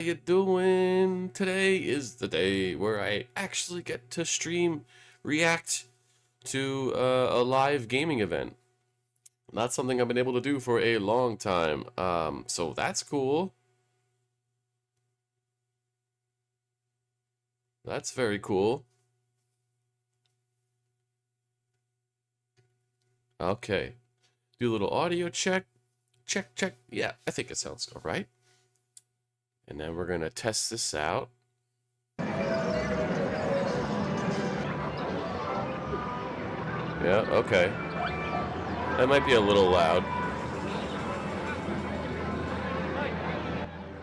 How you doing? Today is the day where I actually get to react to a live gaming event. Not something I've been able to do for a long time. So that's cool. That's very cool. Okay. Do a little audio check. Check, check. Yeah, I think it sounds all right. And then we're going to test this out. Yeah, okay. That might be a little loud.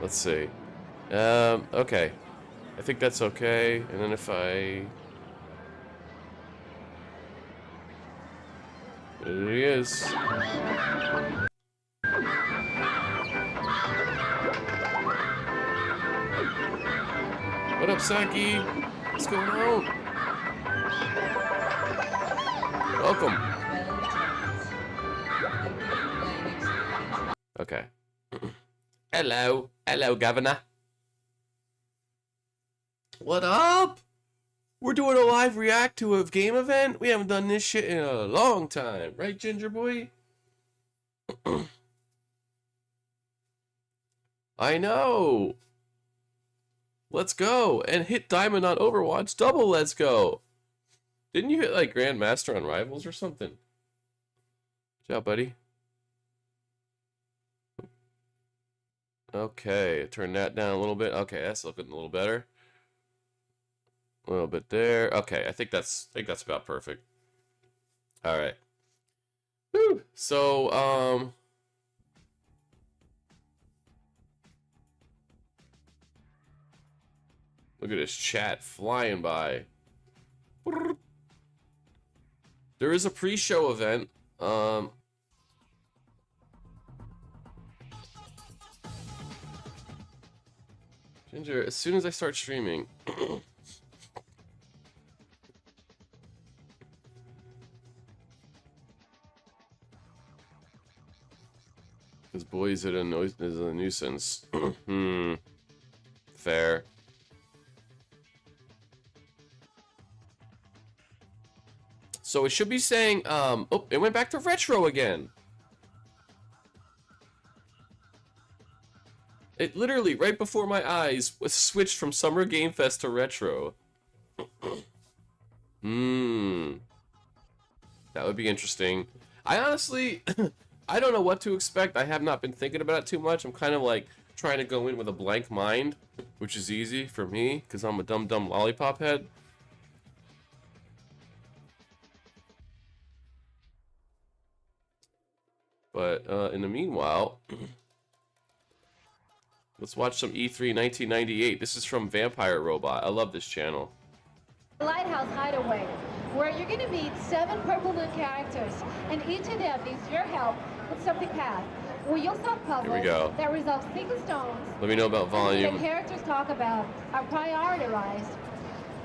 Let's see. Okay. I think that's okay. And then if I... There he is. What up, Saki? What's going on? Welcome. Okay. Hello. Hello, Governor. What up? We're doing a live react to a game event? We haven't done this shit in a long time. Right, Ginger Boy? I know. Let's go. And hit Diamond on Overwatch. Double let's go. Didn't you hit like Grandmaster on Rivals or something? Good job, buddy. Okay, turn that down a little bit. Okay, that's looking a little better. A little bit there. Okay, I think that's about perfect. All right. Woo. So, look at this chat flying by. There is a pre-show event. Ginger, as soon as I start streaming. This boy is a nuisance. Fair. So it should be saying, oh, it went back to retro again. It literally, right before my eyes, was switched from Summer Game Fest to retro. That would be interesting. I honestly, I don't know what to expect. I have not been thinking about it too much. I'm kind of like trying to go in with a blank mind, which is easy for me, because I'm a dumb lollipop head. But in the meanwhile, let's watch some E3 1998. This is from Vampire Robot. I love this channel. Lighthouse Hideaway, where you're going to meet 7 Purple Moon characters, and each of them needs your help with something path. Where you'll solve puzzles that resolve secret stones. Let me know about volume. The characters talk about are prioritized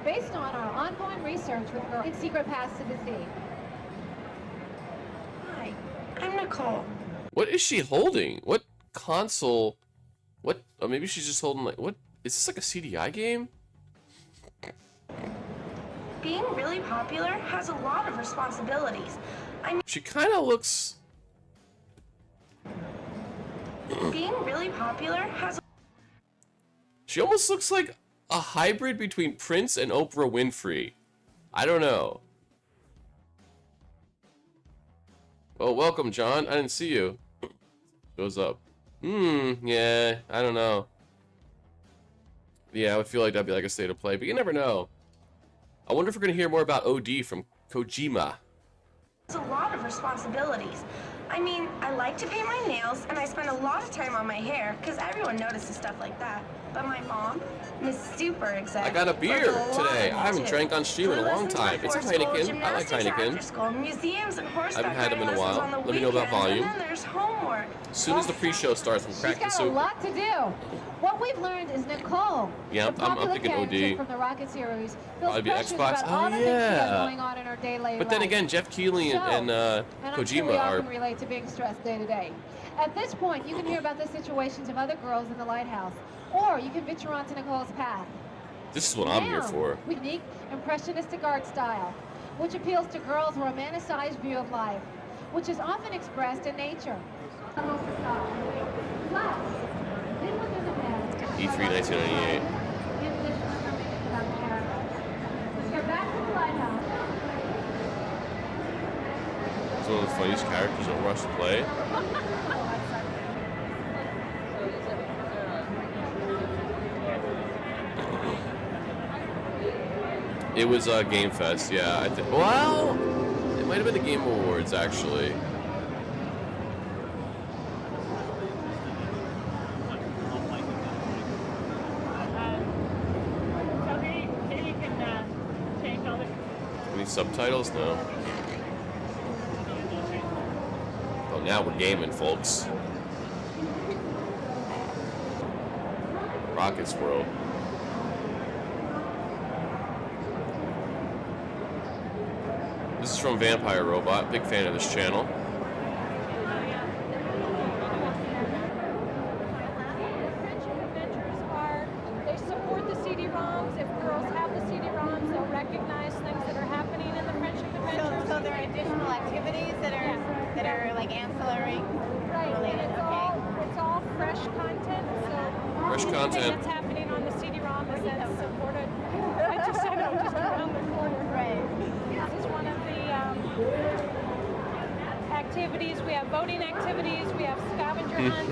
based on our ongoing research with her in secret paths to the sea. Hi, I'm Nicole. What is she holding? What console? What? Oh, maybe she's just holding like what? Is this like a CDI game? Being really popular has a lot of responsibilities. I mean, she kind of looks. Being really popular has. She almost looks like a hybrid between Prince and Oprah Winfrey. I don't know. Oh, welcome, John. I didn't see you. Goes up. Yeah, I don't know. Yeah, I would feel like that'd be like a state of play, but you never know. I wonder if we're gonna hear more about OD from Kojima. It's a lot of responsibilities. I mean, I like to paint my nails, and I spend a lot of time on my hair, because everyone notices stuff like that. But my mom is super excited. I got a beer today. I haven't drank on stream in a long time. It's a Heineken. I like Heineken. Museums and I haven't had them in a while. Let me know about volume. And then there's homework. As soon as the pre-show starts, I'm cracking She's got a lot to do. What we've learned is Nicole, yeah, the I'm popular thinking character OD. from the Rocket series, Probably feels be pressures Xbox. about all Oh the things she has yeah. going on in her daily But then life. again, Jeff Keighley and I'm sure we Kojima all are. can relate to being stressed day to day. At this point, you can hear about the situations of other girls in the lighthouse. Or you can venture onto Nicole's path. This is what I'm here for. Unique, impressionistic art style, which appeals to girls' romanticized view of life, which is often expressed in nature. E3 1998. Let's get back to the lighthouse. He's one of the funniest characters in Rush to play. It was Game Fest, yeah. I think. Well, it might have been the Game Awards actually. Any subtitles? No. Oh, now we're gaming, folks. Rockets World. This is from Vampire Robot. Big fan of this channel. Friendship adventures are, they support the CD-ROMs. If girls have the CD-ROMs, they'll recognize things that are happening in the friendship adventures. So there are additional activities that are like ancillary Right, and related. it's all fresh content. So Fresh anything content. that's happening on the CD-ROM is then supported. I just around the corner. Right. This is one of the activities. We have voting activities. We have scavenger hunt.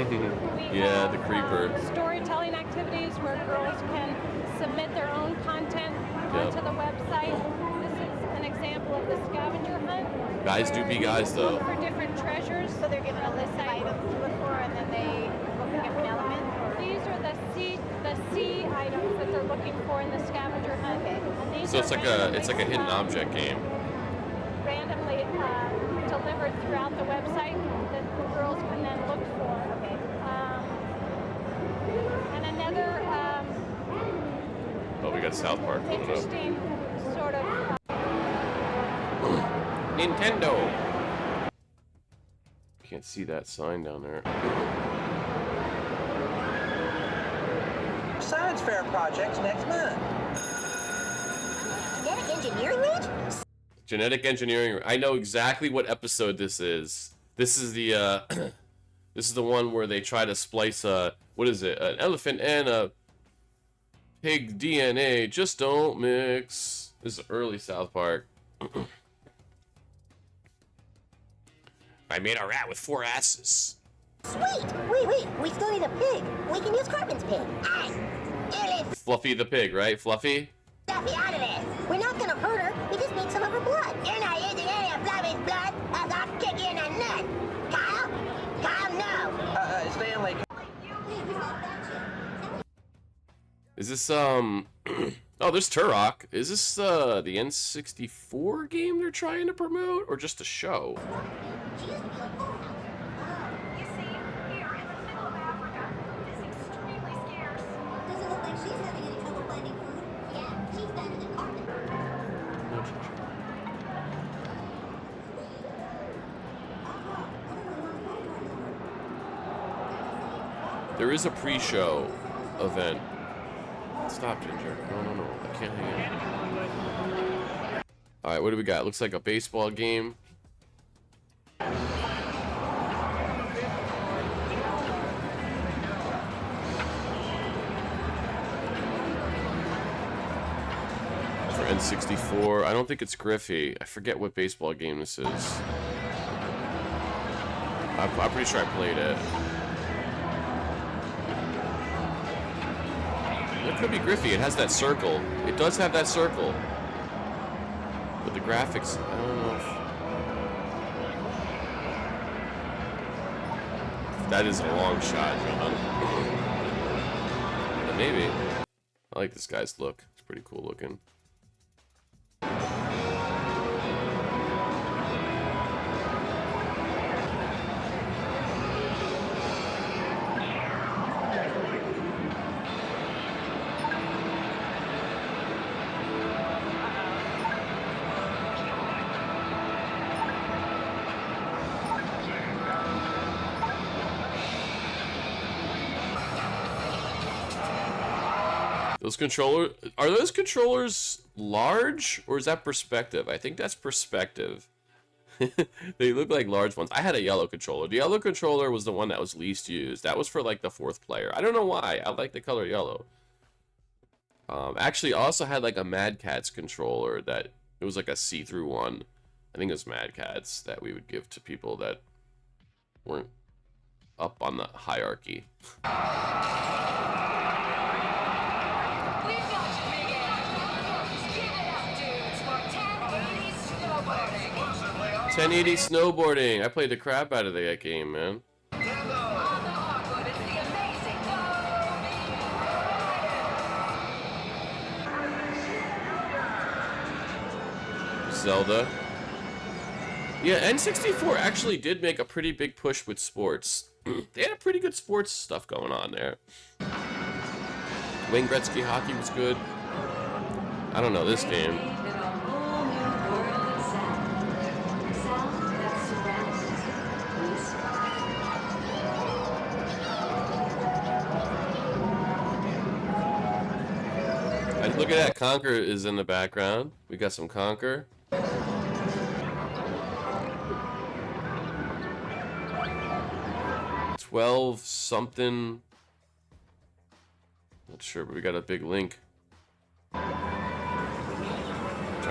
We Yeah, have, the creeper. Storytelling activities where girls can submit their own content onto the website. This is an example of the scavenger hunt. Guys do be guys, though. Look for different treasures. So they're given a list of items to look for, and then they look for different elements. These are the C items that they're looking for in the scavenger hunt. And these So are it's like a hidden object game. randomly delivered throughout the website that the girls can then look for. And another Oh, we got South Park coming up. interesting sort of Nintendo. Can't see that sign down there. Science fair projects next month. Genetic engineering range? Genetic engineering. I know exactly what episode this is. This is the this is the one where they try to splice what is it? An elephant and a pig DNA. Just don't mix. This is early South Park. I made a rat with 4 asses. Sweet! Wait, we still need a pig. We can use Cartman's pig. Aye! Ellie, Fluffy the pig, right? Fluffy? Fluffy out of there. We're not gonna hurt her. We just need some of her blood. You're not using any of Fluffy's blood, as I'll kick you in the nut. Kyle? Kyle, no! Stanley. Is this oh, there's Turok. Is this the N64 game they're trying to promote, or just a show? You see, here in the middle of Africa, it is extremely scarce. Does it look like she's having any trouble finding food? Yeah, she's better than Cartman. There is a pre-show event. Stop, Ginger. No. I can't hang out. Alright, what do we got? Looks like a baseball game. For N64. I don't think it's Griffey. I forget what baseball game this is. I'm pretty sure I played it. It could be Griffey. It has that circle. It does have that circle. But the graphics, I don't know if that is a long shot, John. But maybe. I like this guy's look. It's pretty cool looking. Those are those controllers large, or is that perspective? I think that's perspective. They look like large ones. I had a yellow controller. The yellow controller was the one that was least used. That was for like the 4th player. I don't know why. I like the color yellow. Actually, I also had like a Mad Catz controller that it was like a see-through one. I think it was Mad Catz that we would give to people that weren't up on the hierarchy. 1080 snowboarding. I played the crap out of that game, man. Zelda. Yeah, N64 actually did make a pretty big push with sports. They had a pretty good sports stuff going on there. Wayne Gretzky hockey was good. I don't know this game. Look at that, Conquer is in the background. We got some Conquer. 12 something. Not sure, but we got a big link. Try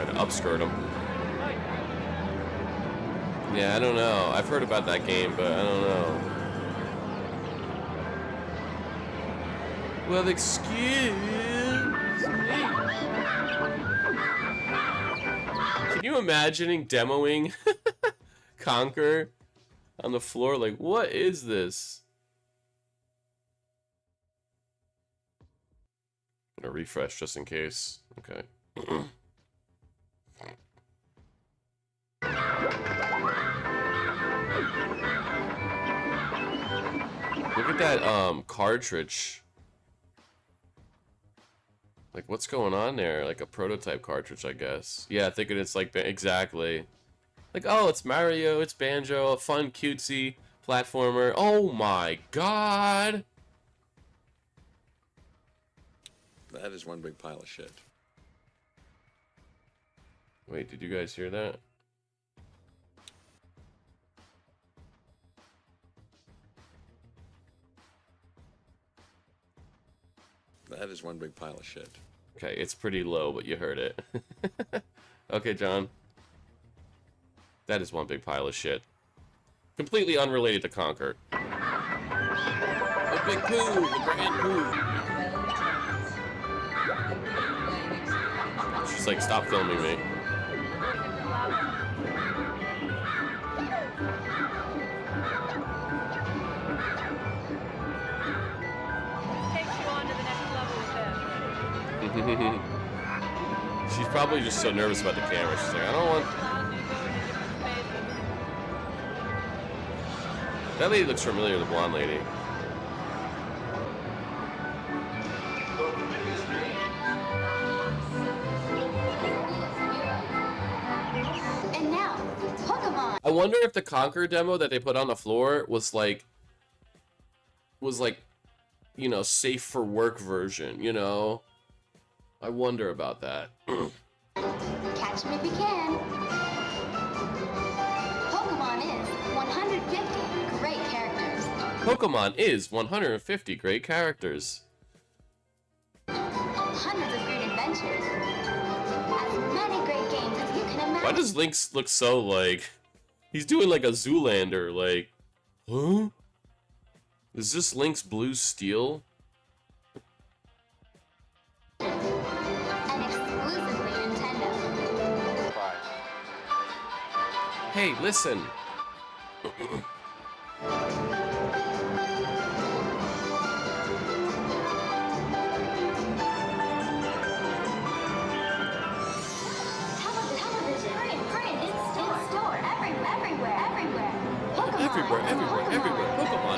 to upskirt him. Yeah, I don't know. I've heard about that game, but I don't know. Well, excuse me. Can you imagine demoing Conquer on the floor? Like, what is this? I'm gonna refresh just in case. Okay. Look at that cartridge. Like, what's going on there? Like a prototype cartridge, I guess. Yeah, thinking it's like, exactly. Like, oh, it's Mario, it's Banjo, a fun, cutesy platformer. Oh my god! That is one big pile of shit. Wait, did you guys hear that? That is one big pile of shit. Okay, it's pretty low, but you heard it. Okay, John. That is one big pile of shit. Completely unrelated to Conquer. The big poo! The grand poo! She's like, stop filming me. She's probably just so nervous about the camera. She's like, I don't want... That lady looks familiar, the blonde lady. And now, Pokemon. I wonder if the Conquer demo that they put on the floor was like, you know, safe for work version, you know? I wonder about that. Catch them if you can. Pokemon is 150 great characters. Pokemon is 150 great characters. Hundreds of great adventures. As many great games as you can imagine. Why does Link look so like... He's doing like a Zoolander, like... Huh? Is this Link's blue steel? And exclusively Nintendo. Hey, listen. Television, print, in-store, everywhere. Pokemon. Everywhere. Pokemon.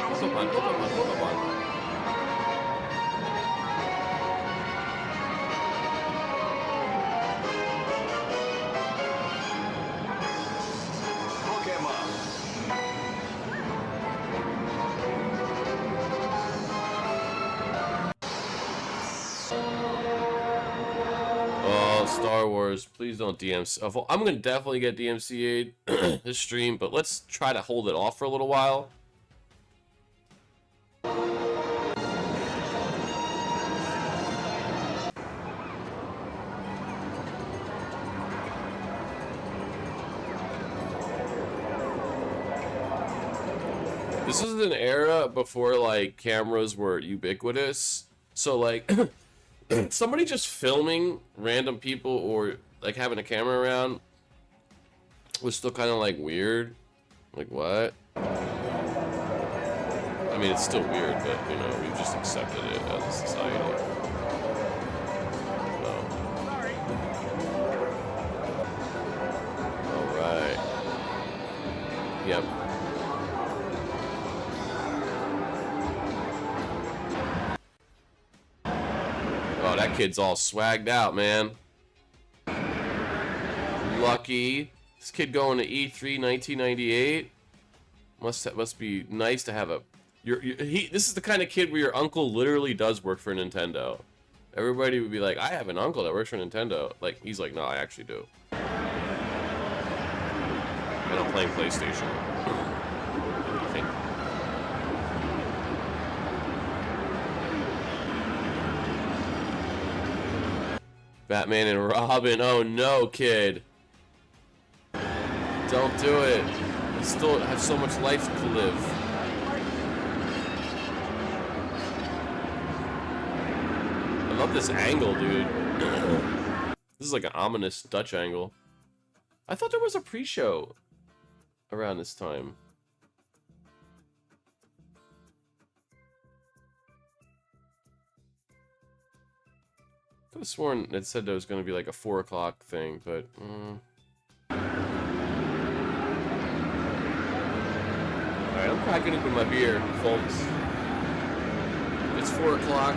Star Wars. Please don't DMC. I'm gonna definitely get DMCA'd this stream, but let's try to hold it off for a little while. This is an era before like cameras were ubiquitous, so like somebody just filming random people or like having a camera around was still kind of like weird. Like what? I mean, it's still weird, but you know, we've just accepted it as a society. So. All right. Yep. Oh, that kid's all swagged out, man. Lucky. This kid going to E3 1998. Must be nice to have a. This is the kind of kid where your uncle literally does work for Nintendo. Everybody would be like, I have an uncle that works for Nintendo. Like, he's like, no, I actually do. And I'm playing PlayStation. I think. Batman and Robin. Oh no, kid. Don't do it. You still have so much life to live. I love this angle, dude. This is like an ominous Dutch angle. I thought there was a pre-show around this time. I could have sworn it said there was going to be like a 4 o'clock thing, but... Alright, I'm cracking open my beer, folks. It's 4 o'clock.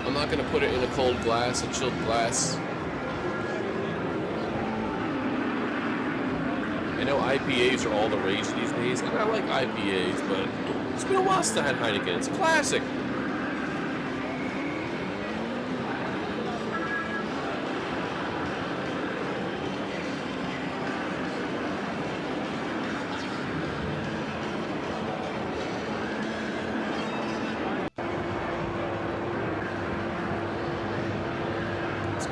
I'm not gonna put it in a cold glass, a chilled glass. I know IPAs are all the rage these days, and I like IPAs, but it's been a while since I had Heineken. It's a classic.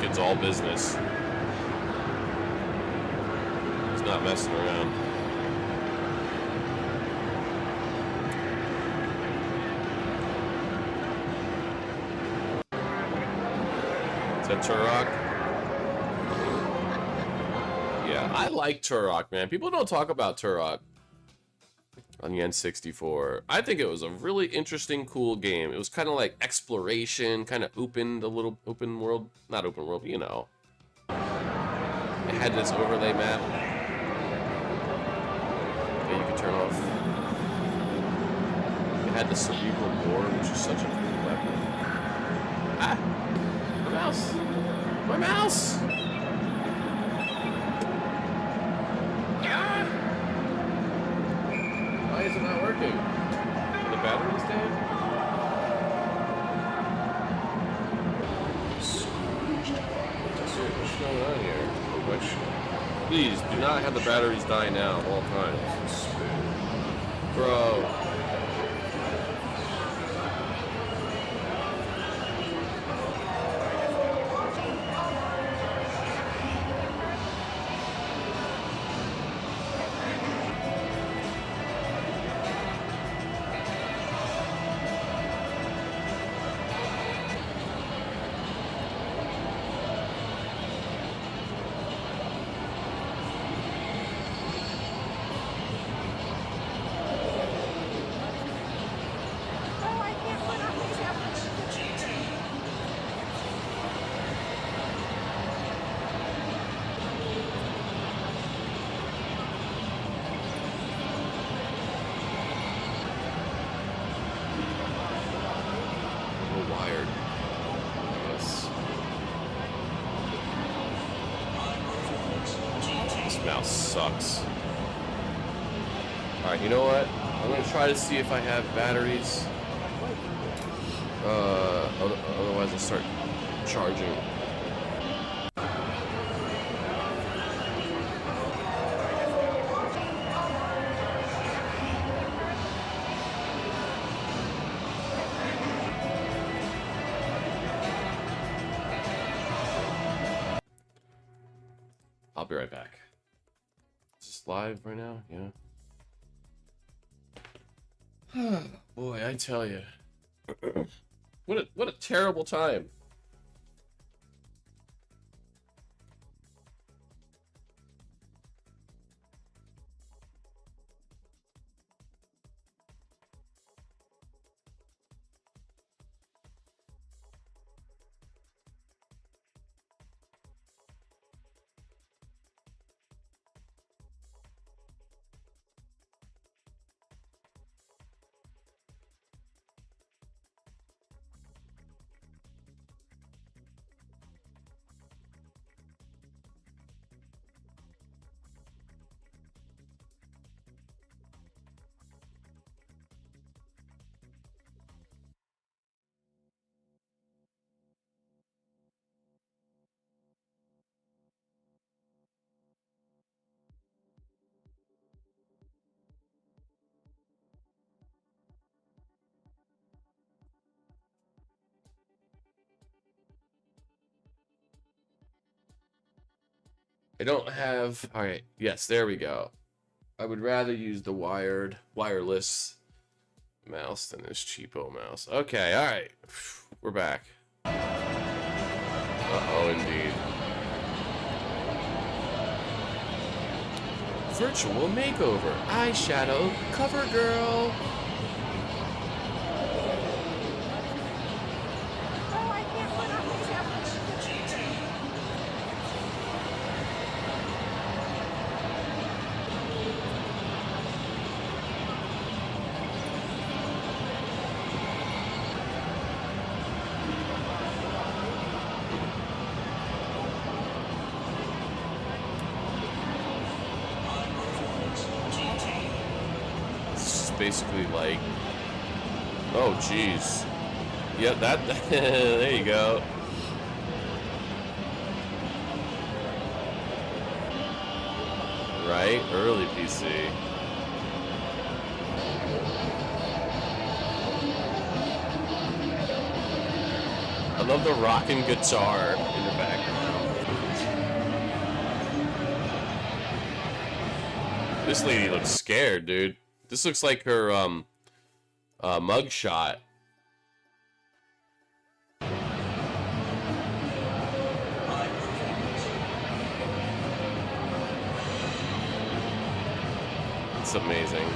It's all business. He's not messing around. Is that Turok? Yeah, I like Turok, man. People don't talk about Turok on the N64. I think it was a really interesting, cool game. It was kind of like exploration, kind of open, a little open world, not open world, but you know. It had this overlay map that you could turn off. It had the cerebral bore, which is such a cool weapon. Ah! My mouse! My mouse! Why is it not working? Are the batteries dead? What's going on here? Please, do not have the batteries die now at all times. Bro. Mouse sucks. Alright, you know what? I'm gonna try to see if I have batteries. Otherwise I'll start charging. I'll be right back. Is this live right now? Yeah. Boy, I tell you. What a terrible time. I don't have... Alright, yes, there we go. I would rather use the wireless mouse than this cheapo mouse. Okay, alright. We're back. Uh-oh, indeed. Virtual makeover. Eyeshadow cover girl. Basically like, oh jeez, yeah, that there you go. Right, early PC. I love the rockin' guitar in the background. This lady looks scared, dude. This looks like her mugshot. It's amazing.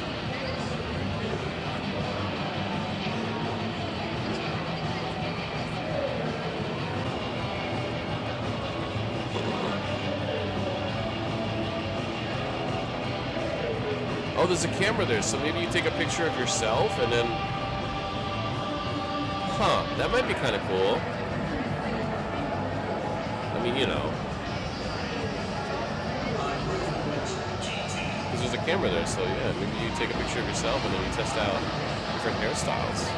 Oh, there's a camera there, so maybe you take a picture of yourself and then... Huh, that might be kind of cool. I mean, you know. Because there's a camera there, so yeah, maybe you take a picture of yourself and then you test out different hairstyles.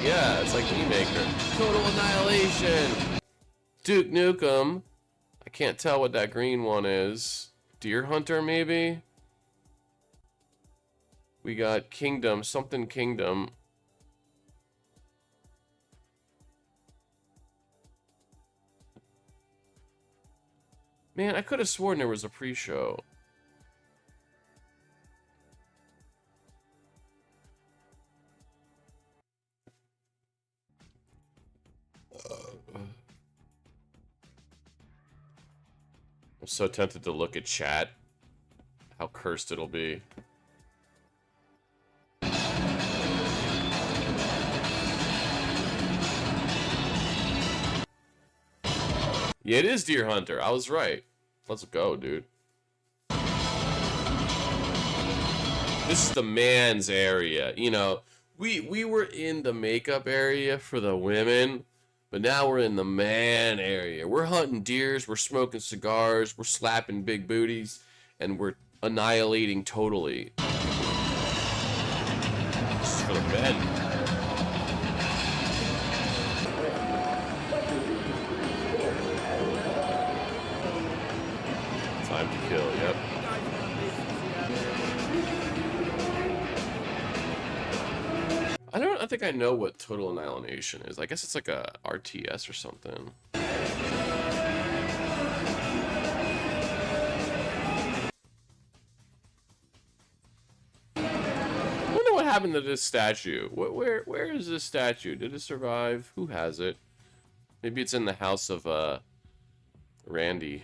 Yeah, it's like E-Maker. Total Annihilation! Duke Nukem. I can't tell what that green one is. Deer Hunter, maybe? We got Kingdom, something Kingdom. Man, I could have sworn there was a pre-show. I'm so tempted to look at chat. How cursed it'll be. Yeah, it is Deer Hunter. I was right. Let's go, dude. This is the man's area. You know, we were in the makeup area for the women, But now we're in the man area. We're hunting deers, we're smoking cigars, we're slapping big booties, and we're annihilating totally. This is for the men. Time to kill, yep. I think I know what total annihilation is. I guess it's like a RTS or something. I wonder what happened to this statue. Where is this statue? Did it survive? Who has it? Maybe it's in the house of Randy.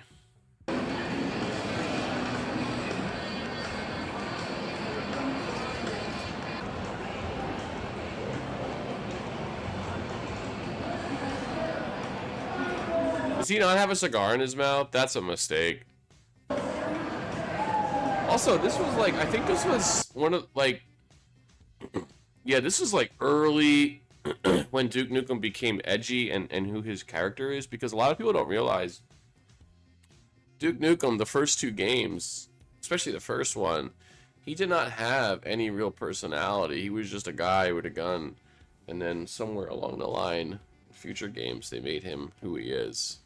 Does he not have a cigar in his mouth? That's a mistake. Also, this was like, I think this was one of, like, yeah, this was like early when Duke Nukem became edgy and who his character is, because a lot of people don't realize Duke Nukem, the first two games, especially the first one, he did not have any real personality. He was just a guy with a gun. And then somewhere along the line, future games, they made him who he is.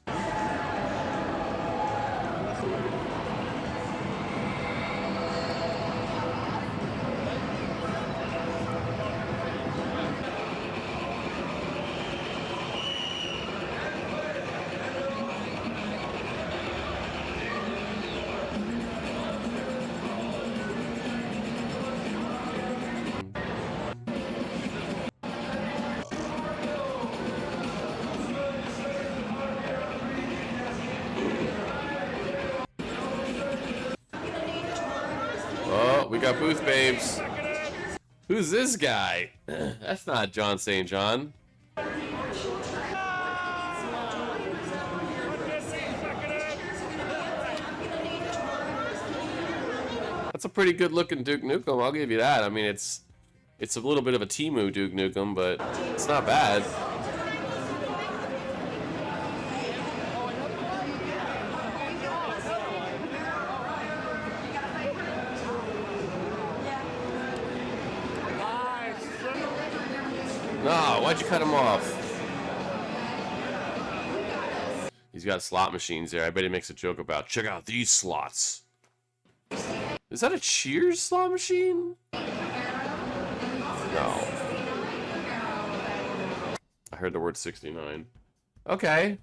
Oh, we got booth babes. Who's this guy? That's not John St. John. That's a pretty good looking Duke Nukem, I'll give you that. I mean, it's a little bit of a Temu Duke Nukem, but it's not bad. No, why'd you cut him off? He's got slot machines there. I bet he makes a joke about, check out these slots. Is that a Cheers slot machine? No. I heard the word 69. Okay.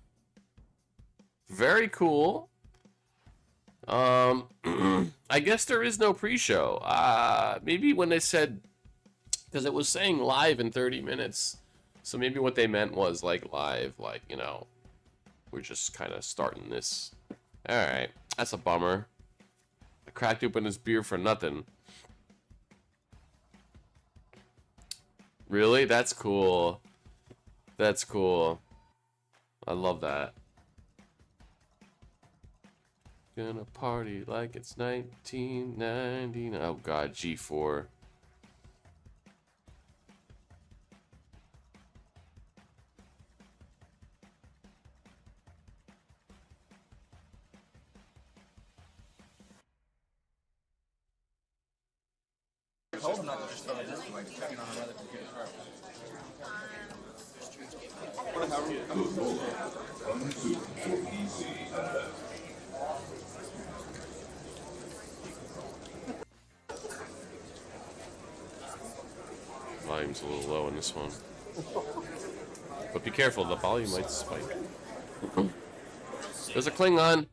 Very cool. I guess there is no pre-show. Maybe when they said, because it was saying live in 30 minutes. So maybe what they meant was like live, like, you know, we're just kind of starting this. Alright, that's a bummer. I cracked open this beer for nothing. Really? That's cool. That's cool. I love that. Gonna party like it's 1999. Oh god, G4. told him not to just throw it this way, checking on another computer first. Volume's a little low in this one. But be careful, the volume might spike. There's a Klingon!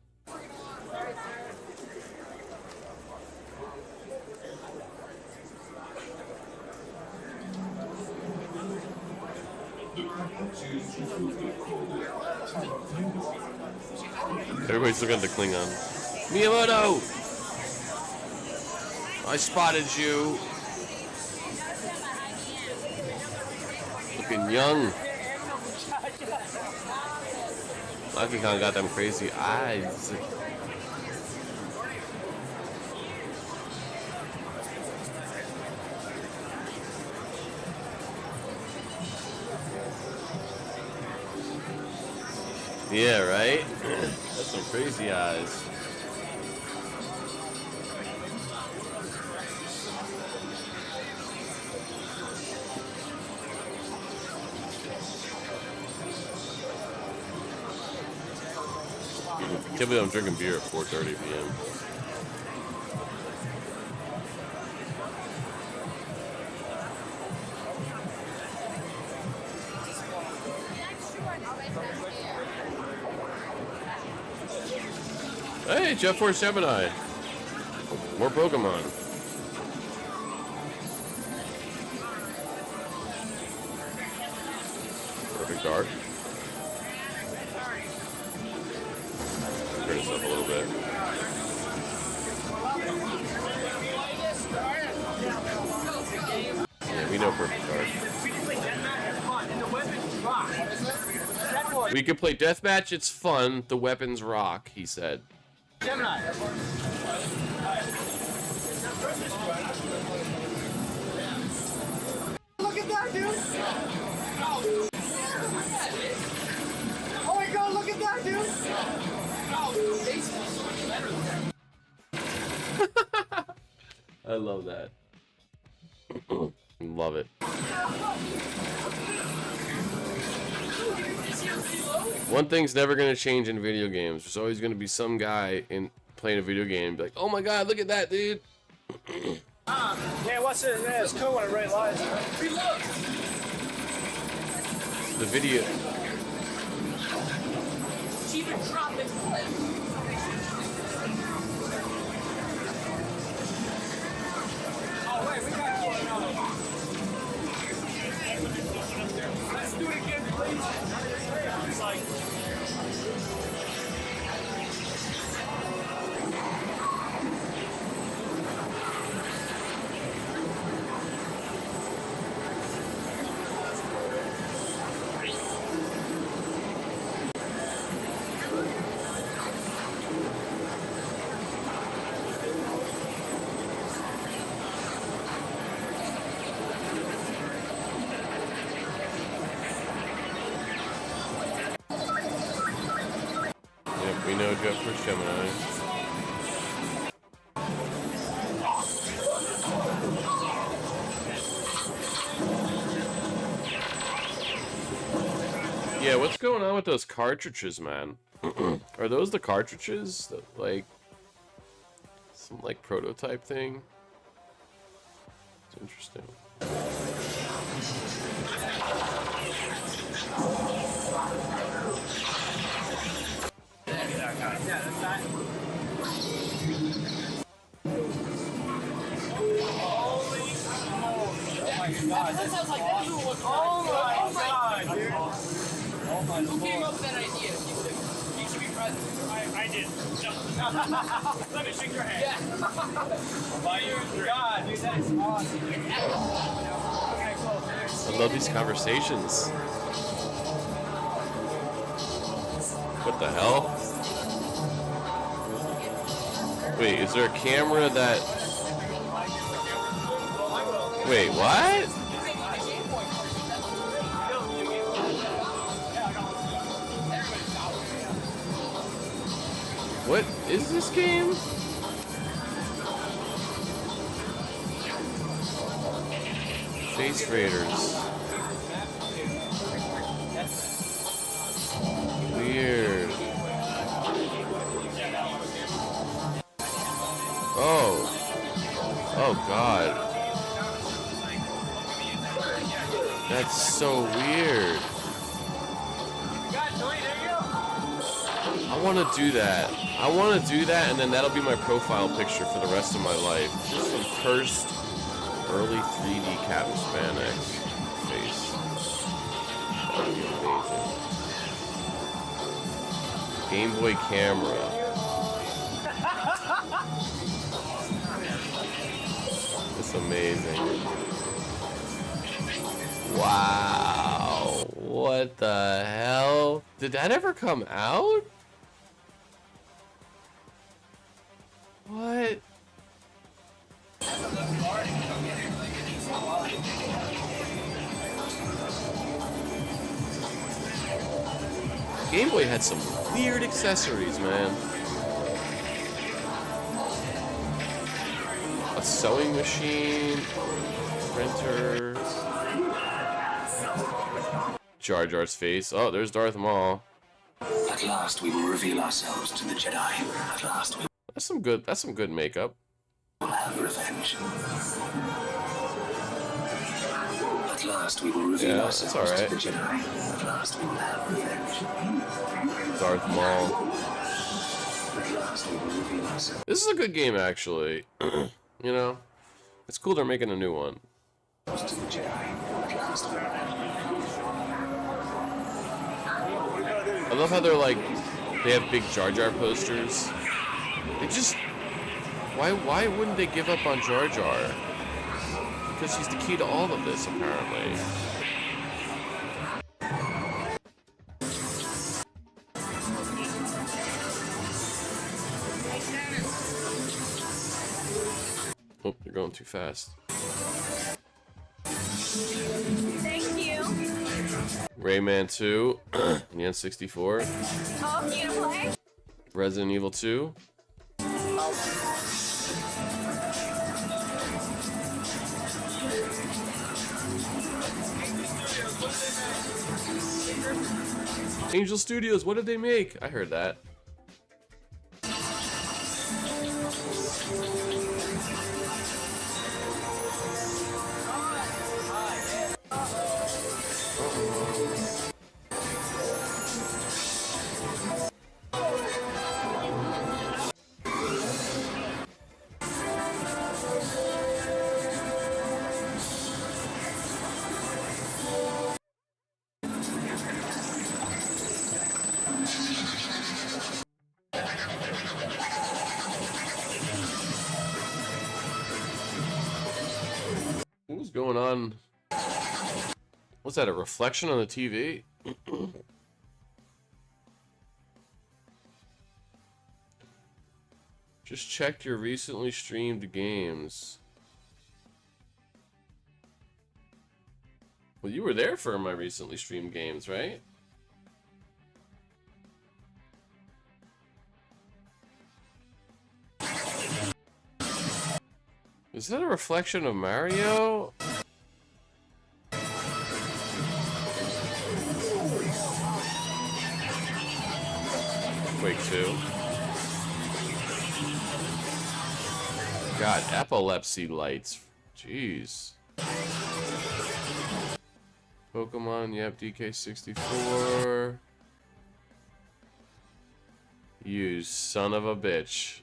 Everybody's looking at the Klingon. Miyamoto! I spotted you. Looking young. Donkey Kong got them crazy eyes. Yeah, right? That's some crazy eyes. Can't believe I'm drinking beer at 4:30 p.m. Hey, Jeff Force Gemini. More Pokemon. Perfect Dark. Turn this up a little bit. Yeah, we know Perfect Dark. We can play deathmatch, it's fun. The weapons rock, he said. Gemini. Look at that, dude. Oh my god, look at that, dude. I love that. Love it. One thing's never gonna change in video games. There's always gonna be some guy in playing a video game be like, "Oh my god, look at that, dude!" Yeah, what's it? Yeah, it's cool when it really lies. The video. Oh wait, we got another one. Let's do it again, please. It's like. Yep, we know Jeff for Gemini. Yeah, what's going on with those cartridges, man? Are those the cartridges that, like, some like prototype thing? It's interesting. God, that sounds like that. Oh my god, dude. Oh my Who came up with that idea? You should be present. I did. No. Let me shake your hand. Yeah. My god, dude, that is awesome. Okay, cool. I love these conversations. What the hell? Wait, is there a camera that... Wait, what? What is this game? Face Raiders. Weird. Oh. Oh god. That's so weird. I want to do that. I want to do that, and then that'll be my profile picture for the rest of my life. Just some cursed early 3D Captain Spanx face. That would be amazing. Game Boy camera. It's amazing. Wow. What the hell? Did that ever come out? What? Game Boy had some weird accessories, man. A sewing machine, printer. Jar Jar's face. Oh, there's Darth Maul. At last we will reveal ourselves to the Jedi. At last we That's some good makeup. will have revenge. At last we will reveal Yeah, that's ourselves alright. to the Jedi. At last we will have revenge. Darth Maul. At last we will reveal ourselves This is a good game, actually. You know, it's cool they're making a new one. to the Jedi. At last we will have I love how they're like, they have big Jar Jar posters. They just, why wouldn't they give up on Jar Jar? Because she's the key to all of this, apparently. Oh, you're going too fast. Thank you. Rayman 2, the N64. Oh, you gonna play? Resident Evil 2. Angel Studios, what did they make? I heard that. What was going on? Was that a reflection on the TV? Just checked your recently streamed games. Well, you were there for my recently streamed games, right? Is that a reflection of Mario? Quake 2. God, epilepsy lights. Jeez. Pokemon, yep, DK64. You son of a bitch.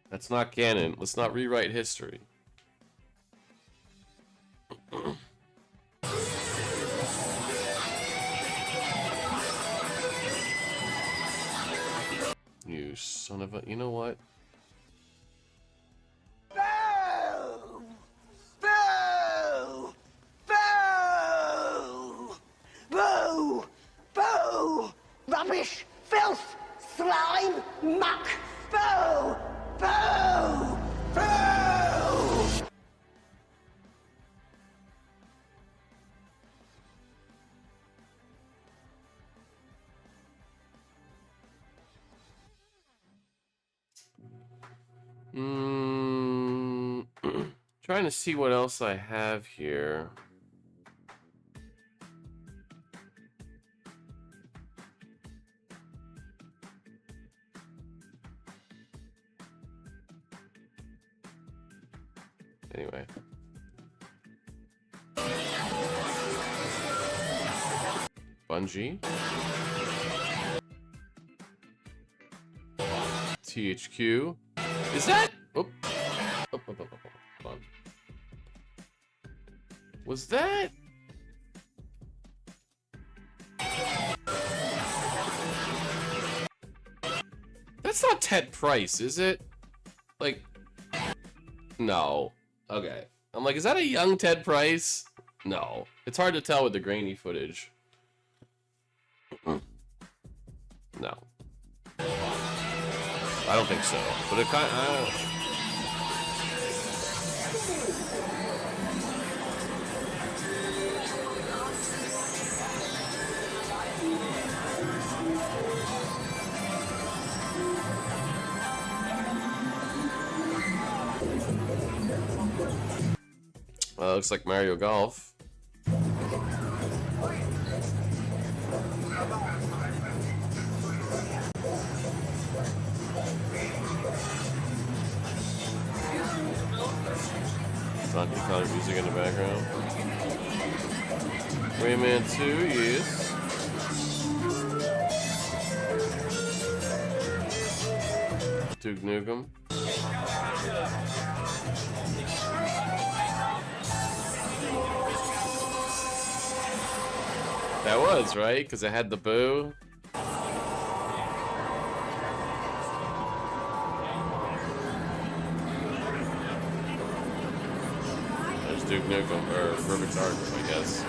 That's not canon. Let's not rewrite history. You son of a... You know what? Boo! Boo! Boo! Boo! Boo! Rubbish! Filth! Slime! Muck! Boo! Boo! Boo! Trying to see what else I have here. Anyway. Bungie. THQ. Is that? Oh. Hold on. Was that? That's not Ted Price, is it? Like, no. Okay. I'm like, is that a young Ted Price? No. It's hard to tell with the grainy footage. No. I don't think so. But it kind of... looks like Mario Golf. Donkey Kong music in the background. Rayman 2, yes. Duke Nukem. That was, right? Because it had the boo. There's Duke Nukem, or Perfect Dark, I guess.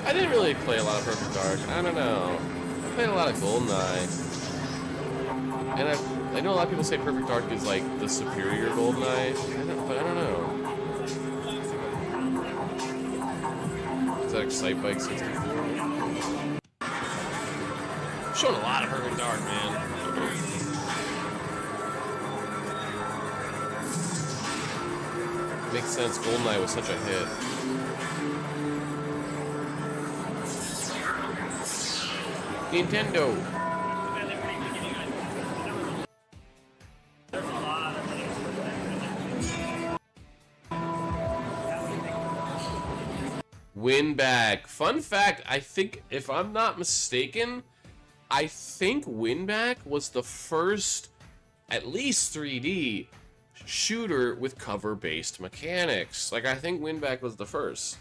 I didn't really play a lot of Perfect Dark. I don't know. I played a lot of GoldenEye. And I know a lot of people say Perfect Dark is like the superior GoldenEye, but I don't know. Is that Excitebike 64? Showing a lot of Perfect Dark, man. Makes sense, GoldenEye was such a hit. Nintendo. Win back. Fun fact, I think, if I'm not mistaken, I think Winback was the first, at least 3D, shooter with cover-based mechanics. Like, I think Winback was the first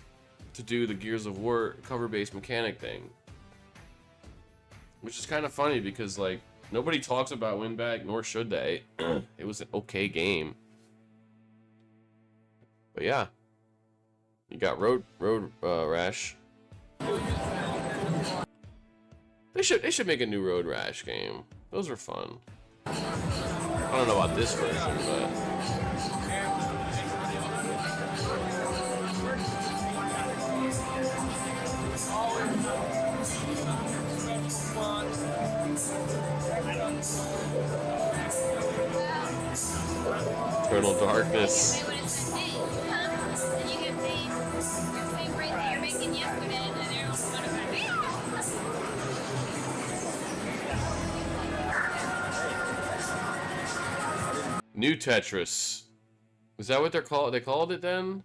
to do the Gears of War cover-based mechanic thing. Which is kind of funny because, like, nobody talks about Winback, nor should they. It was an okay game. But yeah. You got Road Rash. They should make a new Road Rash game. Those were fun. I don't know about this version, but Eternal Darkness. New Tetris. Is that what they called it then?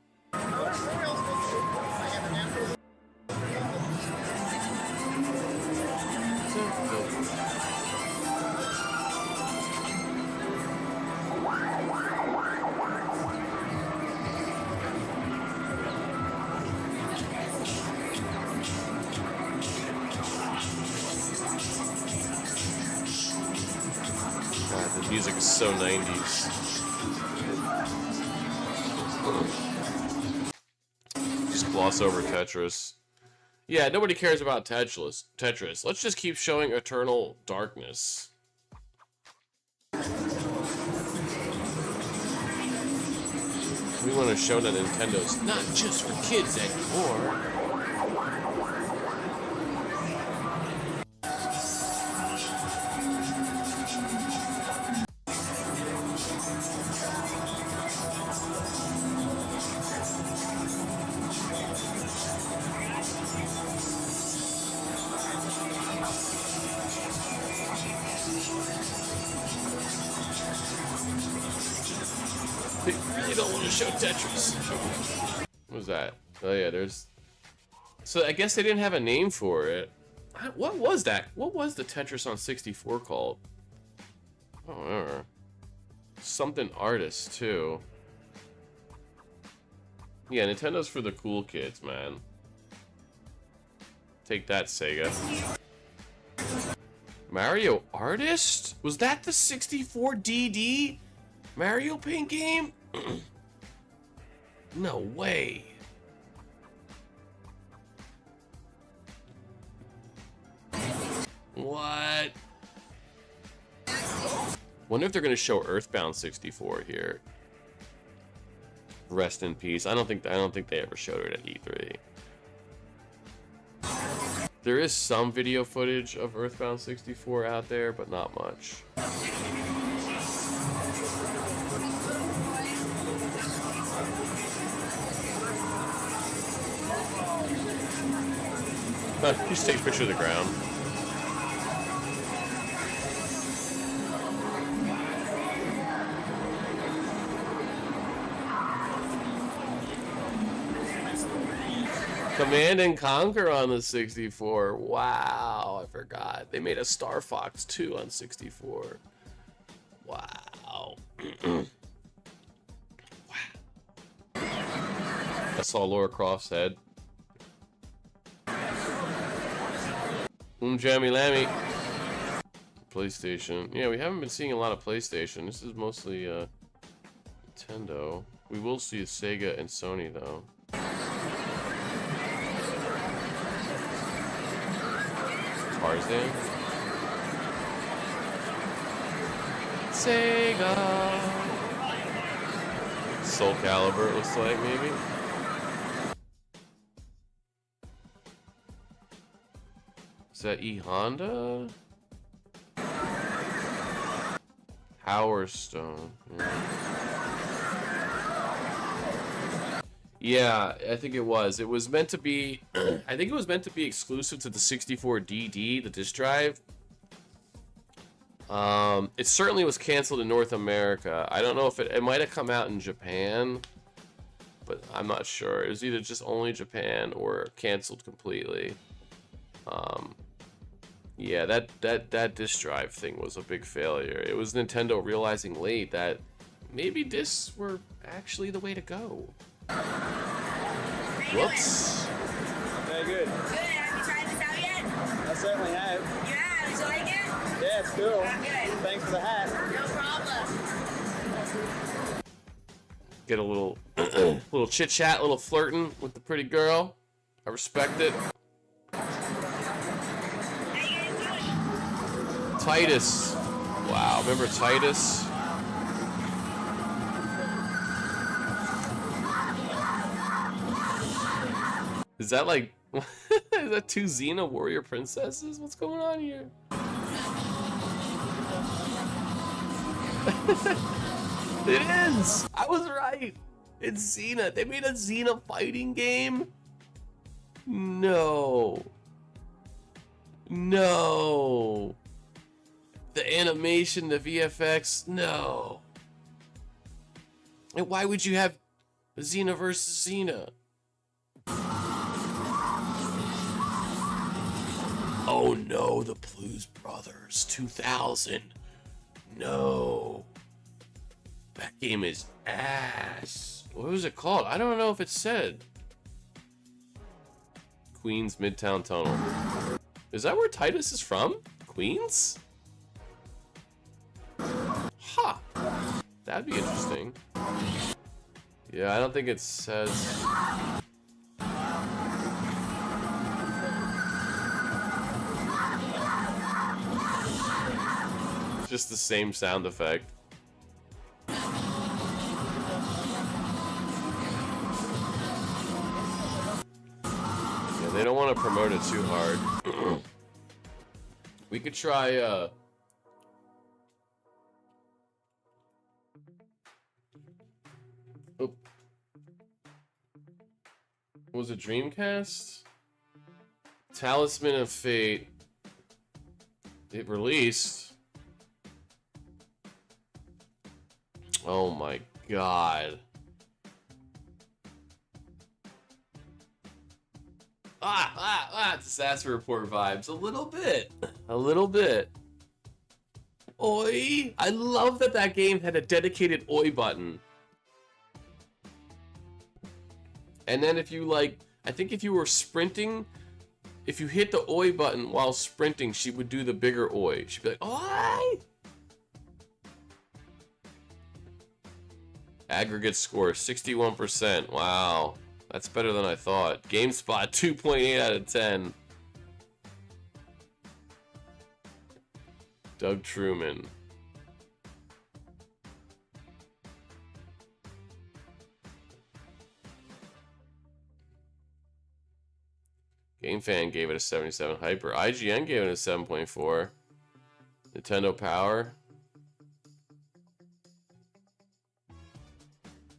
God, the music is so 90s. Just gloss over Tetris. Yeah, nobody cares about Tetris. Let's just keep showing Eternal Darkness. We want to show that Nintendo's not just for kids anymore. They really don't want to show Tetris. What was that? Oh yeah, there's... So I guess they didn't have a name for it. What was that? What was the Tetris on 64 called? I don't remember. Something Artist, too. Yeah, Nintendo's for the cool kids, man. Take that, Sega. Mario Artist? Was that the 64 DD Mario Paint game? No way. What? Wonder if they're gonna show Earthbound 64 here. Rest in peace. I don't think they ever showed it at E3. There is some video footage of Earthbound 64 out there, but not much. Just take a picture of the ground. Command and Conquer on the 64. Wow, I forgot. They made a Star Fox 2 on 64. Wow. Wow. I saw Laura Croft's head. Jammy Lammy. PlayStation. Yeah, we haven't been seeing a lot of PlayStation. This is mostly Nintendo. We will see Sega and Sony though. Tarzan. Sega. Soul Calibur, it looks like, maybe. Is that E Honda? Power Stone. Yeah, I think it was. It was meant to be. I think it was meant to be exclusive to the 64DD, the disc drive. It certainly was canceled in North America. I don't know if it might have come out in Japan, but I'm not sure. It was either just only Japan or canceled completely. Yeah, that disc drive thing was a big failure. It was Nintendo realizing late that maybe discs were actually the way to go. Whoops. Very good. Good. Have you tried this out yet? I certainly have. You have? Did you like it? Yeah, it's cool. Good. Thanks for the hat. No problem. Get a little little chit chat, little flirting with the pretty girl. I respect it. Titus. Wow, remember Titus? Is that like, is that two Xena warrior princesses? What's going on here? It is! I was right! It's Xena. They made a Xena fighting game? No. No. The animation, the VFX, no. And why would you have Xena versus Xena? Oh no, the Blues Brothers 2000. No. That game is ass. What was it called? I don't know if it said. Queens Midtown Tunnel. Is that where Titus is from? Queens? Huh. That'd be interesting. Yeah, I don't think it says. Just the same sound effect. Yeah, they don't want to promote it too hard. We could try oh. Was it Dreamcast? Talisman of Fate. It released. Oh my god. Disaster report vibes. A little bit. A little bit. Oi! I love that that game had a dedicated Oi button. And then if you like, I think if you were sprinting, if you hit the Oi button while sprinting, she would do the bigger Oi. She'd be like, Oi! Aggregate score 61%. Wow, that's better than I thought. GameSpot 2.8 out of 10. Doug Truman. GameFan gave it a 77. Hyper. IGN gave it a 7.4. Nintendo Power.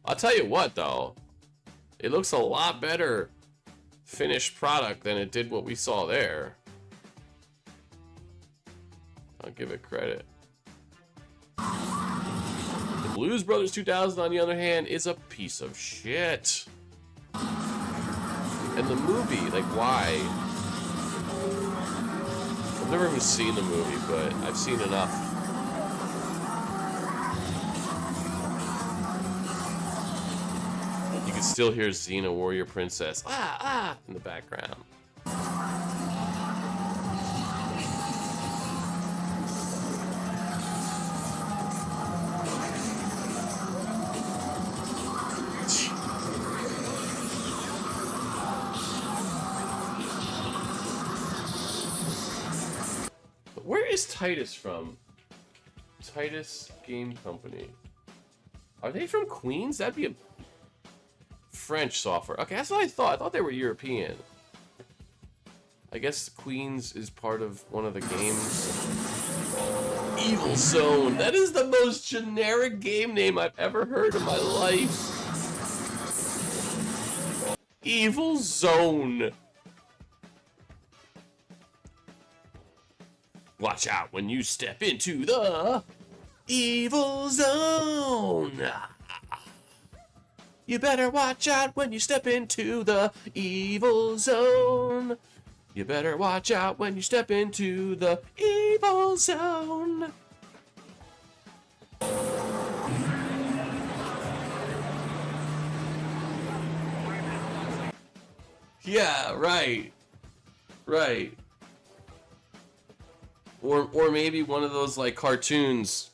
I'll tell you what, though. It looks a lot better finished product than it did what we saw there. I'll give it credit. The Blues Brothers 2000, on the other hand, is a piece of shit. And the movie, like, why? I've never even seen the movie, but I've seen enough. You can still hear Xena, Warrior Princess, in the background. Where is Titus from? Titus Game Company. Are they from Queens? That'd be a French software. Okay, that's what I thought. I thought they were European. I guess Queens is part of one of the games. Evil Zone. That is the most generic game name I've ever heard in my life. Evil Zone. Watch out when you step into the Evil Zone. You better watch out when you step into the Evil Zone. You better watch out when you step into the Evil Zone. Yeah, right. Right. Or maybe one of those like cartoons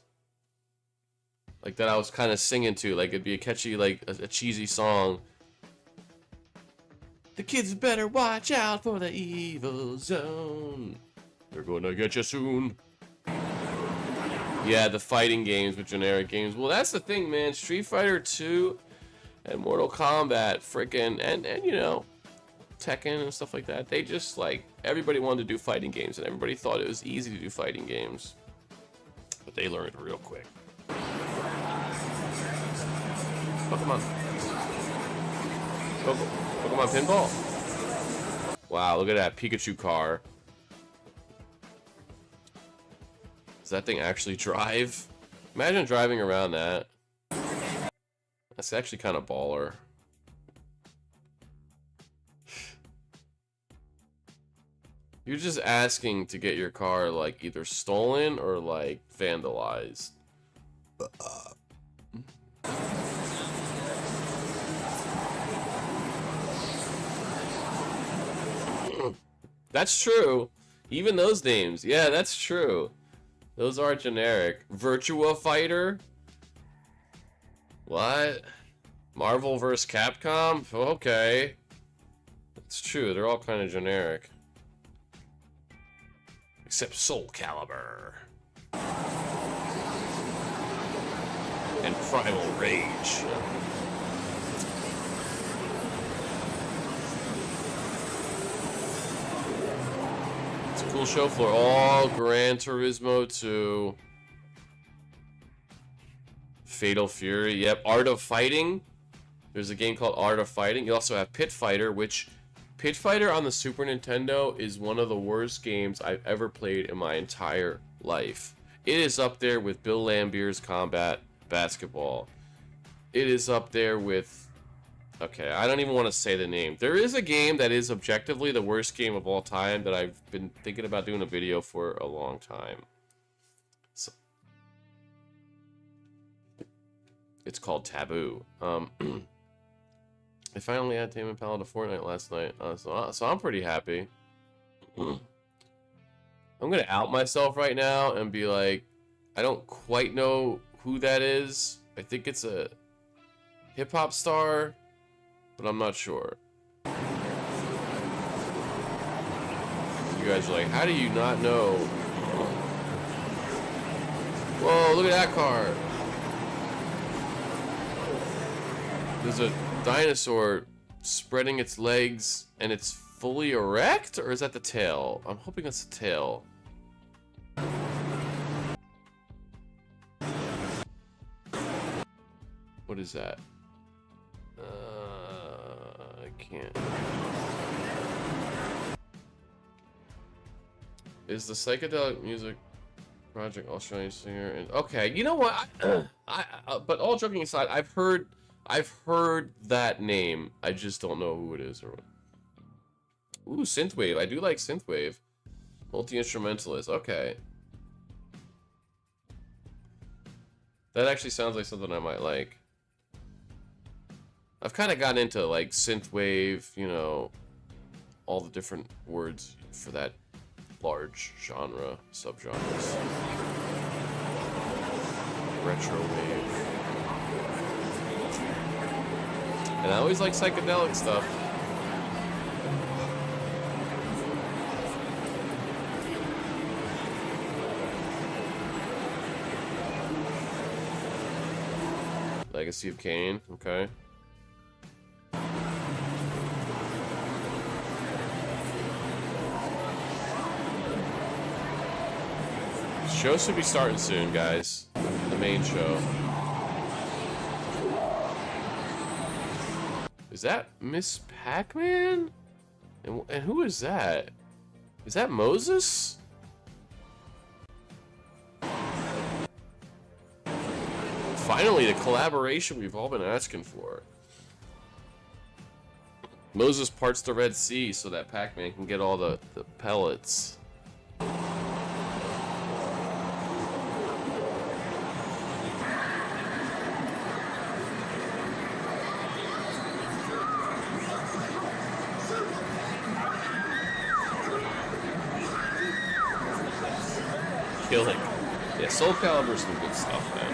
like that I was kind of singing to, like it'd be a catchy, like a cheesy song. The kids better watch out for the Evil Zone. They're gonna get you soon. Yeah, the fighting games with generic games. Well, that's the thing, man. Street Fighter 2 and Mortal Kombat, freaking, and you know, Tekken and stuff like that. They just like, everybody wanted to do fighting games, and everybody thought it was easy to do fighting games. But they learned real quick. Pokemon. Pokemon Pinball. Wow, look at that Pikachu car. Does that thing actually drive? Imagine driving around that. That's actually kind of baller. You're just asking to get your car like either stolen or like vandalized. That's true. Even those names. Yeah, that's true. Those are generic. Virtua Fighter? What? Marvel vs. Capcom? Okay. That's true. They're all kind of generic. Except Soul Calibur. And Primal Rage. It's a cool show floor. All Gran Turismo 2. Fatal Fury. Yep. Art of Fighting. There's a game called Art of Fighting. You also have Pit Fighter, which Pit Fighter on the Super Nintendo is one of the worst games I've ever played in my entire life. It is up there with Bill Lambier's Combat Basketball. It is up there with... Okay, I don't even want to say the name. There is a game that is objectively the worst game of all time that I've been thinking about doing a video for a long time. So, it's called Taboo. I finally had Tame Impala to Fortnite last night, so I'm pretty happy. I'm gonna out myself right now and be like, I don't quite know who that is. I think it's a hip-hop star, but I'm not sure. You guys are like, how do you not know? Whoa, look at that car. There's a dinosaur spreading its legs and it's fully erect, or is that the tail? I'm hoping that's the tail. What is that? I can't. Is the psychedelic music project Australian singer? And okay, you know what? But all joking aside, I've heard that name. I just don't know who it is or what. Ooh, synthwave. I do like synthwave. Multi-instrumentalist. Okay. That actually sounds like something I might like. I've kind of gotten into like synthwave, you know, all the different words for that large genre, subgenres. Retro wave. And I always like psychedelic stuff. Legacy of Kain, okay. Show should be starting soon, guys. The main show. Is that Miss Pac-Man? And who is that? Is that Moses? Finally, the collaboration we've all been asking for. Moses parts the Red Sea so that Pac-Man can get all the pellets. Killing. Yeah, Soul Calibur's some good stuff, man.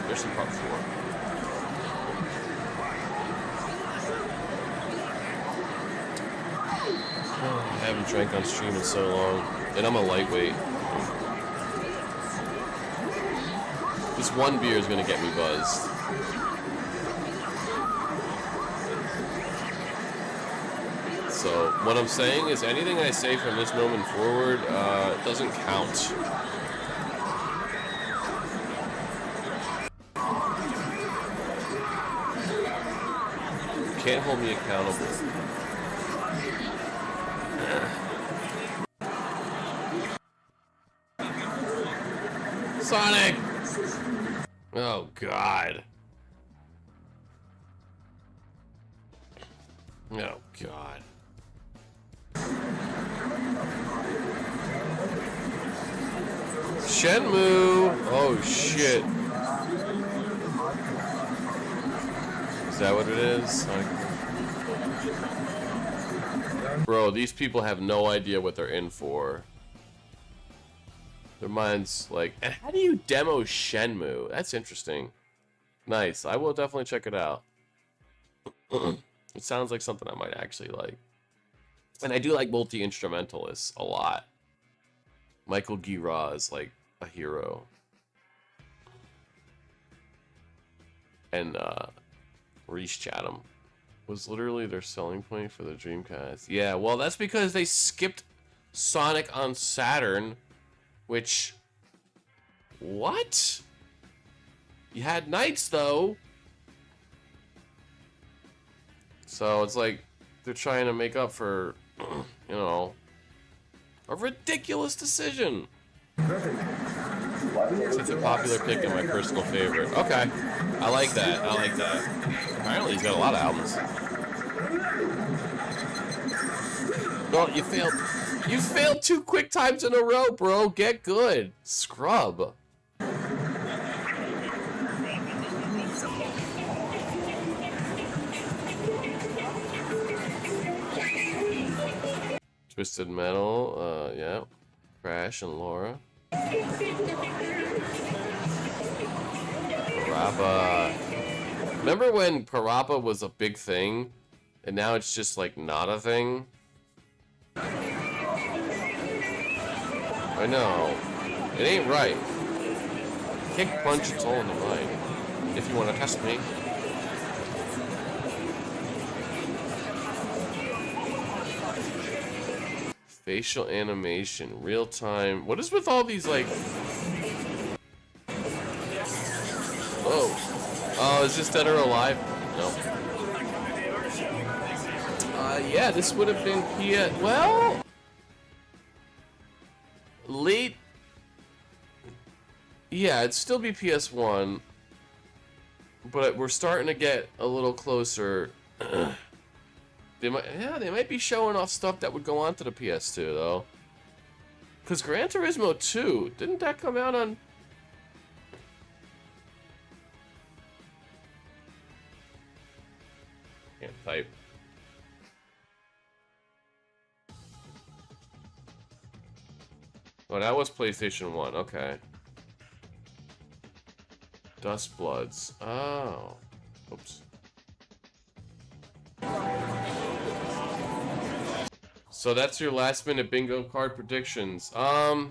There's some part 4. Oh, I haven't drank on stream in so long, and I'm a lightweight. This one beer is gonna get me buzzed. So what I'm saying is anything I say from this moment forward doesn't count. Can't hold me accountable. Sonic! Oh, God. Oh, God. Shenmue! Oh, shit. Is that what it is? Bro, these people have no idea what they're in for. Their mind's like, and how do you demo Shenmue? That's interesting. Nice. I will definitely check it out. It sounds like something I might actually like. And I do like multi-instrumentalists a lot. Michael Gira is like a hero. And Reese Chatham was literally their selling point for the Dreamcast. Yeah, well, that's because they skipped Sonic on Saturn, which... What? You had Knights, though. So it's like they're trying to make up for, you know, a ridiculous decision. It's a popular pick and my personal favorite. Okay. I like that. I like that. Apparently he's got a lot of albums. Well, you failed. You failed 2 quick times in a row, bro. Get good. Scrub. Twisted Metal, yeah. Crash and Laura. Parappa. Remember when Parappa was a big thing, and now it's just like not a thing? I know. It ain't right. Kick, punch, it's all in the mind. If you want to test me. Facial animation, real time. What is with all these, like... Whoa. Oh, is this Dead or Alive? No. Yeah, this would have been Kia. Well... Yeah, it'd still be PS1, but we're starting to get a little closer. They might be showing off stuff that would go onto the PS2 though. Cause Gran Turismo 2, didn't that come out on? Can't type. Oh, that was PlayStation 1. Okay. Dust Bloods. Oh. Oops. So that's your last minute bingo card predictions. I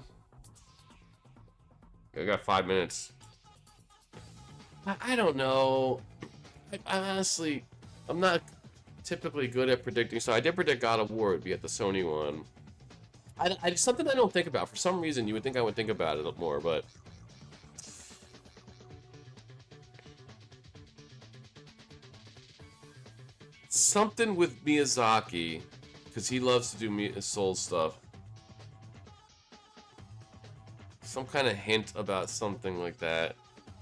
got 5 minutes. I don't know. I honestly, I'm not typically good at predicting. So I did predict God of War would be at the Sony one. It's something I don't think about. For some reason, you would think I would think about it more, but something with Miyazaki, because he loves to do Soul stuff. Some kind of hint about something like that.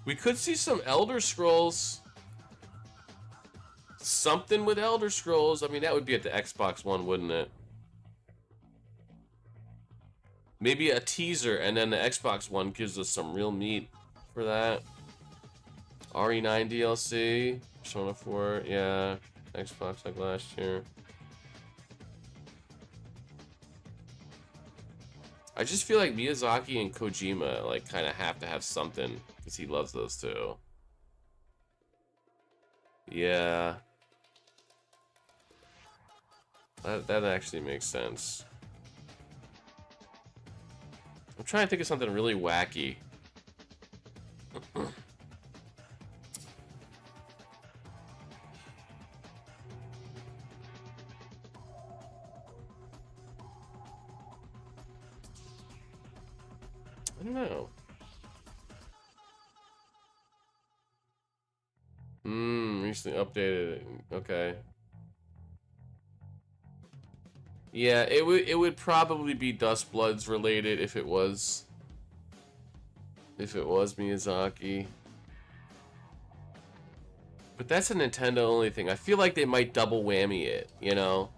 We could see some Elder Scrolls. Something with Elder Scrolls. I mean, that would be at the Xbox One, wouldn't it? Maybe a teaser, and then the Xbox One gives us some real meat for that. RE9 DLC, Persona 4, yeah. Xbox like last year. I just feel like Miyazaki and Kojima like kind of have to have something because he loves those two. Yeah. That actually makes sense. I'm trying to think of something really wacky. I don't know. Recently updated. Okay. Yeah, it would probably be Dust Bloods related if it was Miyazaki. But that's a Nintendo only thing. I feel like they might double whammy it, you know?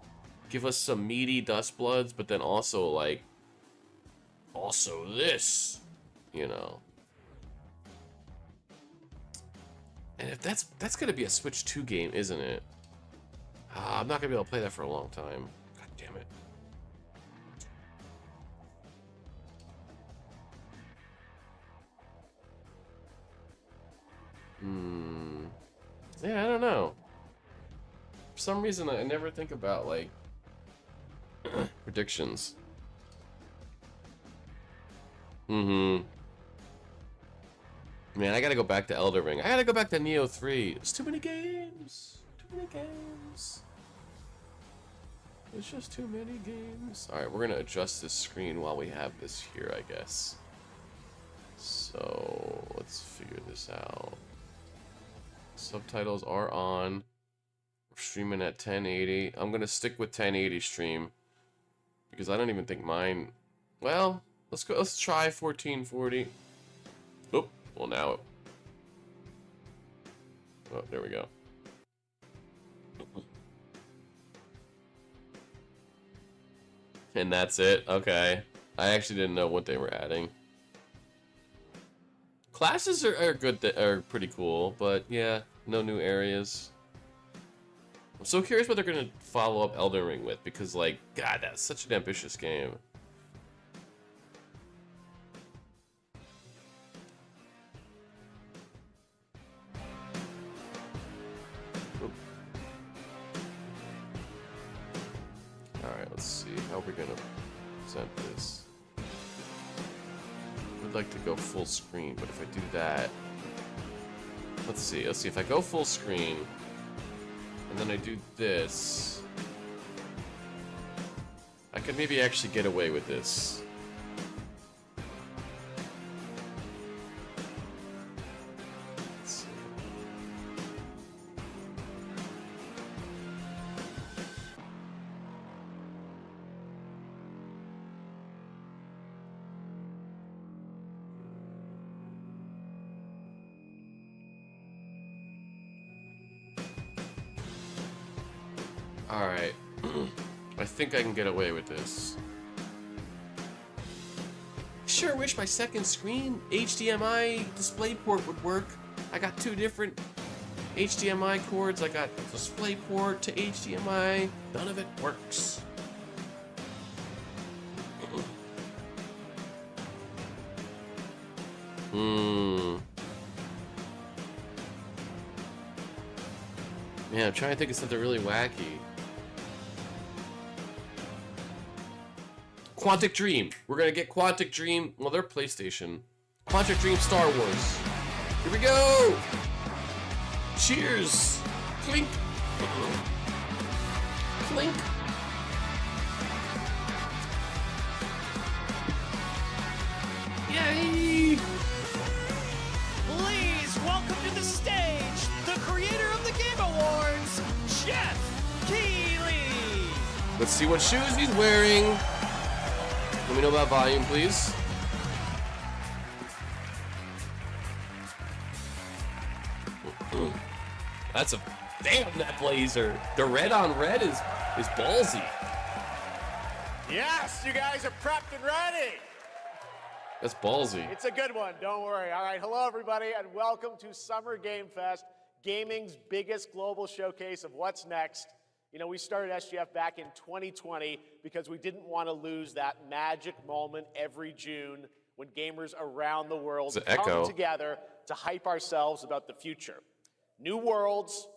Give us some meaty Dust Bloods, but then also like also this, you know. And if that's gonna be a Switch 2 game, isn't it? I'm not gonna be able to play that for a long time. God damn it. Yeah, I don't know. For some reason, I never think about like predictions. Man, I gotta go back to Elden Ring. I gotta go back to Neo 3. There's too many games. Too many games. There's just too many games. Alright, we're gonna adjust this screen while we have this here, I guess. So, let's figure this out. Subtitles are on. We're streaming at 1080. I'm gonna stick with 1080 stream. Because I don't even think mine... Well, let's try 1440. Oop. Well, now... Oh, there we go. And that's it? Okay. I actually didn't know what they were adding. Classes are good, are pretty cool, but yeah, no new areas. I'm so curious what they're gonna follow up Elden Ring with, because like, God, that's such an ambitious game. Alright, let's see how we're gonna present this. I'd like to go full screen, but if I do that, let's see if I go full screen and then I do this, I could maybe actually get away with this. Let's see. Alright. I think I can get away with this. Sure wish my second screen HDMI DisplayPort would work. I got two different HDMI cords. I got DisplayPort to HDMI. None of it works. Man, I'm trying to think of something really wacky. Quantic Dream. We're gonna get Quantic Dream. Well, they're PlayStation. Quantic Dream Star Wars. Here we go! Cheers! Clink! Clink! Yay! Please welcome to the stage the creator of the Game Awards, Jeff Keighley. Let's see what shoes he's wearing. Let me know about volume, please. That's a damn that blazer. The red on red is ballsy. Yes, you guys are prepped and ready. That's ballsy. It's a good one, don't worry. All right, hello everybody, and welcome to Summer Game Fest, gaming's biggest global showcase of what's next. You know, we started SGF back in 2020 because we didn't want to lose that magic moment every June when gamers around the world come together to hype ourselves about the future. New worlds,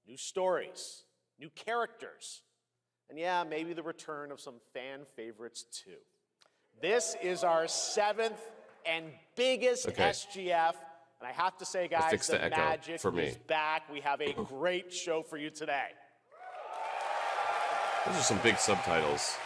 new stories, new characters, and yeah, maybe the return of some fan favorites too. This is our 7th and biggest SGF, and I have to say, guys, the magic is back. We have a great show for you today. Those are some big subtitles.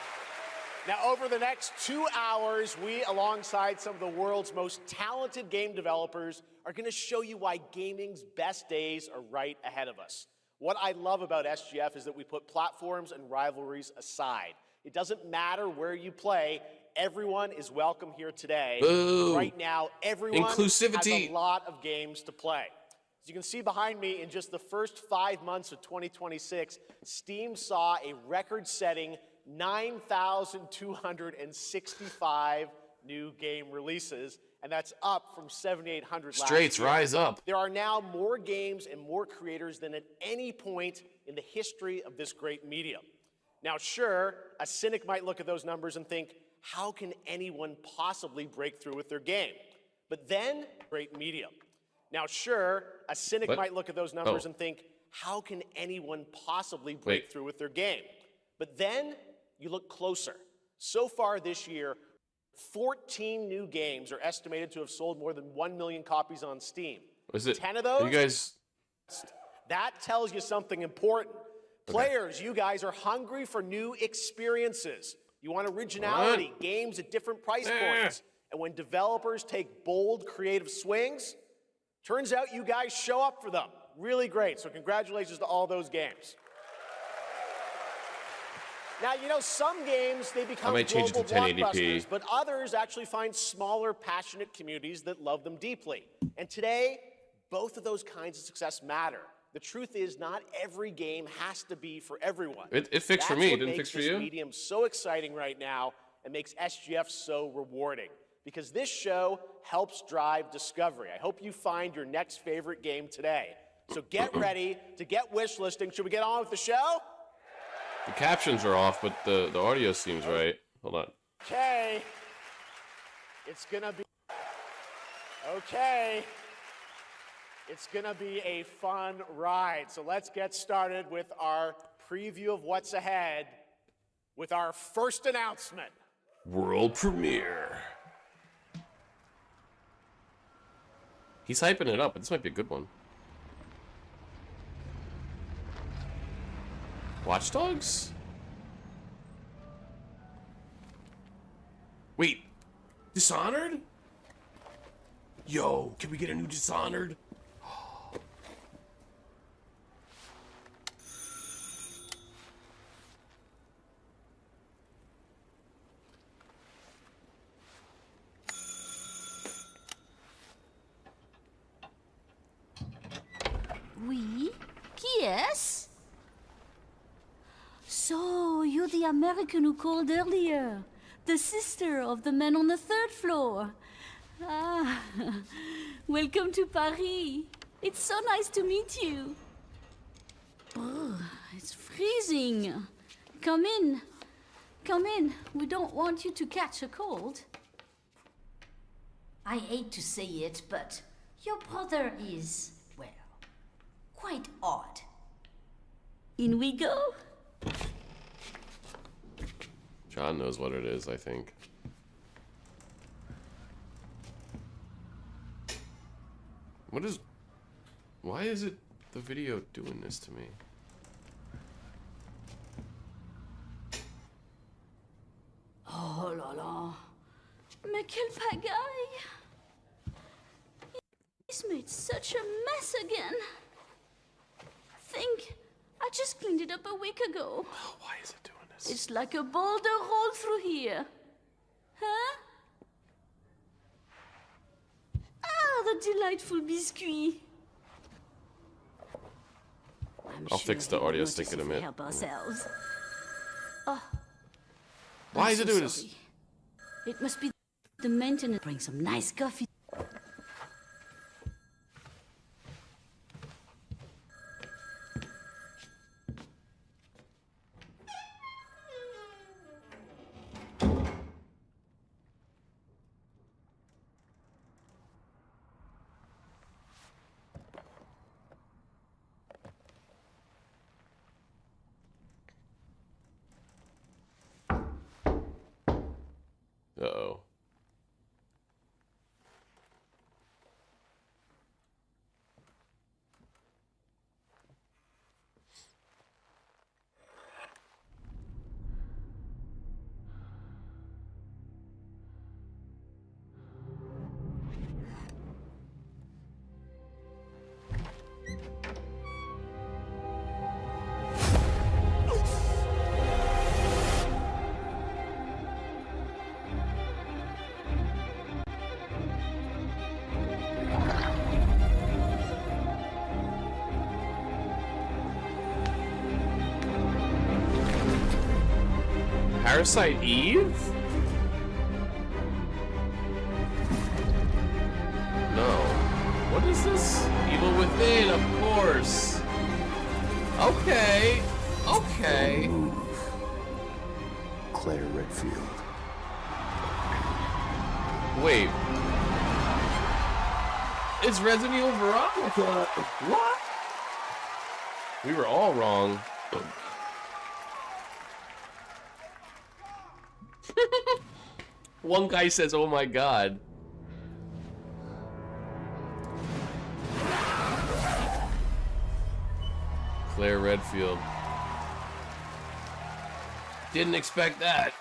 Now, over the next 2 hours, we, alongside some of the world's most talented game developers, are going to show you why gaming's best days are right ahead of us. What I love about SGF is that we put platforms and rivalries aside. It doesn't matter where you play. Everyone is welcome here today. Boo. Right now, everyone has Inclusivity. a lot of games to play. As you can see behind me, in just the first 5 months of 2026, Steam saw a record-setting 9,265 new game releases, and that's up from 7,800 last year. Straits, rise up. There are now more games and more creators than at any point in the history of this great medium. Now, sure, a cynic might look at those numbers and think, how can anyone possibly break through with their game? But then, great medium. Now, sure, a cynic might look at those numbers and think, how can anyone possibly break through with their game? But then you look closer. So far this year, 14 new games are estimated to have sold more than 1 million copies on Steam. Was it 10 of those? You guys. That tells you something important. Players, you guys are hungry for new experiences. You want originality, games at different price points. And when developers take bold, creative swings, turns out you guys show up for them. Really great. So congratulations to all those games. Now, you know, some games, they become global blockbusters, but others actually find smaller, passionate communities that love them deeply. And today, both of those kinds of success matter. The truth is, not every game has to be for everyone. It fixed for me. It didn't fix for you? That's what makes this medium so exciting right now and makes SGF so rewarding. Because this show helps drive discovery. I hope you find your next favorite game today. So get ready to get wish listing. Should we get on with the show? The captions are off, but the audio seems right. Hold on. Okay. It's gonna be... Okay. It's gonna be a fun ride. So let's get started with our preview of what's ahead with our first announcement. World premiere. He's hyping it up, but this might be a good one. Watch Dogs? Wait, Dishonored? Yo, can we get a new Dishonored? Oui? Qui est-ce? You're the American who called earlier. The sister of the man on the 3rd floor. Ah, welcome to Paris. It's so nice to meet you. Oh, it's freezing. Come in. Come in. We don't want you to catch a cold. I hate to say it, but your brother is, well, quite odd. In we go. John knows what it is, I think. Why is it the video doing this to me? Oh là là. Mais quelle pagaille. He's made such a mess again. Think, I just cleaned it up a week ago. Oh, why is it doing this? It's like a boulder rolled through here. Huh? Ah, the delightful biscuit. I'll fix the audio stick in a minute. Help ourselves. Oh, why is I'm it doing so this? sorry. It must be the maintenance. Bring some nice coffee. Uh-oh. Parasite Eve? No. What is this? Evil Within, of course. Okay. Okay. Claire Redfield. Wait. It's Resident Evil Veronica. What? We were all wrong. One guy says, "Oh my god." Claire Redfield. Didn't expect that.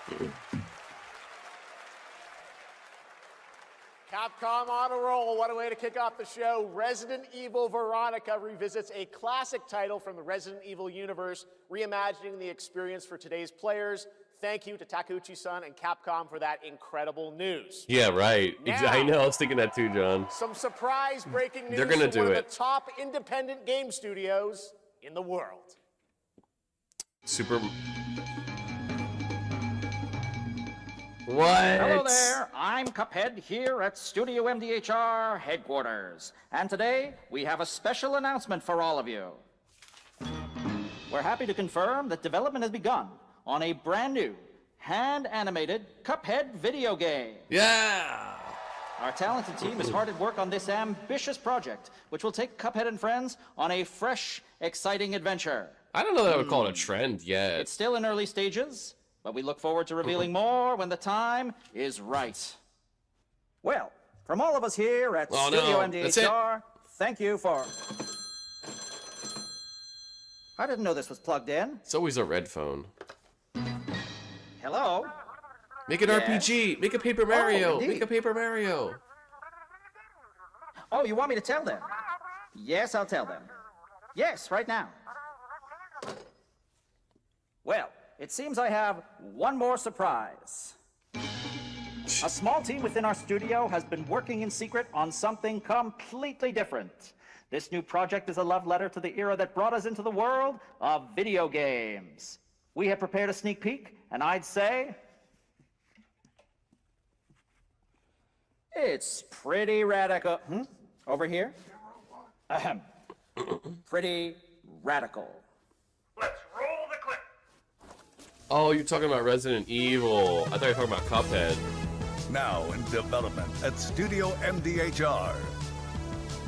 Capcom on a roll. What a way to kick off the show. Resident Evil Veronica revisits a classic title from the Resident Evil universe, reimagining the experience for today's players. Thank you to Takeuchi-san and Capcom for that incredible news. Yeah, right. Now, I know. I was thinking that too, John. Some surprise breaking news They're gonna from do one of it. the top independent game studios in the world. Super. What? Hello there, I'm Cuphead here at Studio MDHR headquarters. And today, we have a special announcement for all of you. We're happy to confirm that development has begun on a brand new, hand-animated Cuphead video game. Yeah! Our talented team is hard at work on this ambitious project, which will take Cuphead and friends on a fresh, exciting adventure. I don't know that I would call it a trend yet. It's still in early stages, but we look forward to revealing more when the time is right. Well, from all of us here at Studio MDHR, thank you for... I didn't know this was plugged in. It's always a red phone. Hello? Make an RPG. Make a Paper Mario. indeed. Make a Paper Mario. Oh, you want me to tell them? Yes, I'll tell them. Yes, right now. Well, it seems I have one more surprise. A small team within our studio has been working in secret on something completely different. This new project is a love letter to the era that brought us into the world of video games. We have prepared a sneak peek, and I'd say it's pretty radical. Over here? Ahem. Pretty radical. Let's roll the clip. Oh, you're talking about Resident Evil. I thought you were talking about Cuphead. Now in development at Studio MDHR.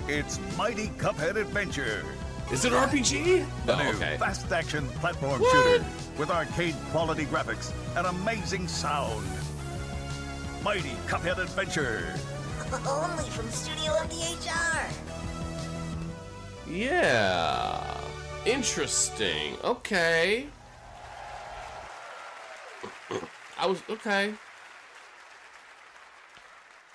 It's Mighty Cuphead Adventure. Is it an RPG? The No, new okay. fast-action platform What? shooter with arcade-quality graphics and amazing sound. Mighty Cuphead Adventure. Only from Studio MDHR. Yeah. Interesting. Okay. Okay.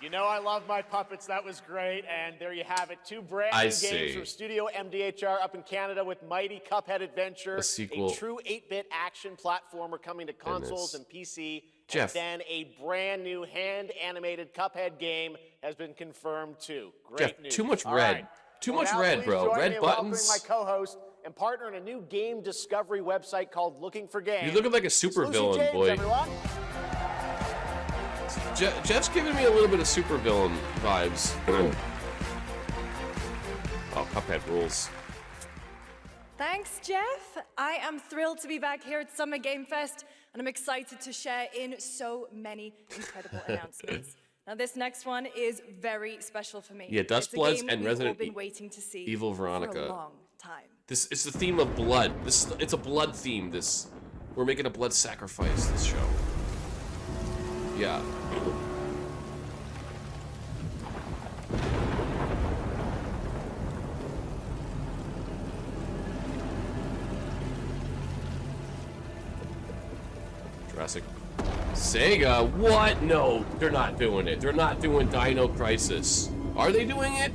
You know I love my puppets. That was great. And there you have it. 2 brand I new see. games from Studio MDHR up in Canada with Mighty Cuphead Adventure. A sequel. A true 8-bit action platformer coming to consoles and PC. Jeff. And then a brand new hand-animated Cuphead game has been confirmed too. Great Jeff, news. too much All red. right. Too Well, much now red, please bro. join Red me in buttons. welcoming my co-host and partner in a new game discovery website called Looking for Games. You're looking like a super It's Lucy villain, James, boy. everyone. Jeff's giving me a little bit of super villain vibes. Oh, Cuphead rules. Thanks, Jeff. I am thrilled to be back here at Summer Game Fest, and I'm excited to share in so many incredible announcements. Now, this next one is very special for me. Yeah, Dust It's a Bloods game and we've Resident all been waiting to see Evil for Veronica. a long time. This it's the theme of blood. It's a blood theme. We're making a blood sacrifice this show. Yeah. Jurassic Sega? What? No, they're not doing it. They're not doing Dino Crisis. Are they doing it?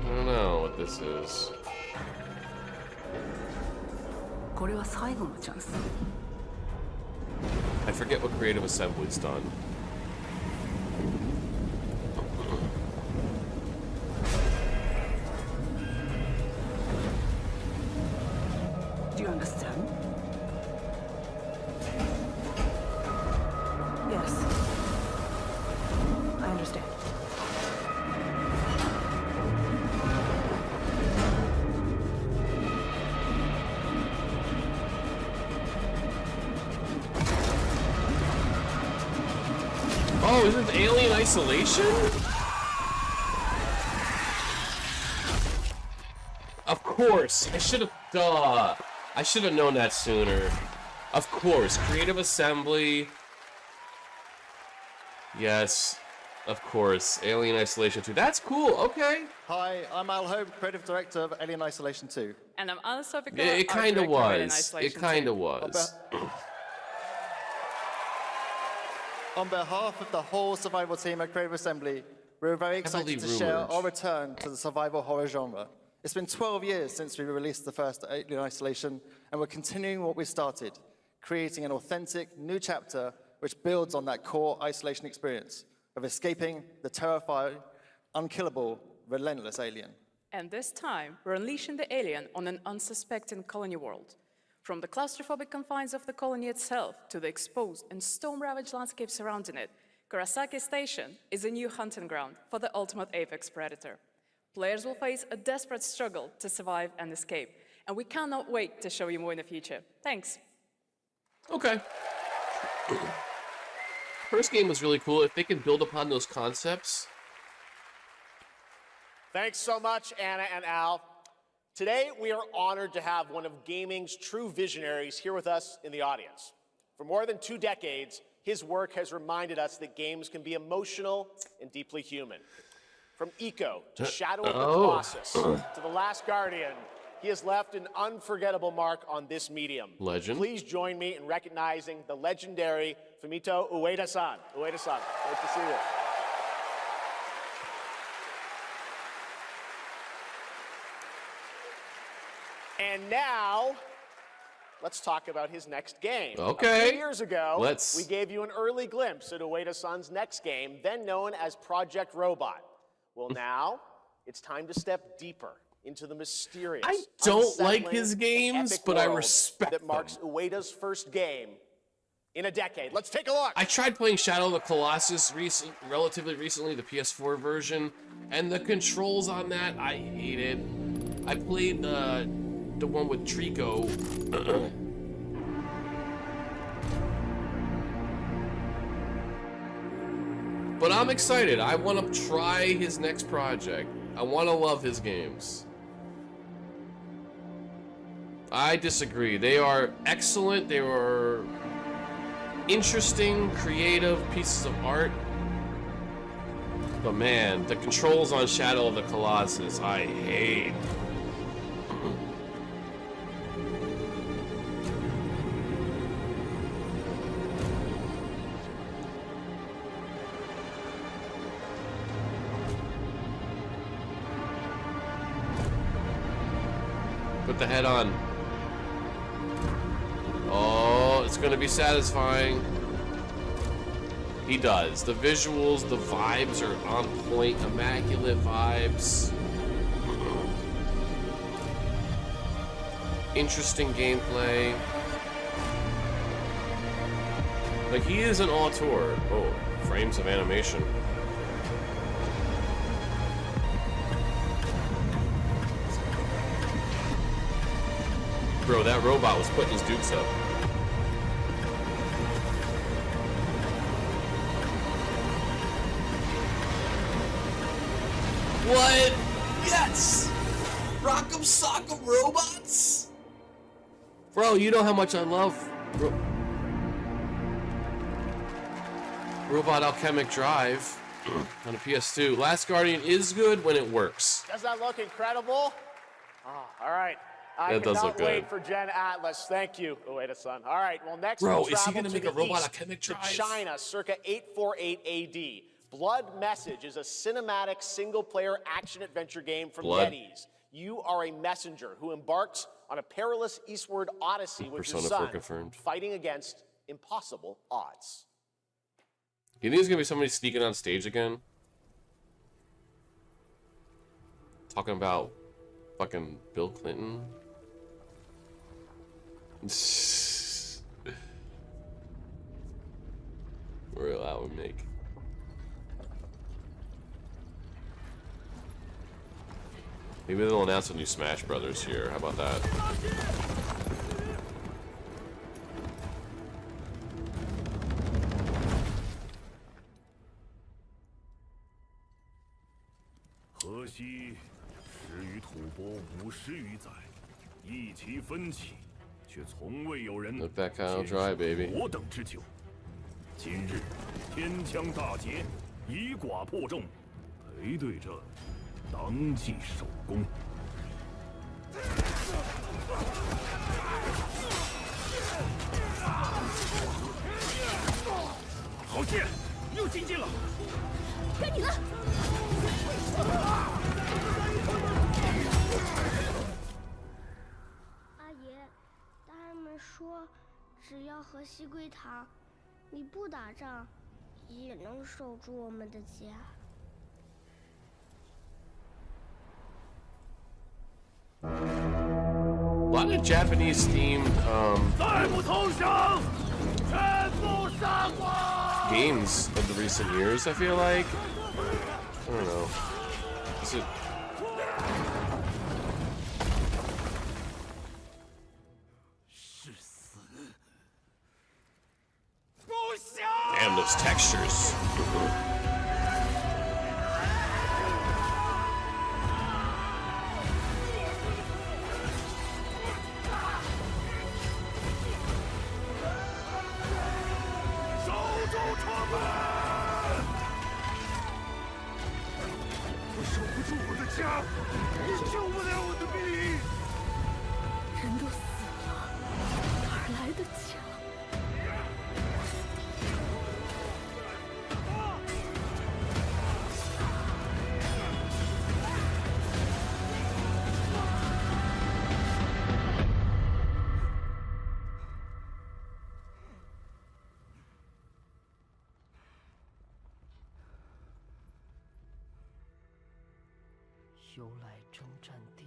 I don't know what this is. I forget what Creative Assembly's done. Do you understand? Yes. I understand. Oh, is this Alien Isolation? Of course. I should have known that sooner. Of course. Creative Assembly. Yes. Of course. Alien Isolation 2. That's cool. Okay. Hi, I'm Al Hope, Creative Director of Alien Isolation 2. And I'm Anna Sofika. It kind of was. It kind of was. On behalf of the whole survival team at Creative Assembly, we're very Heavily excited to share rumored. our return to the survival horror genre. It's been 12 years since we released the first Alien Isolation, and we're continuing what we started, creating an authentic new chapter which builds on that core isolation experience of escaping the terrifying, unkillable, relentless alien. And this time, we're unleashing the alien on an unsuspecting colony world. From the claustrophobic confines of the colony itself to the exposed and storm-ravaged landscape surrounding it, Kurosaki Station is a new hunting ground for the ultimate apex predator. Players will face a desperate struggle to survive and escape, and we cannot wait to show you more in the future. Thanks. Okay. First game was really cool. If they can build upon those concepts. Thanks so much, Anna and Al. Today, we are honored to have one of gaming's true visionaries here with us in the audience. For more than 2 decades, his work has reminded us that games can be emotional and deeply human. From Eco to Shadow of the Colossus to The Last Guardian, he has left an unforgettable mark on this medium. Legend. Please join me in recognizing the legendary Fumito Ueda-san. Ueda-san, great to see you. And now, let's talk about his next game. Okay. A few years ago, Let's. we gave you an early glimpse at Ueda-san's next game, then known as Project Robot. Well, now it's time to step deeper into the mysterious, I don't like unsettling, his games, epic but I world respect that marks Ueda's first game in a decade. Let's take a look. I tried playing Shadow of the Colossus relatively recently, the PS4 version, and the controls on that, I hated. I played the one with Trico. But I'm excited. I want to try his next project. I want to love his games. I disagree. They are excellent. They were interesting, creative pieces of art. But man, the controls on Shadow of the Colossus, I hate. Put the head on. Oh, it's gonna be satisfying. He does. The visuals, the vibes are on point, immaculate vibes. Interesting gameplay. Like, he is an auteur. Oh, frames of animation. Bro, that robot was putting his dukes up. What? Yes! Rock'em Sock'em Robots? Bro, you know how much I love Robot Alchemic Drive on a PS2. Last Guardian is good when it works. Does that look incredible? Oh, all right. I That does cannot look good. wait for Gen Atlas. Thank you, Ueda-san. All right, well, next Bro, we'll is he travel gonna to make the a Robot east, Alchemic to Drive? China, circa 848 AD. Blood Message is a cinematic single-player action-adventure game from Blood. NetEase. You are a messenger who embarks on a perilous eastward odyssey with Persona your 4 son, confirmed. fighting against impossible odds. You think there's gonna be somebody sneaking on stage again? Talking about fucking Bill Clinton? Real that would make. Maybe they'll announce a new Smash Brothers here. How about that? Let that Kyle dry, baby. 今日天枪大捷，以寡破众，陪对着当即首功。好剑，又进进了。该你了。阿爷，大人们说，只要和西归堂，你不打仗，也能守住我们的家。A lot of Japanese themed games of the recent years, I feel like. I don't know. Is it... Damn, those textures. 由来征战地，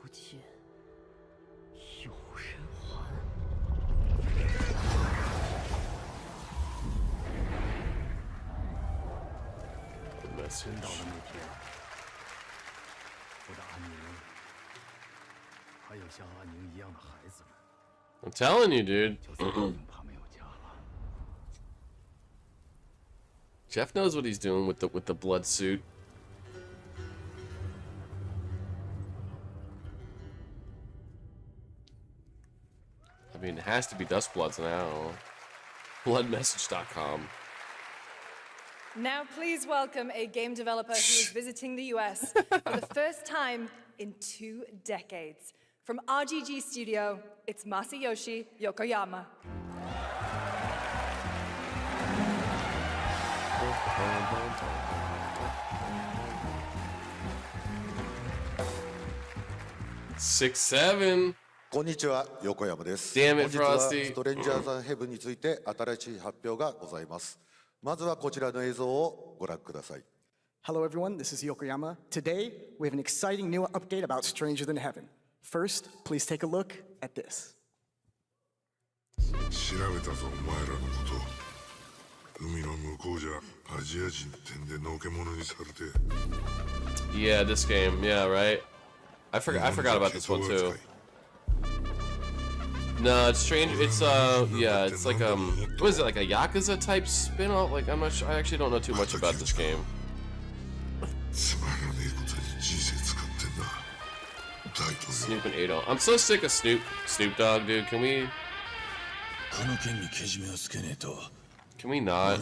不见有人还。真到了那天，我的安宁，还有像安宁一样的孩子们。I'm telling you, dude. Jeff knows what he's doing with the blood suit. I mean, it has to be Dustbloods now. Bloodmessage.com. Now, please welcome a game developer who is visiting the US for the first time in 2 decades. From RGG Studio, it's Masayoshi Yokoyama. Six, 7. こんにちは、横山です。 Damn 本 it, 日は Frosty. ストレンジャーズ・ヘブンについて新しい発表がございます。まずはこちらの映像をご覧ください。 Hello everyone, this is Yokoyama. Today, we have an exciting new update about Stranger Than Heaven. First, please take a look at this. 調べたぞ、お前らのこと。海の向こうじゃアジア人ってんでのけ者にされて。 Yeah, this game. Yeah, right. I forgot about this one too. No, it's strange. It's yeah, it's like what is it, like a Yakuza type spin-off? Like I'm not sure. I actually don't know too much about this game. Snoop and Ado. I'm so sick of Snoop Dogg, dude. Can we not?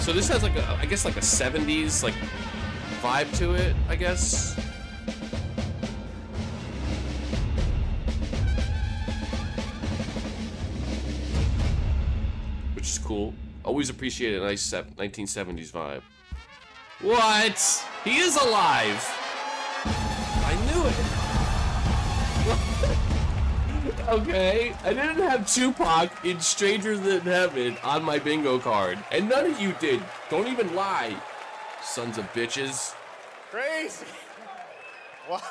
So this has like a, I guess like a 70s like vibe to it, I guess. Which is cool. Always appreciate a nice 1970s vibe. What? He is alive! I knew it! Okay, I didn't have Tupac in Stranger Than Heaven on my bingo card. And none of you did. Don't even lie. Sons of bitches. Crazy! Well,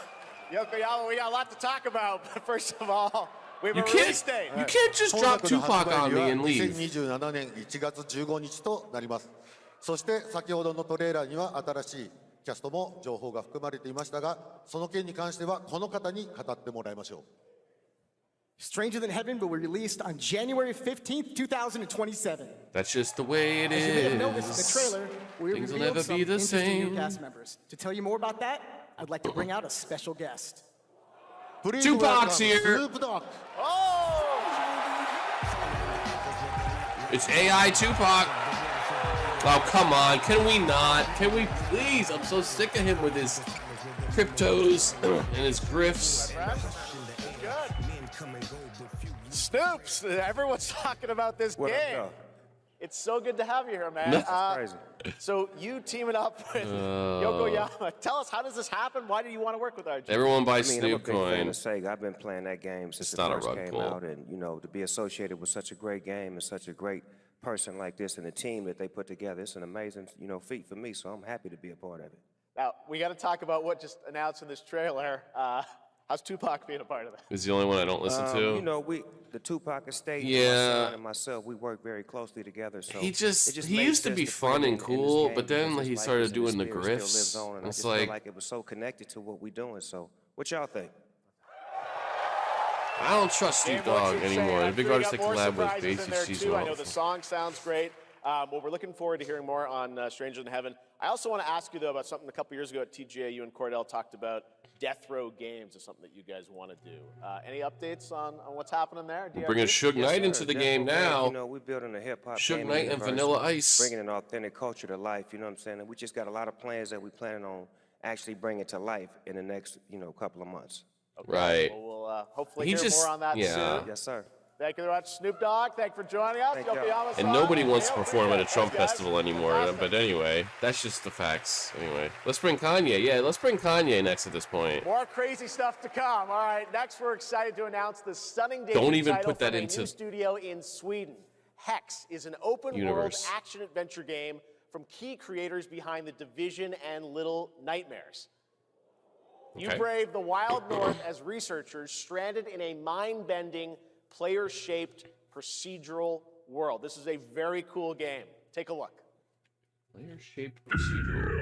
Yokoyama, we got a lot to talk about, but first of all, we have a release date. You can't just drop Tupac on me and leave. 2027年1月15日となります。そして先ほどのトレーラーには新しいキャストも情報が含まれていましたが、その件に関してはこの方に語ってもらいましょう。Stranger Than Heaven will be released on January 15th, 2027. That's just the way it As you may have is. noticed in the trailer, we Things will revealed never some be the interesting new same. cast members. To tell you more about that, I'd like to bring out a special guest. Tupac's here. It's AI Tupac. Oh, come on. Can we not? Can we please? I'm so sick of him with his cryptos and his grifts. Snoops! Everyone's talking about this game. It's so good to have you here, man. Crazy. So you teaming up with Yokoyama. Tell us, how does this happen? Why do you want to work with RG? Everyone buys I'm a Snoop big fan coin. of Sega. I've been playing that game since It's it not a first rug came pull. out, and you know, to be associated with such a great game and such a great person like this and the team that they put together, it's an amazing, feat for me. So I'm happy to be a part of it. Now, we got to talk about what just announced in this trailer. How's Tupac being a part of that? He's the only one I don't listen to. You know, the Tupac estate, Yeah. my son and myself, we work very closely together. So He it he made used to sense be play fun in and this cool, game but then because he his started likeness and doing the spirit still lives grifts. on, and It's I just feel like like it was so connected to what we're doing. So, what y'all think? I don't trust Snoop Dogg anymore. The big artist that collab with Basie season. I know the song sounds great. Well, we're looking forward to hearing more on Stranger Than Heaven. I also want to ask you, though, about something a couple years ago at TGA. You and Cordell talked about Death Row Games is something that you guys want to do. Any updates on what's happening there? We're bringing Suge Knight into the game now. You know, we're building a hip hop Suge game Knight and universe, Vanilla Ice. bringing an authentic culture to life. You know what I'm saying? And we just got a lot of plans that we're planning on actually bringing to life in the next, couple of months. Okay. Right. Well, we'll hopefully hear more on that soon. Yes, sir. Thank you very much, Snoop Dogg. Thank you for joining us. And nobody wants to perform at a Trump festival anymore. But anyway, that's just the facts. Anyway, let's bring Kanye. Yeah, let's bring Kanye next at this point. More crazy stuff to come. All right, next we're excited to announce the stunning debut Don't even title put that from a into new studio in Sweden. Hex is an open-world Universe. action-adventure game from key creators behind The Division and Little Nightmares. You Okay. brave the wild north as researchers stranded in a mind-bending, player-shaped procedural world. This is a very cool game. Take a look. Player-shaped procedural.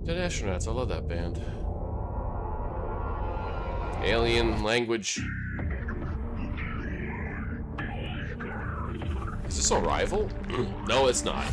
Dead Astronauts, I love that band. Alien language. Is this Arrival? No, it's not.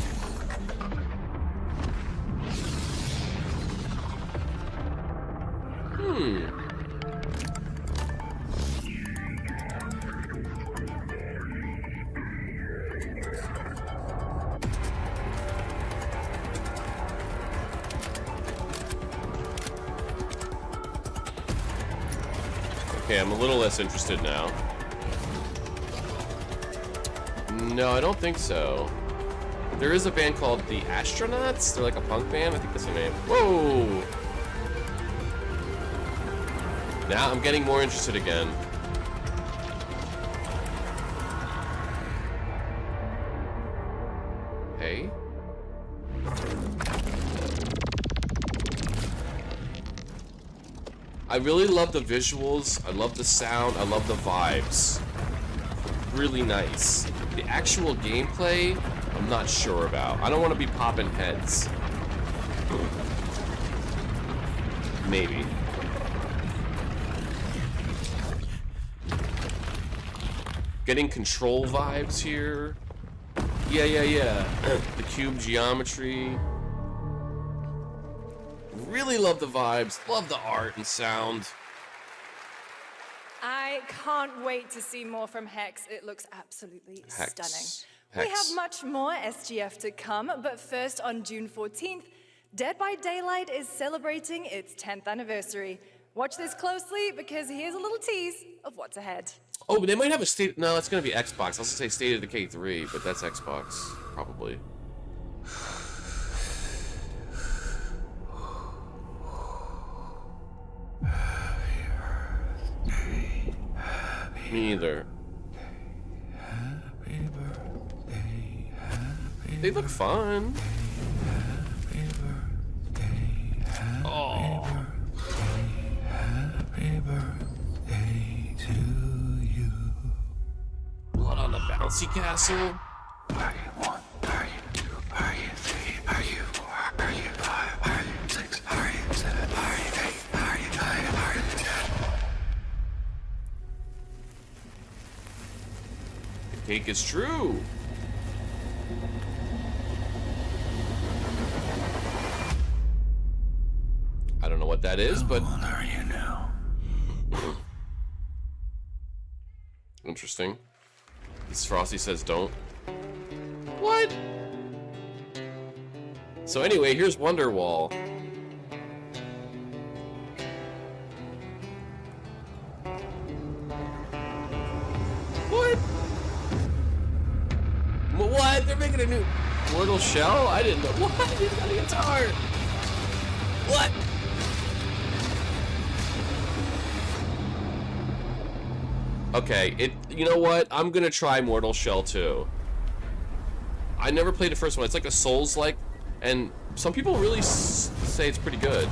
Okay, I'm a little less interested now. No, I don't think so. There is a band called The Astronauts. They're like a punk band. I think that's the name. Whoa! Now I'm getting more interested again. Hey? I really love the visuals, I love the sound, I love the vibes. Really nice. The actual gameplay, I'm not sure about. I don't want to be popping heads. Maybe. Getting control vibes here. Yeah. The cube geometry. Really love the vibes, love the art and sound. I can't wait to see more from Hex. It looks absolutely Hex. stunning. Hex. We have much more SGF to come, but first on June 14th, Dead by Daylight is celebrating its 10th anniversary. Watch this closely because here's a little tease of what's ahead. Oh, but they might have a state. No, it's gonna be Xbox. I was gonna say State of Decay 3, but that's Xbox, probably. Me either. They look fun. Oh. Blood on the bouncy castle. The cake is true. I don't know what that is, but are you now? Interesting. This Frosty says don't. What? So anyway, here's Wonderwall. What? What? They're making a new Mortal Shell? I didn't know. What? He's got a guitar. What? Okay, you know what? I'm gonna try Mortal Shell 2. I never played the first one. It's like a Souls-like, and some people really say it's pretty good.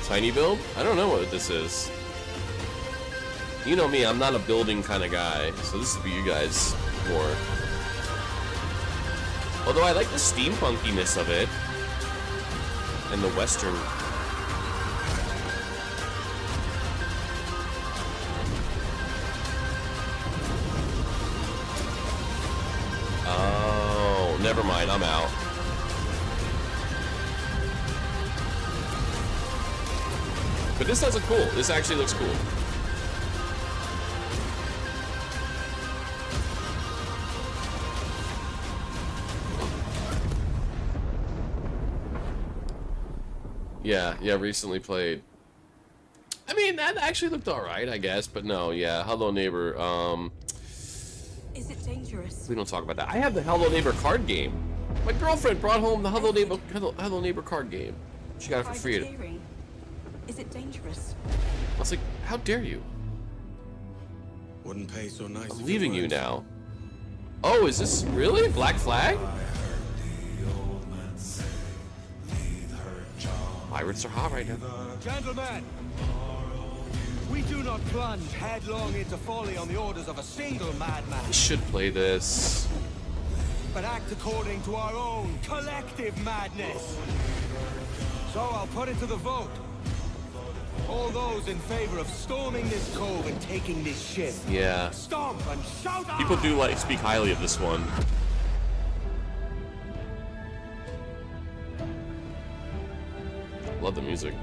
Tiny build? I don't know what this is. You know me, I'm not a building kind of guy, so this would be you guys more. Although I like the steampunkiness of it, and the western. Oh, never mind, I'm out. But this doesn't cool. This actually looks cool. Yeah, recently played. I mean, that actually looked alright, I guess, but no, yeah, Hello Neighbor, Is it dangerous? We don't talk about that. I have the Hello Neighbor card game. My girlfriend brought home the Hello Neighbor card game. She got it for free. Privateering. Is it dangerous? I was like, how dare you? Wouldn't pay so nice. I'm leaving you now. Oh, is this really Black Flag? Pirates are hot right now. Gentlemen, we do not plunge headlong into folly on the orders of a single madman, I should play this. but act according to our own collective madness. So I'll put it to the vote. All those in favor of storming this cove and taking this ship. Yeah. Stomp and shout out! People do like speak highly of this one. Love the music.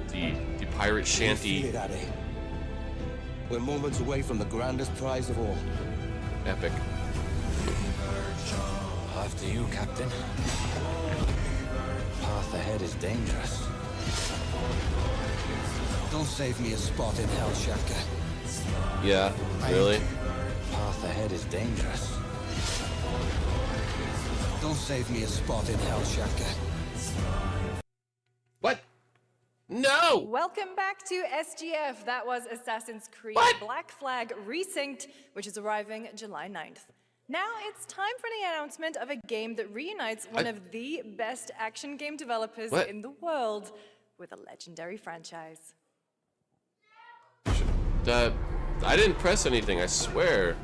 The pirate shanty. Feel it, Addy. We're moments away from the grandest prize of all. Epic. After you, Captain. Path ahead is dangerous. Don't save me a spot in Hell, Shaka. Yeah, really? Path ahead is dangerous. Don't save me a spot in Hell, Shaka. What? No! Welcome back to SGF. That was Assassin's Creed Black Flag Resynced, which is arriving July 9th. Now it's time for the announcement of a game that reunites one of the best action game developers in the world with a legendary franchise. I didn't press anything, I swear.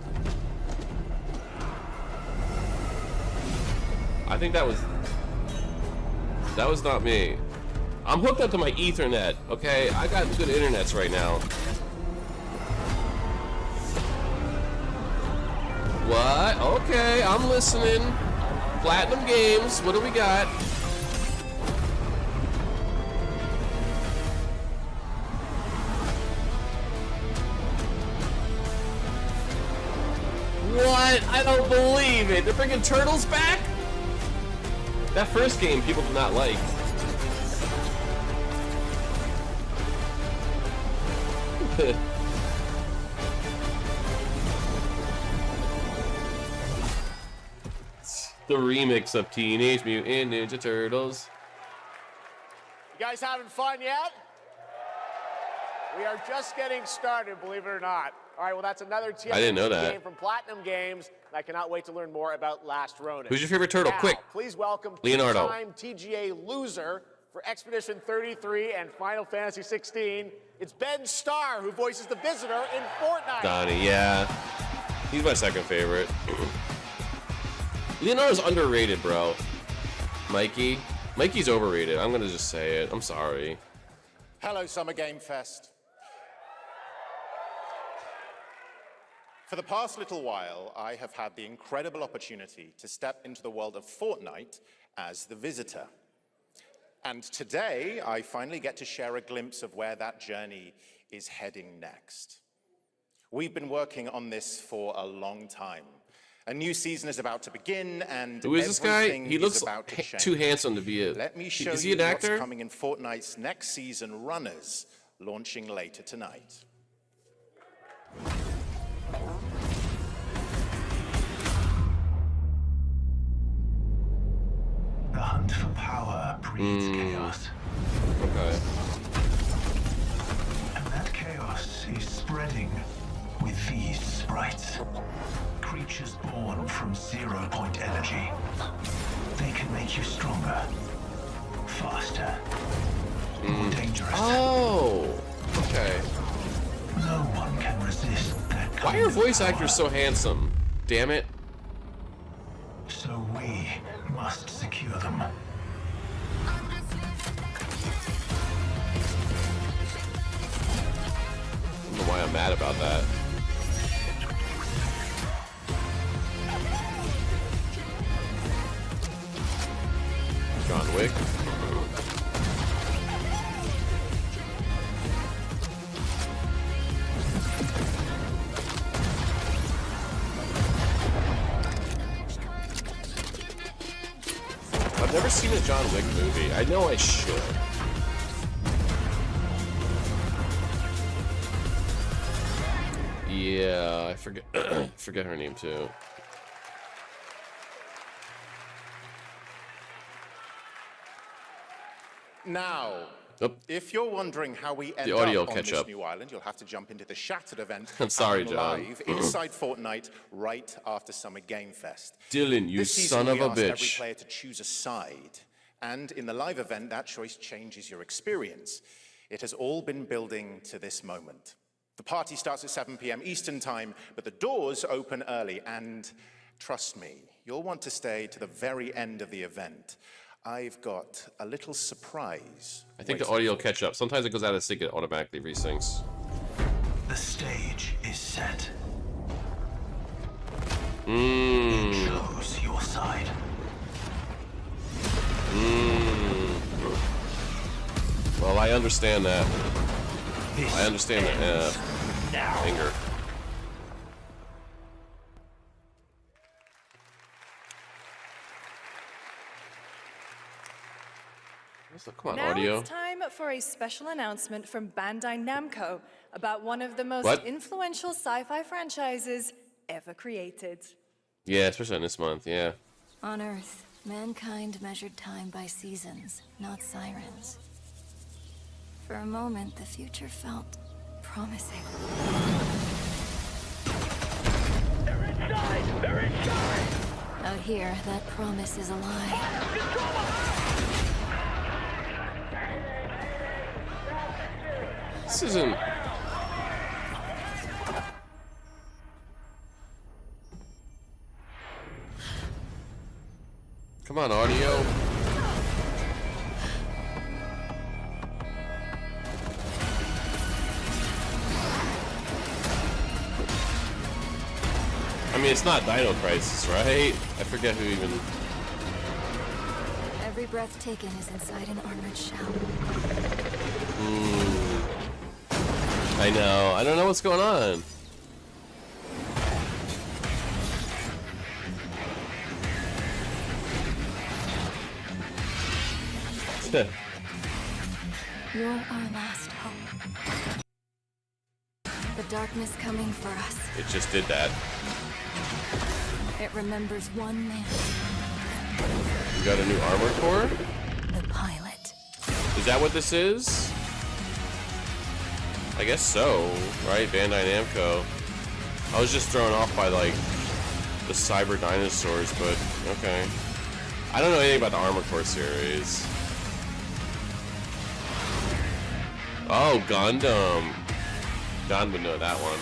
I think that was not me. I'm hooked up to my Ethernet, okay? I got good internets right now. What? Okay, I'm listening. Platinum Games, what do we got? What? I don't believe it. They're bringing Turtles back? That first game people did not like. The remix of Teenage Mutant Ninja Turtles. You guys having fun yet? We are just getting started, believe it or not. All right, well, that's another I didn't know that. game from Platinum Games, and I cannot wait to learn more about Last Ronin. Who's your favorite turtle? Now, Quick. Please welcome Leonardo. two-time TGA loser for Expedition 33 and Final Fantasy 16. It's Ben Starr, who voices the Visitor in Fortnite. Donnie, yeah. He's my second favorite. Leonardo's underrated, bro. Mikey's overrated. I'm gonna just say it. I'm sorry. Hello, Summer Game Fest. For the past little while, I have had the incredible opportunity to step into the world of Fortnite as the Visitor. And today, I finally get to share a glimpse of where that journey is heading next. We've been working on this for a long time. A new season is about to begin, and Who is this guy? everything He is looks about to change. too handsome to be a. Let me show is he you an actor? what's coming in Fortnite's next season, Runners, launching later tonight. The hunt for power breeds chaos. Okay. And that chaos is spreading with these sprites. Creatures born from 0-point energy. They can make you stronger, faster, more dangerous. Oh, okay. No one can resist that Why are voice actors so handsome? Damn it. So we must secure them. I don't know why I'm mad about that. John Wick. I've never seen a John Wick movie. I know I should. Yeah, I forget forget her name too. Now, if you're wondering how we end audio up on catch this up. new island, you'll have to jump into the Shattered event. I'm sorry, happening John. Live inside Fortnite right after Summer Game Fest. Dylan, you This season, son of we a asked every bitch. player to choose a side, and in the live event, that choice changes your experience. It has all been building to this moment. The party starts at 7 p.m. Eastern Time, but the doors open early, and trust me, you'll want to stay to the very end of the event. I've got a little surprise. I think the audio will catch up. Sometimes it goes out of sync, it automatically resyncs. The stage is set. Mmm. You chose your side. Well, I understand that. I understand that anger. Come on, Now audio. it's time for a special announcement from Bandai Namco about one of the most What? influential sci-fi franchises ever created. Yeah, especially in this month, yeah. On Earth, mankind measured time by seasons, not sirens. For a moment, the future felt promising. They're inside! They're inside! Out here, that promise is a lie. This isn't... Come on, audio. I mean, it's not Dino Crisis, right? I forget who even... Every breath taken is inside an armored shell. I know. I don't know what's going on. You're our last hope. The darkness coming for us. It just did that. It remembers one man. You got a new armor core? The pilot. Is that what this is? I guess so, right? Bandai Namco. I was just thrown off by, like, the cyber dinosaurs, but okay. I don't know anything about the Armor Core series. Oh, Gundam. Don would know that one.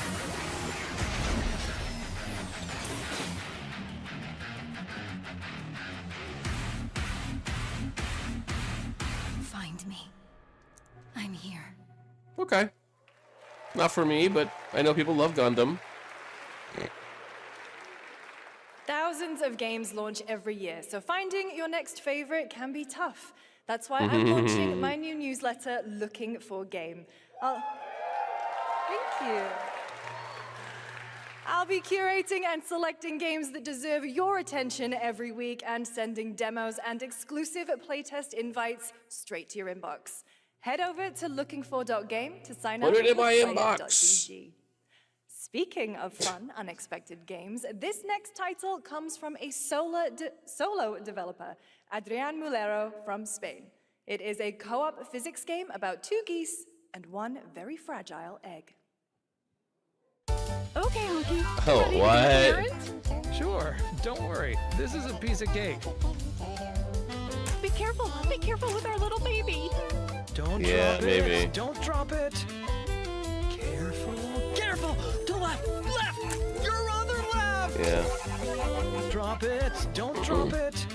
Find me. I'm here. Okay. Not for me, but I know people love Gundam. Thousands of games launch every year, so finding your next favorite can be tough. That's why I'm launching my new newsletter, Looking for Game. Thank you. I'll be curating and selecting games that deserve your attention every week and sending demos and exclusive playtest invites straight to your inbox. Head over to lookingfor.game to sign up. Put it in with my play.gg. inbox. Speaking of fun, unexpected games, this next title comes from a solo developer, Adrian Mulero from Spain. It is a co-op physics game about two geese and one very fragile egg. Okay, Honky. Oh, Ready to be a what? parent? Sure, don't worry. This is a piece of cake. Be careful with our little baby. Don't Yeah, drop maybe. it. Don't drop it. Careful. Careful. To left. Left. Your other left. Yeah. Drop it. Don't drop it.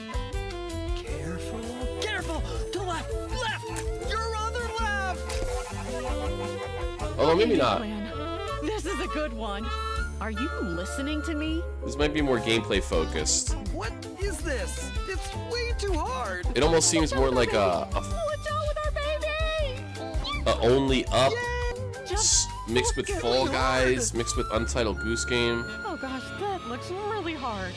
Careful. Careful. To left. Left. Your other left. Although maybe not. This is a good one. Are you listening to me? This might be more gameplay focused. What is this? It's way too hard. It almost seems more like a only up mixed with Fall Guys, mixed with Untitled Goose Game. Oh gosh, that looks really hard.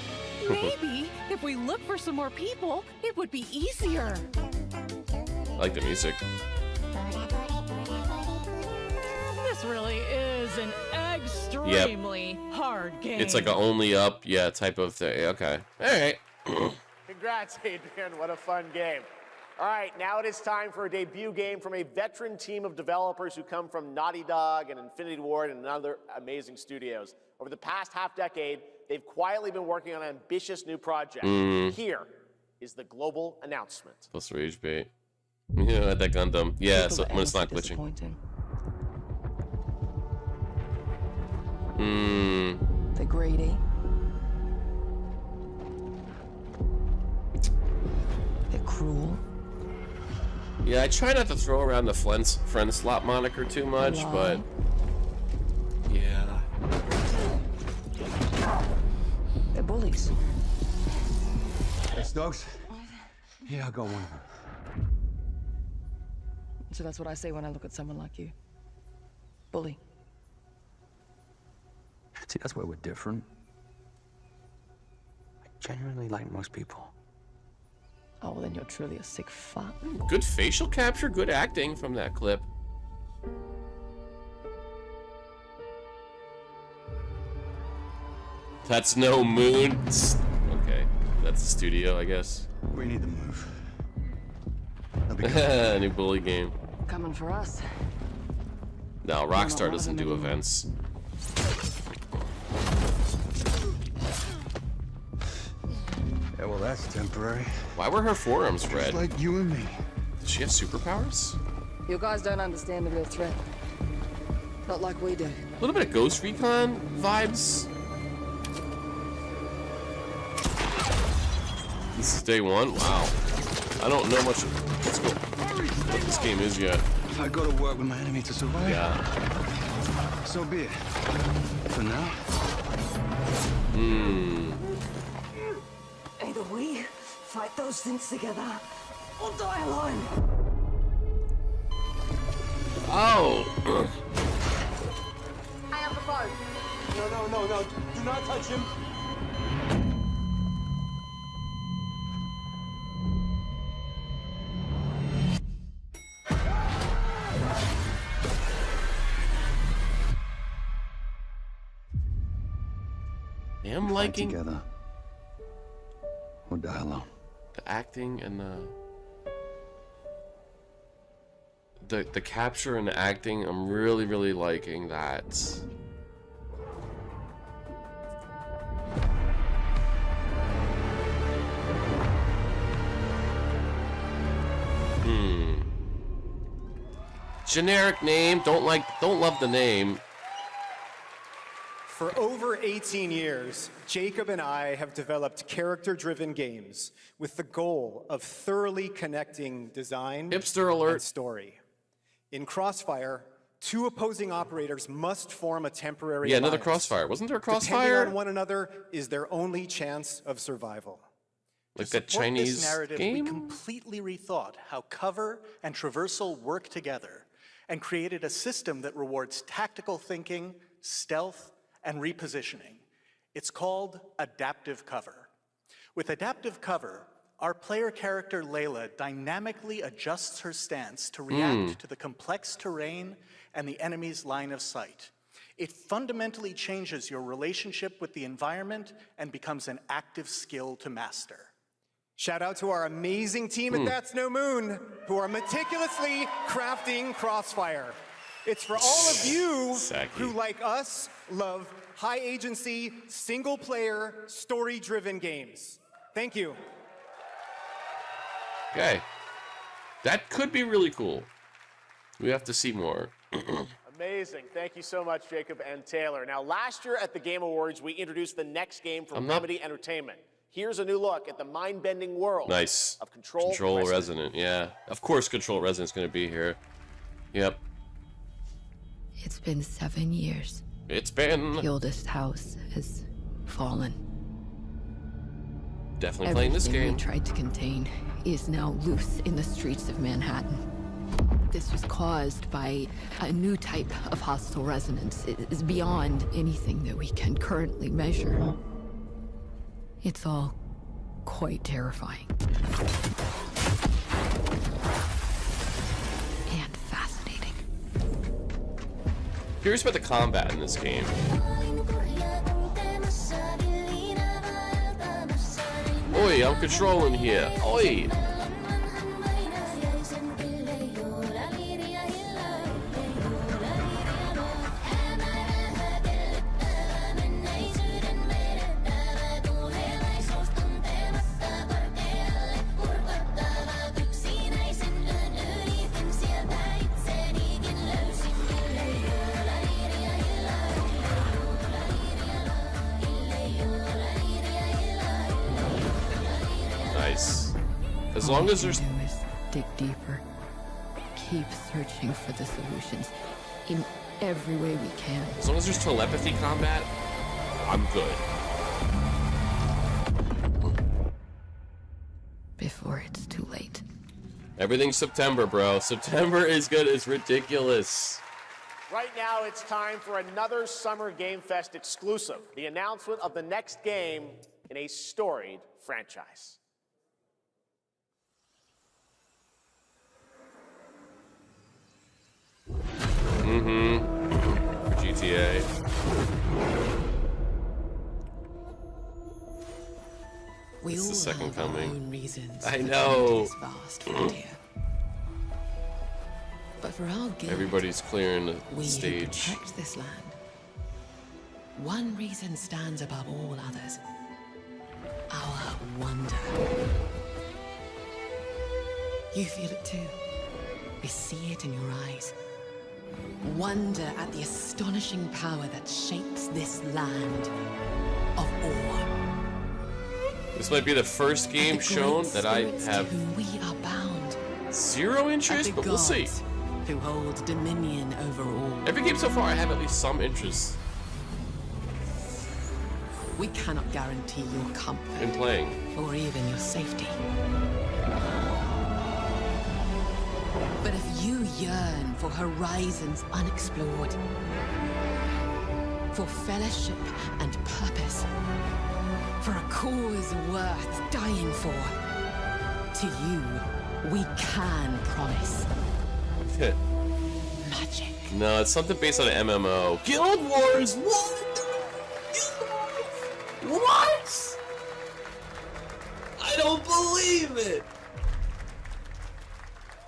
Maybe if we look for some more people, it would be easier. I like the music. This really is an egg extremely hard game. It's like a only up, yeah, type of thing. Okay. All right. Congrats, Adrian. What a fun game. All right, now it is time for a debut game from a veteran team of developers who come from Naughty Dog and Infinity Ward and other amazing studios. Over the past half-decade, they've quietly been working on an ambitious new project. Here is the global announcement. Plus rage bait. Yeah, that Gundam. Yeah, so when it's not glitching. They're greedy. They're cruel. Yeah, I try not to throw around the friend slot moniker too much, but yeah. They're bullies. Hey, Stokes? Yeah, I'll go one of them. So that's what I say when I look at someone like you. Bully. See, that's where we're different. I genuinely like most people. Oh, well, then you're truly a sick fuck. Good facial capture, good acting from that clip. That's no moon. Okay, that's the studio, I guess. We need to move. New bully game. Coming for us. No, Rockstar doesn't do events. Yeah, well, that's temporary. Why were her forearms red? Just like you and me. Does she have superpowers? You guys don't understand the real threat. Not like we do. A little bit of Ghost Recon vibes. This is day one? Wow. I don't know much what this game is yet. If I go to work with my enemy to survive, yeah. So be it. For now. Either we fight those things together or die alone. Oh. I have the phone. No. Do not touch him. I am liking together. Or die alone. The acting and the capture and the acting. I'm really liking that. Generic name. Don't love the name. For over 18 years, Jacob and I have developed character-driven games with the goal of thoroughly connecting design Hipster alert. and story. In Crossfire, two opposing operators must form a temporary Yeah, another alliance. Crossfire. Wasn't there a Crossfire? Depending on one another is their only chance of survival. Like To that support Chinese this narrative, game? we completely rethought how cover and traversal work together and created a system that rewards tactical thinking, stealth, and repositioning. It's called adaptive cover. With adaptive cover, our player character Layla dynamically adjusts her stance to react to the complex terrain and the enemy's line of sight. It fundamentally changes your relationship with the environment and becomes an active skill to master. Shout out to our amazing team at That's No Moon, who are meticulously crafting Crossfire. It's for all of you who, like us, love high agency, single player, story driven games. Thank you. Okay. That could be really cool. We have to see more. Amazing. Thank you so much, Jacob and Taylor. Now, last year at the Game Awards, we introduced the next game from Remedy Entertainment. Here's a new look at the mind-bending world of Control Resonant. Yeah. Of course Control Resonant's going to be here. Yep. It's been 7 years. It's been. The oldest house has fallen. Definitely playing this Everything game. we tried to contain is now loose in the streets of Manhattan. This was caused by a new type of hostile resonance. It is beyond anything that we can currently measure. It's all quite terrifying. And fascinating. curious about the combat in this game. Oi, I'm controlling here. Oi! Nice. As long as there's... dig deeper. Keep searching for the solutions in every way we can. As long as there's telepathy combat, I'm good. Before it's too late. Everything's September, bro. September is good. It's ridiculous. Right now, it's time for another Summer Game Fest exclusive, the announcement of the next game in a storied franchise. GTA. We all the second have our coming. own reasons I for know. this vast frontier. But for our guild, Everybody's clearing the we who stage. protect this land. One reason stands above all others. Our wonder. You feel it too. We see it in your eyes. Wonder at the astonishing power that shapes this land of awe. This might be the first game shown that I have To whom we are bound. zero interest, At the but we'll see. gods who hold dominion over all. Every game so far, I have at least some interest We cannot guarantee your comfort in playing. or even your safety. But if you yearn for horizons unexplored, for fellowship and purpose, for a cause worth dying for, to you, we can promise magic. No, it's something based on an MMO. Guild Wars! What? What? I don't believe it!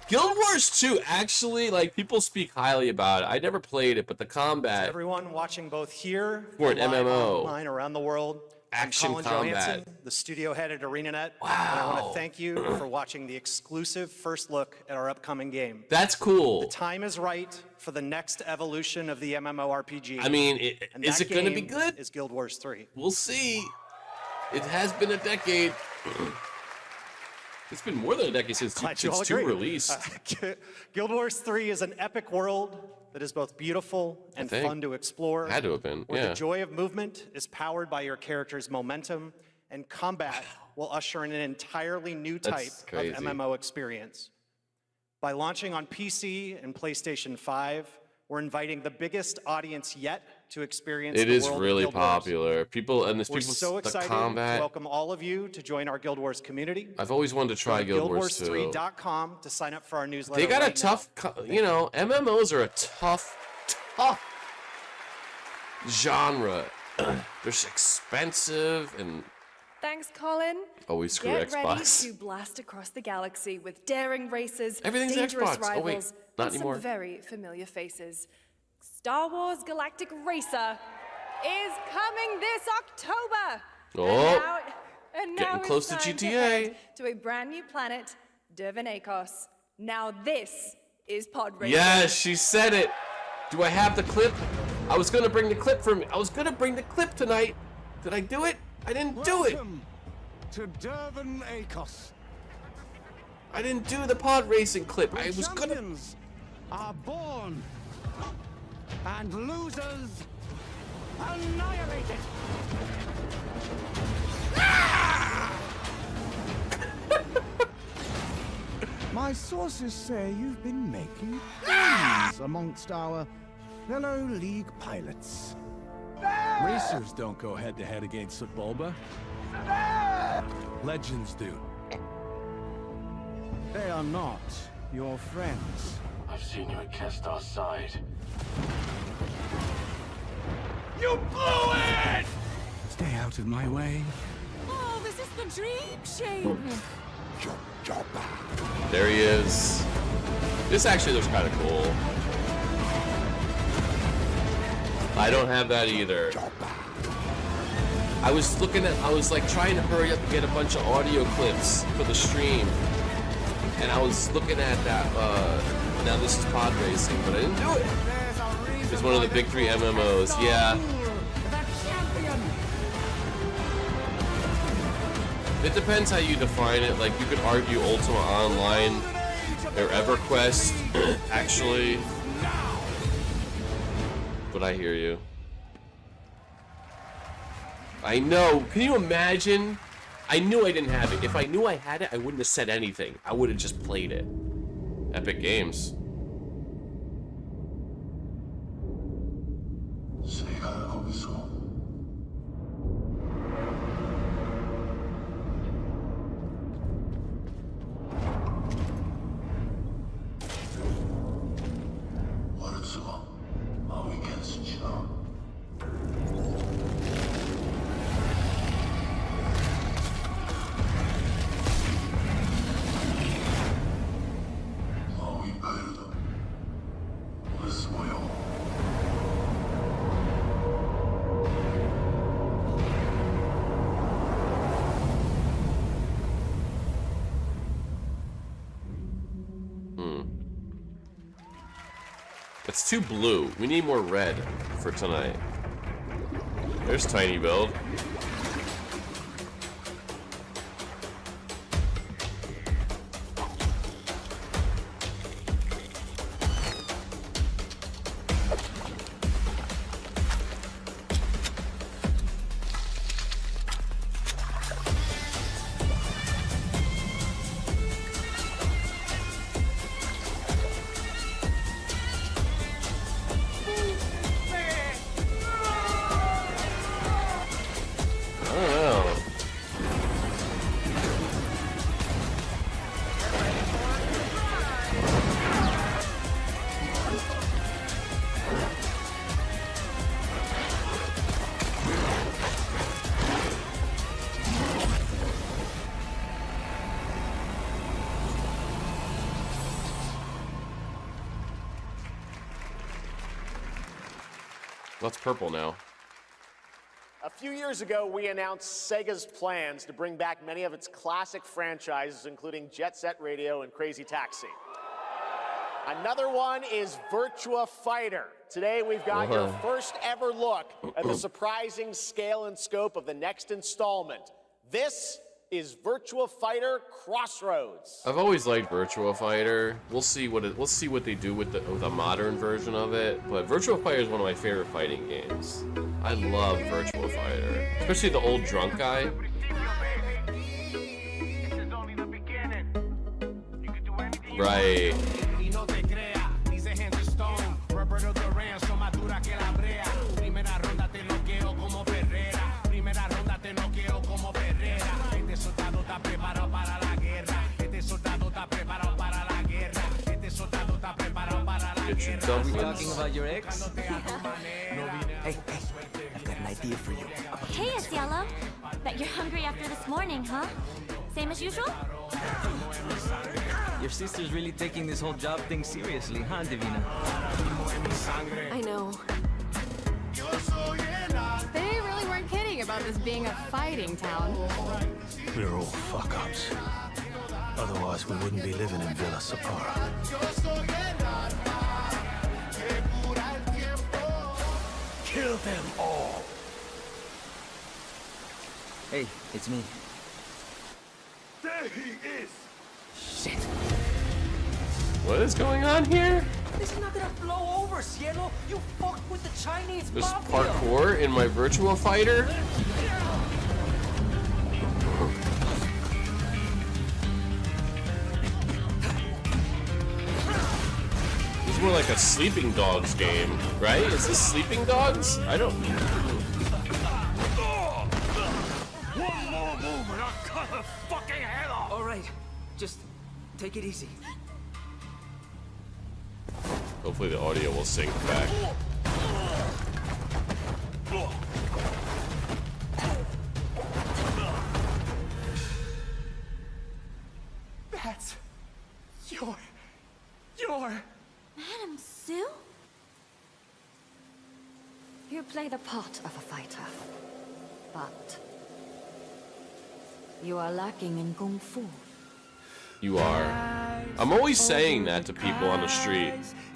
Guild Wars 2, actually, like, people speak highly about it. I never played it, but the combat... Everyone watching both here For an and live MMO. online around the world. Action I'm Colin combat. Johansson, the studio head at ArenaNet. Wow. And I want to thank you for watching the exclusive first look at our upcoming game. That's cool. The time is right for the next evolution of the MMORPG. I mean, And is that it gonna be game good? Is Guild Wars 3. We'll see. It has been a decade. It's been more than a decade since Glad you all 2 agree. released. Guild Wars 3 is an epic world that is both beautiful and think. fun to explore. Had to have been, Where yeah. the joy of movement is powered by your character's momentum, and combat will usher in an entirely new type That's crazy. of MMO experience. By launching on PC and PlayStation 5, we're inviting the biggest audience yet to experience It the is world of really Guild Wars. popular. People, and there's We're people, so the excited to combat. welcome all of you to join our Guild Wars community. I've always wanted to try Go to Guild Wars 2. guildwars3.com to sign up for our newsletter. They got a right now. tough, you know, MMOs are a tough genre. They're expensive and Thanks, Colin. always screw Get ready Xbox. to blast across the galaxy with daring races, Everything's dangerous Xbox. Oh, wait, rivals, not and anymore. some very familiar faces. Star Wars Galactic Racer is coming this October. Oh, and getting now close to it's time GTA. head to a brand new planet, Dervenakos. Now this is pod racing. Yes, she said it. Do I have the clip? I was gonna bring the clip tonight. Did I do it? I didn't do it. Welcome to Dervenakos. I didn't do the pod racing clip. I was gonna. Champions are born, and losers annihilated. My sources say you've been making friends amongst our fellow League pilots. Racers don't go head-to-head against Bulba. Legends do. They are not your friends. I've seen you at Kestar's side. You blew it! Stay out of my way. Oh, this is the dream shape. There he is. This actually looks kind of cool. I don't have that either. I was like trying to hurry up and get a bunch of audio clips for the stream. And I was looking at that, now this is pod racing, but I didn't do it. It's one of the big 3 MMOs, yeah. It depends how you define it. Like, you could argue Ultima Online or EverQuest, actually. But I hear you. I know. Can you imagine? I knew I didn't have it. If I knew I had it, I wouldn't have said anything. I would have just played it. Epic Games. It's too blue. We need more red for tonight. There's Tiny Build. That's purple now. A few years ago, we announced Sega's plans to bring back many of its classic franchises, including Jet Set Radio and Crazy Taxi. Another one is Virtua Fighter. Today, we've got your first ever look at the surprising scale and scope of the next installment. This is Virtua Fighter Crossroads. I've always liked Virtua Fighter. We'll see what they do with the modern version of it. But Virtua Fighter is one of my favorite fighting games. I love Virtua Fighter, especially the old drunk guy. Right. Talking about your ex? Hey, I've got an idea for you. Hey, it's Yellow. Bet you're hungry after this morning, huh? Same as usual? Your sister's really taking this whole job thing seriously, huh, Divina? I know. They really weren't kidding about this being a fighting town. We're all fuck-ups. Otherwise, we wouldn't be living in Villa Sapara. Kill them all! Hey, it's me. There he is! Shit. What is going on here? This is not gonna blow over, Cielo! You fucked with the Chinese There's mafia! parkour in my Virtua Fighter? This is more like a Sleeping Dogs game, right? Is this Sleeping Dogs? I don't... One more move and I'll cut her fucking head off! Alright, just take it easy. Hopefully the audio will sync back. That's your... Madam Sue? You play the part of a fighter, but you are lacking in kung fu. You are. I'm always saying that to people on the street.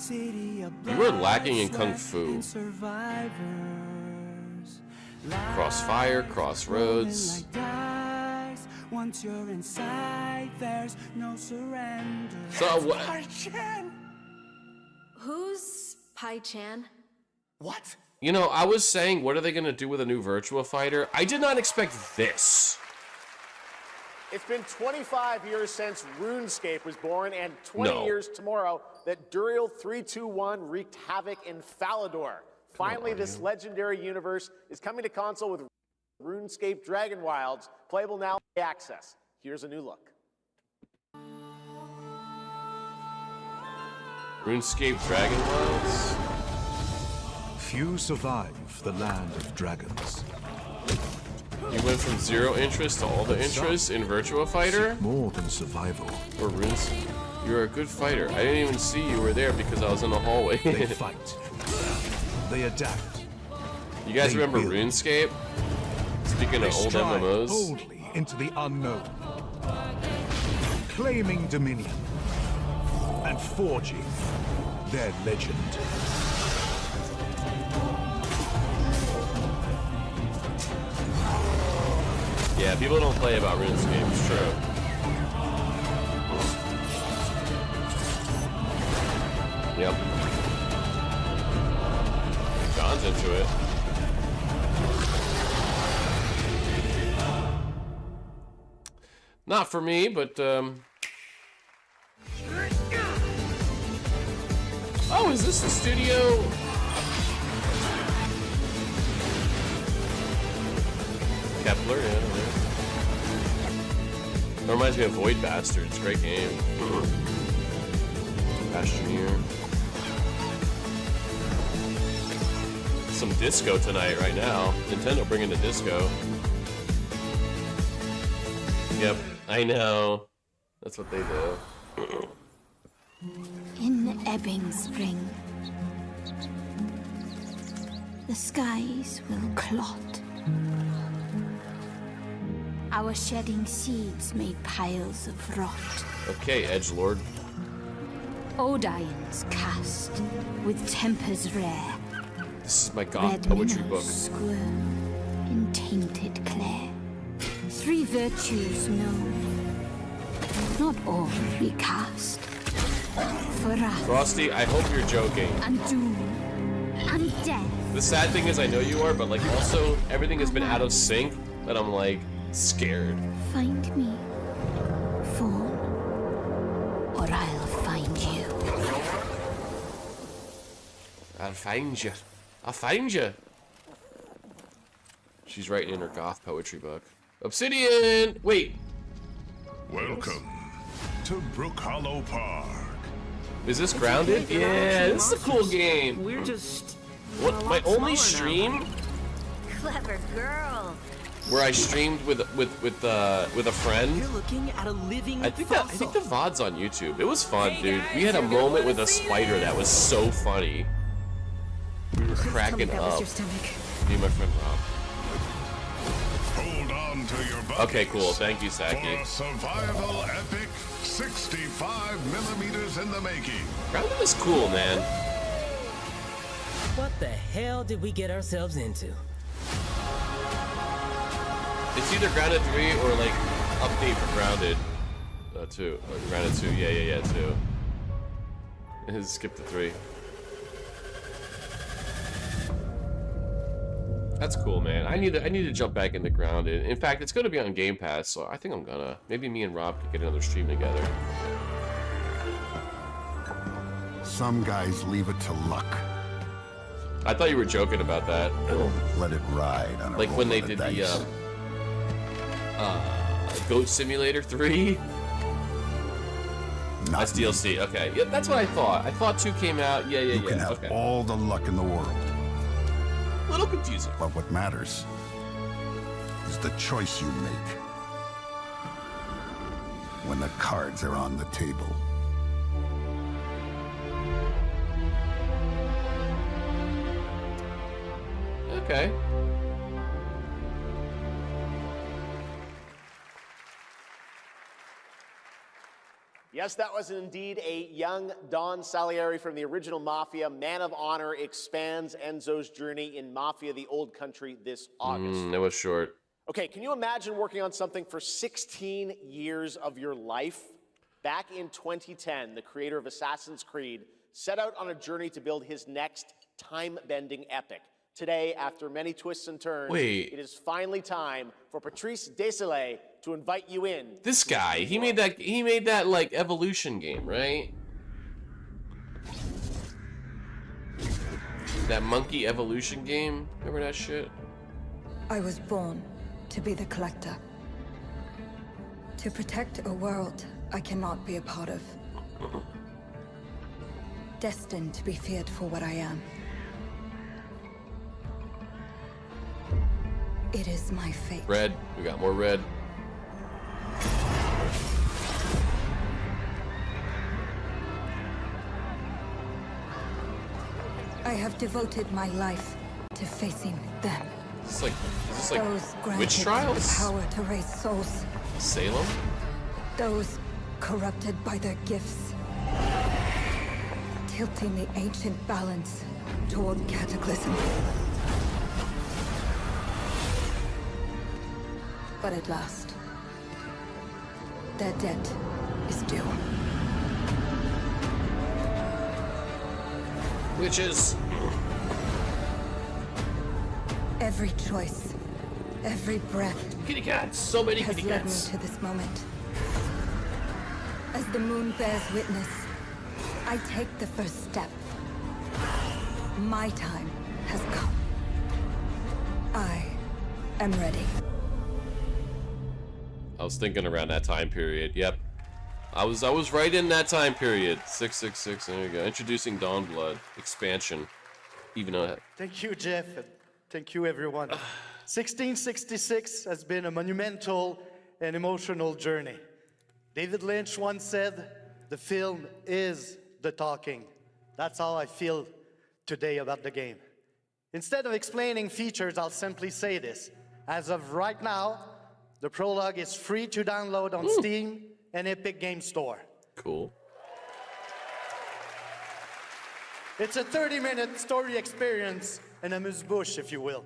You are lacking in kung fu. Crossfire, crossroads. Once you're inside, there's no surrender. So what? Who's Pai Chan? What? You know, I was saying, what are they gonna do with a new Virtua Fighter? I did not expect this. It's been 25 years since RuneScape was born, and 20 years tomorrow that Duriel 321 wreaked havoc in Falador. Finally, this legendary universe is coming to console with RuneScape Dragon Wilds, playable now in access. Here's a new look. RuneScape Dragon Wilds. Few survive the land of dragons. You went from zero interest to all the interest in Virtua Fighter? More than survival. Or runes? You're a good fighter. I didn't even see you were there because I was in the hallway. They fight. They adapt. You guys remember RuneScape? Speaking of old MMOs. Boldly into the unknown, claiming dominion and forging their legend. Yeah, people don't play about RuneScape, it's true. Yep. John's into it. Not for me, but oh, is this the studio? Kepler, yeah. That reminds me of Void Bastards. Great game. Bastioneer. Some disco tonight, right now. Nintendo bringing the disco. Yep, I know. That's what they do. In ebbing spring, the skies will clot. Our shedding seeds made piles of rot. Okay, edgelord. Odions cast with tempers rare. This is my goth poetry book. Squirm in tainted clay. Three virtues known, not all recast. For us, Frosty, I hope you're joking. and doom, and death. The sad thing is I know you are, but like also everything has been out of sync that I'm like scared. Find me, Fawn, or I'll find you. I'll find you. I'll find you. She's writing in her goth poetry book. Obsidian! Wait. Welcome to Brook Hollow Park. Is this grounded? Yeah, this is a cool game. We're just... What? My only stream Clever girl. where I streamed with a friend. You're looking at a living I think the VOD's on YouTube. It was fun, dude. We had a moment with a spider that was so funny. We were cracking up. Me and my friend Rob. Hold on to your buttons. Okay, cool. Thank you, Saki. For survival epic, 65 millimeters in the making. Grounded is cool, man. What the hell did we get ourselves into? It's either Grounded 3 or like update for Grounded 2. Grounded 2. Yeah, 2. Skip the 3. That's cool, man. I need to jump back into Grounded. In fact, it's going to be on Game Pass, so I think I'm gonna. Maybe me and Rob could get another stream together. Some guys leave it to luck. I thought you were joking about that. Let it ride on a like when roll they of the did dice. the Goat Simulator 3. That's DLC. Okay, yeah, that's what I thought. I thought 2 came out. Yeah. You can have okay. all the luck in the world. A little confusing. But what matters is the choice you make when the cards are on the table. Okay. Yes, that was indeed a young Don Salieri from the original Mafia. Man of Honor expands Enzo's journey in Mafia: The Old Country this August. It was short. Okay, can you imagine working on something for 16 years of your life? Back in 2010, the creator of Assassin's Creed set out on a journey to build his next time-bending epic. Today, after many twists and turns, it is finally time for Patrice Désilets to invite you in. This guy, he made that like evolution game, right? That monkey evolution game. Remember that shit? I was born to be the collector. To protect a world I cannot be a part of. Destined to be feared for what I am. It is my fate. Red. We got more red. I have devoted my life to facing them. Is this like Those witch granted trials? the power to raise souls. Salem? Those corrupted by their gifts. Tilting the ancient balance toward cataclysm. But at last, their debt is due. Witches. Every choice, every breath. Kitty cats, so many has kitty led cats. me to this moment. As the moon bears witness, I take the first step. My time has come. I am ready. I was thinking around that time period. Yep. I was right in that time period. 666. There you go. Introducing Dawnblood expansion. Even though Thank you, Jeff. And thank you, everyone. 1666 has been a monumental and emotional journey. David Lynch once said, "The film is the talking." That's how I feel today about the game. Instead of explaining features, I'll simply say this. As of right now, the prologue is free to download on Steam and Epic Game Store. Cool. It's a 30-minute story experience, an amuse-bouche, if you will.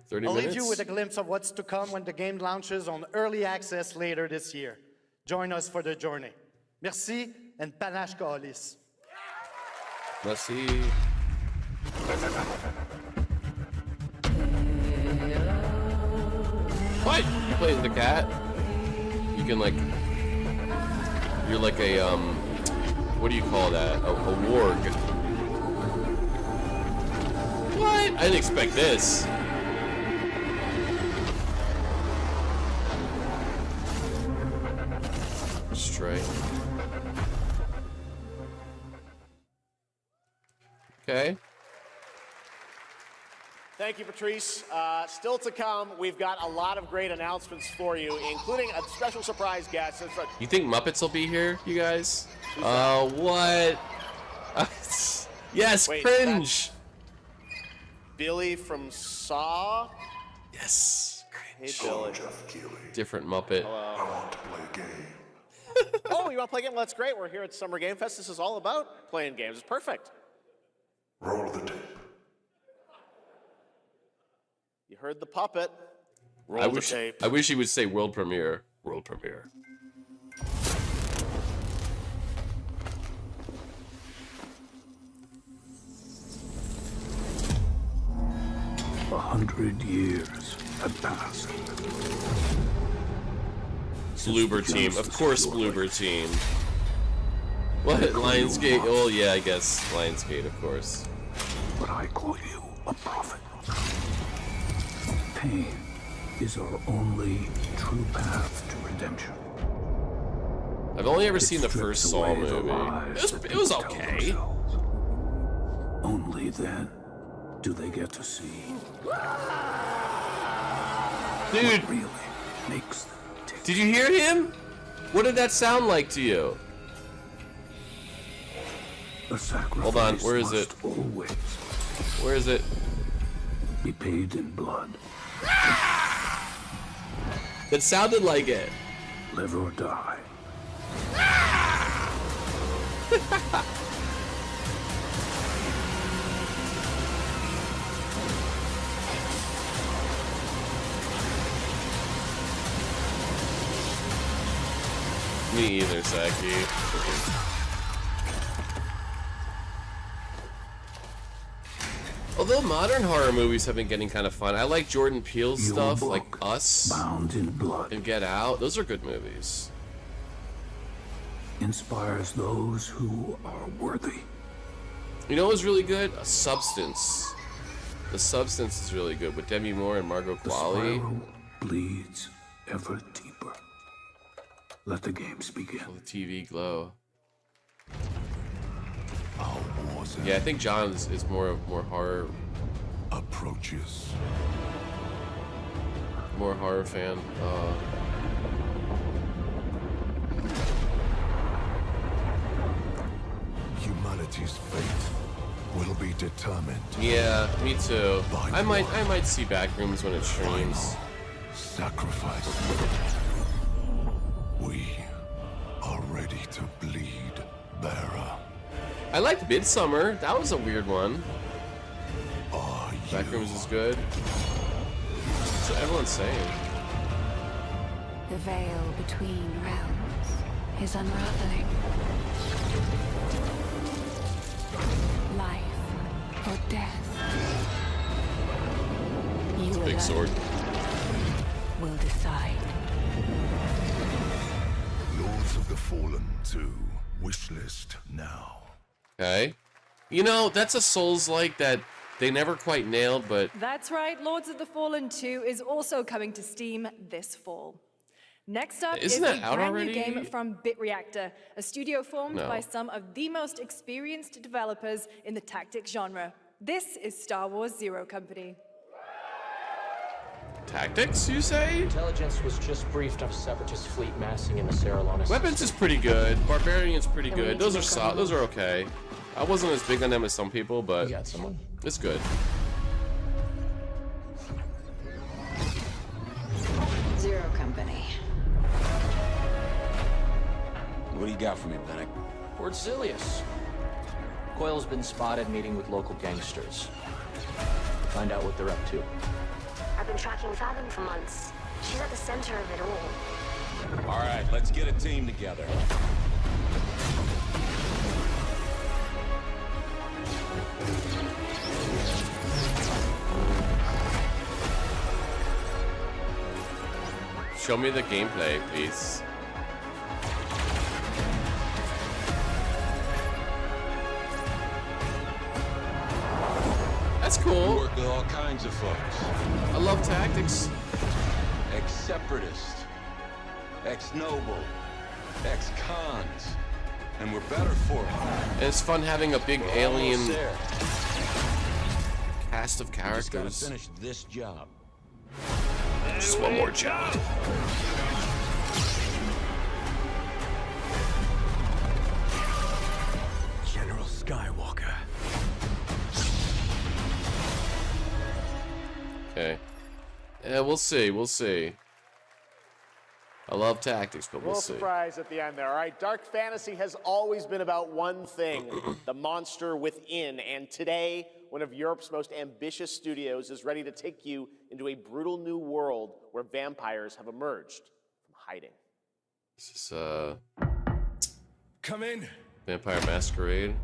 30 I'll minutes? leave you with a glimpse of what's to come when the game launches on early access later this year. Join us for the journey. Merci and panache kaolis. Merci. What? You play the cat? You can like... You're like a, what do you call that? A warg. What? I didn't expect this. Stray. Okay. Thank you, Patrice. Still to come, we've got a lot of great announcements for you, including a special surprise guest. You think Muppets will be here, you guys? What? Yes, Wait, cringe. Billy from Saw? Yes. Hey, Billy. Different Muppet. I want to play a game. Oh, you want to play a game? Well, that's great. We're here at Summer Game Fest. This is all about playing games. It's perfect. Roll the tape. You heard the puppet. Roll the tape. I wish he would say world premiere. World premiere. A 100 years have passed. Bloober team. Of course, Bloober team. What? Lionsgate? Oh, yeah, I guess. Lionsgate, of course. But I call you a prophet. Pain is our only true path to redemption. I've only ever seen the first Saw movie. It was okay. Only then do they get to see? Dude, what really makes them tick? Did you hear him? What did that sound like to you? A sacrifice Hold on, where is it? must always Where is it? be paid in blood. It sounded like it. Live or die. Me either, Saki. Although modern horror movies have been getting kind of fun. I like Jordan Peele's Your stuff, book, like Us Bound in Blood, and Get Out. Those are good movies. inspires those who are worthy. You know what was really good? A Substance. The Substance is really good with Demi Moore and Margot The Qualley. spiral bleeds ever deeper. Let the games begin. The TV glow. Our war's Yeah, I think John is more horror, approaches. more horror fan. Humanity's fate will be determined. Yeah, me too. I might see Backrooms when it streams. Sacrifice. We are ready to bleed, bearer. I liked Midsummer. That was a weird one. Are Backrooms is good. That's what everyone's saying. The veil between realms is unraveling. Life or death. You Big sword. will decide. Lords of the Fallen 2. Wishlist now. Okay. You know, that's a Souls-like that they never quite nailed, but That's right, Lords of the Fallen 2 is also coming to Steam this fall. Next up Isn't is that a out brand already? new game from BitReactor, a studio formed No. by some of the most experienced developers in the tactics genre. This is Star Wars Zero Company. Tactics, you say? Intelligence was just briefed of a separatist fleet massing in the Serralona Weapons is pretty good. Barbarian's pretty good. Those are solid. Those are okay. I wasn't as big on them as some people, but You got someone? it's good. Zero Company. What do you got for me, Bennick? Port Zilius. Coil's been spotted meeting with local gangsters. Find out what they're up to. I've been tracking Fathom for months. She's at the center of it all. All right, let's get a team together. Show me the gameplay, please. That's We cool. work with all kinds of folks. I love tactics. Ex-separatist, ex-noble, ex-cons. And we're better for it. And it's fun having a big We're alien almost there. cast of We just gotta characters. finish this job. Just one more job. General Skywalker. Okay. Yeah, we'll see. We'll see. I love tactics, but we'll Little see. surprise at the end there. All right, dark fantasy has always been about one thing, the monster within. And today, one of Europe's most ambitious studios is ready to take you into a brutal new world where vampires have emerged from hiding. This is Come in. Vampire Masquerade.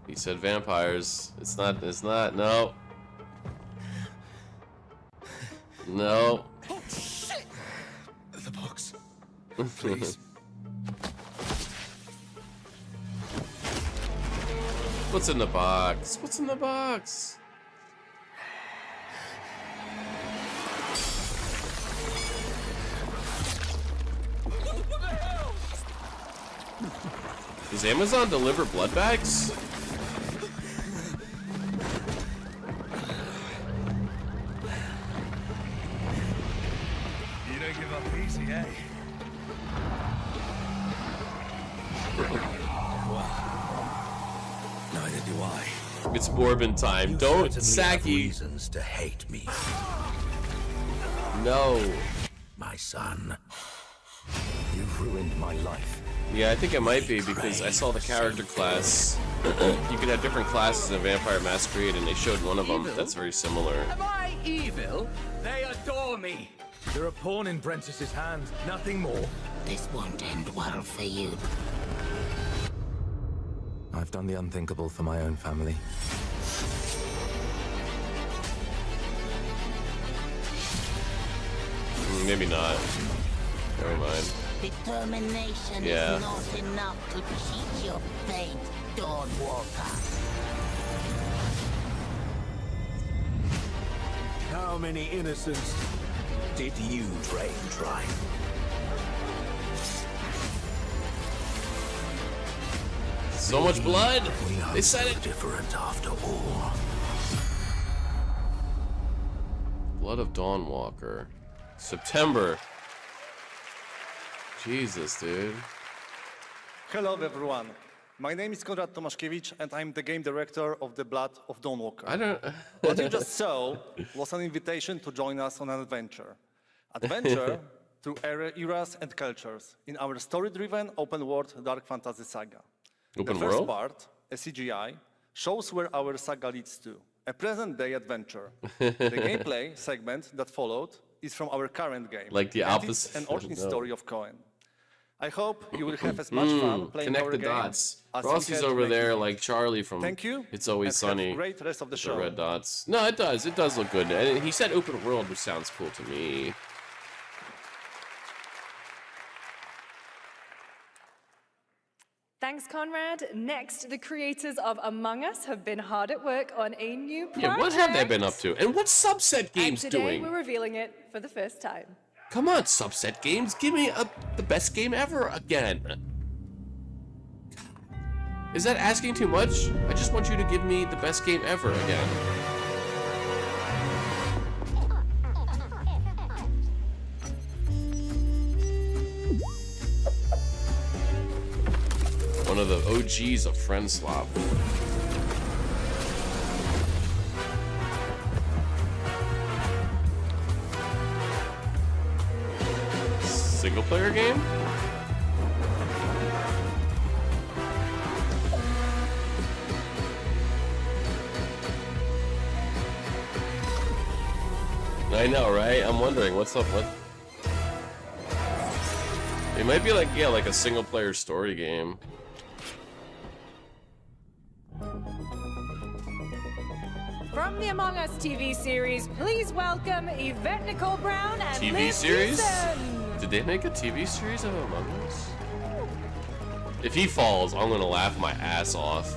He said vampires. It's not, no. No. Oh, shit! The box. Please. What's in the box? What's in the box? Does Amazon deliver blood bags? You don't give up easy, eh? Neither do I. It's Morbin time. You Don't, certainly have Saki. reasons to hate me. No. My son. You've ruined my life. Yeah, I think it might be because I saw the character class. You could have different classes in Vampire Masquerade, and they showed one of them that's very similar. Am I evil? They adore me. You're a pawn in Brentiss's hands, nothing more. This won't end well for you. I've done the unthinkable for my own family. Maybe not. Never mind. Determination Yeah. is not enough to cheat your fate, Dawnwalker. How many innocents did you drain dry? So much blood! We are They said it! different after all. Blood of Dawnwalker. September. Jesus, dude. Hello, everyone. My name is Konrad Tomaszkiewicz, and I'm the game director of The Blood of Dawnwalker. I don't... What you just saw was an invitation to join us on an adventure. Adventure through eras and cultures in our story-driven open-world dark fantasy saga. Open the first world? part, a CGI, shows where our saga leads to, a present-day adventure. The gameplay segment that followed is from our current game. Like the and opposite- it's an origin no. story of Cohen. I hope you will have as much fun playing Connect our the game dots. as we Rossi's had over making there it. like Charlie from Thank you, It's Always and have Sunny. a great rest of the with show. The red dots. No, it does. It does look good. And he said open world, which sounds cool to me. Thanks, Conrad. Next, the creators of Among Us have been hard at work on a new project. Yeah, what have they been up to? And what's Subset Games and today doing? we're revealing it for the first time. Come on, Subset Games. Give me the best game ever again. Is that asking too much? I just want you to give me the best game ever again. One of the OGs of Friend Swap. Single player game? I know, right? I'm wondering what's up. What? It might be like, yeah, like a single player story game. From the Among Us TV series, please welcome Yvette Nicole Brown and TV Liz series? Houston. Did they make a TV series of Among Us? If he falls, I'm gonna laugh my ass off.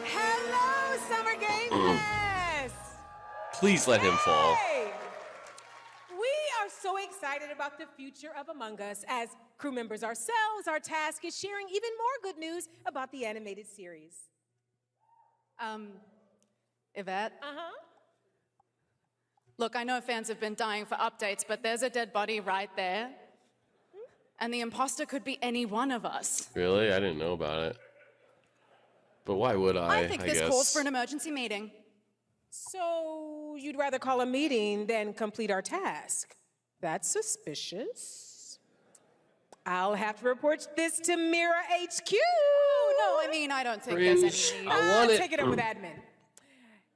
Hello, Summer Game Fest! Please let him fall. Hey! We are so excited about the future of Among Us. As crew members ourselves, our task is sharing even more good news about the animated series. Yvette? Uh-huh. Look, I know fans have been dying for updates, but there's a dead body right there. And the imposter could be any one of us. Really? I didn't know about it. But why would I think this guess. calls for an emergency meeting. So you'd rather call a meeting than complete our task? That's suspicious. I'll have to report this to Mira HQ. Oh, no, I mean, I don't think there's Cringe. any need. I want it. Take it up with admin.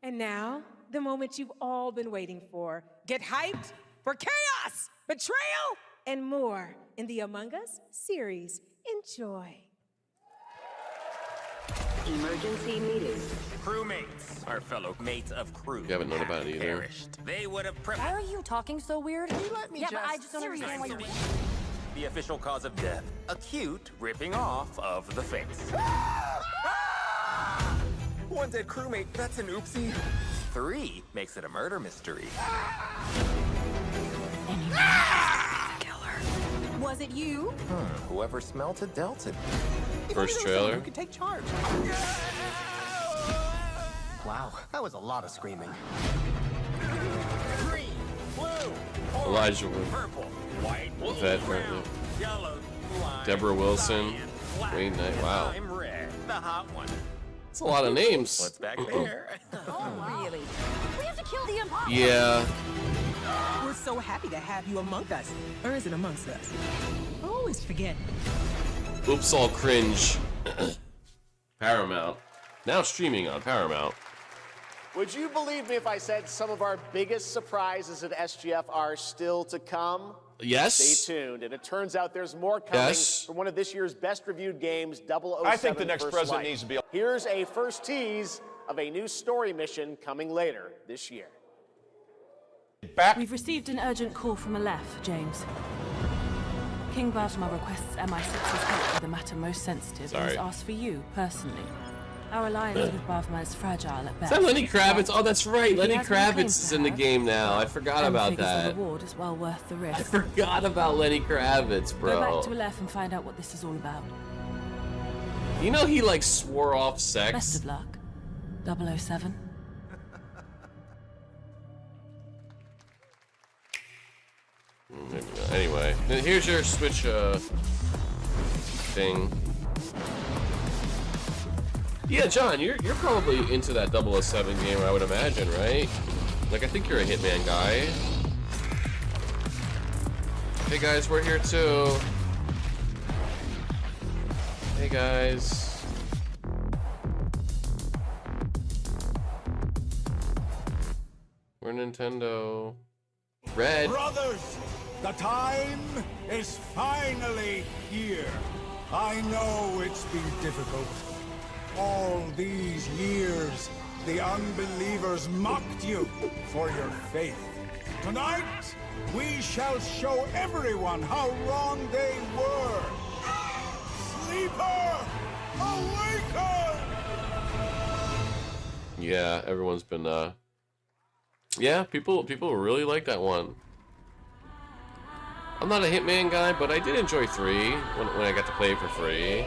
And now, the moment you've all been waiting for. Get hyped for chaos, betrayal, and more in the Among Us series. Enjoy. Emergency meeting. Crewmates, our fellow mates of crew. You haven't known about it either. Perished. They would have Why are you talking so weird? Can you let me Yeah, just... but I just don't understand why Seriously. The official cause of death, acute ripping off of the face. One dead crewmate, that's an oopsie. 3 makes it a murder mystery. Was it you? Whoever smelt it dealt it. First trailer. Who could take charge? Wow, that was a lot of screaming. Green, blue, Elijah Wood. purple, white, Vet, brown, yellow, lime, Deborah Wilson. cyan, black, Wayne Knight. Wow. lime red, the hot one. That's a lot of names. What's back there? Oh, really? We have to kill the imposter. Yeah. We're so happy to have you among us. Or is it amongst us? I always forget. Oops, all cringe. Paramount. Now streaming on Paramount. Would you believe me if I said some of our biggest surprises at SGF are still to come? Yes. Stay tuned. And it turns out there's more coming from one of this year's best reviewed games, 007 I think the next First president Light. needs to be... Here's a first tease of a new story mission coming later this year. We've received an urgent call from Aleph, James. King Baltimore requests MI6's help with a matter most sensitive and has asked for you, personally. Our alliance with Bavma is fragile at best. Is that Lenny Kravitz? Oh, that's right. If he Lenny has what he Kravitz claims is to in the have, game now. I forgot then about figures that. The reward is well worth the risk. I forgot about Lenny Kravitz, Go bro. back to Aleph and find out what this is all about. You know he like swore off sex. Best of luck, 007. Anyway, here's your Switch thing. Yeah, John, you're probably into that 007 game, I would imagine, right? Like, I think you're a Hitman guy. Hey guys, we're here too. Hey guys. We're Nintendo. Red. Brothers, the time is finally here. I know it's been difficult. All these years, the unbelievers mocked you for your faith. Tonight, we shall show everyone how wrong they were. Sleeper, awaken! Yeah, everyone's been yeah, people really like that one. I'm not a Hitman guy, but I did enjoy 3 when I got to play it for free.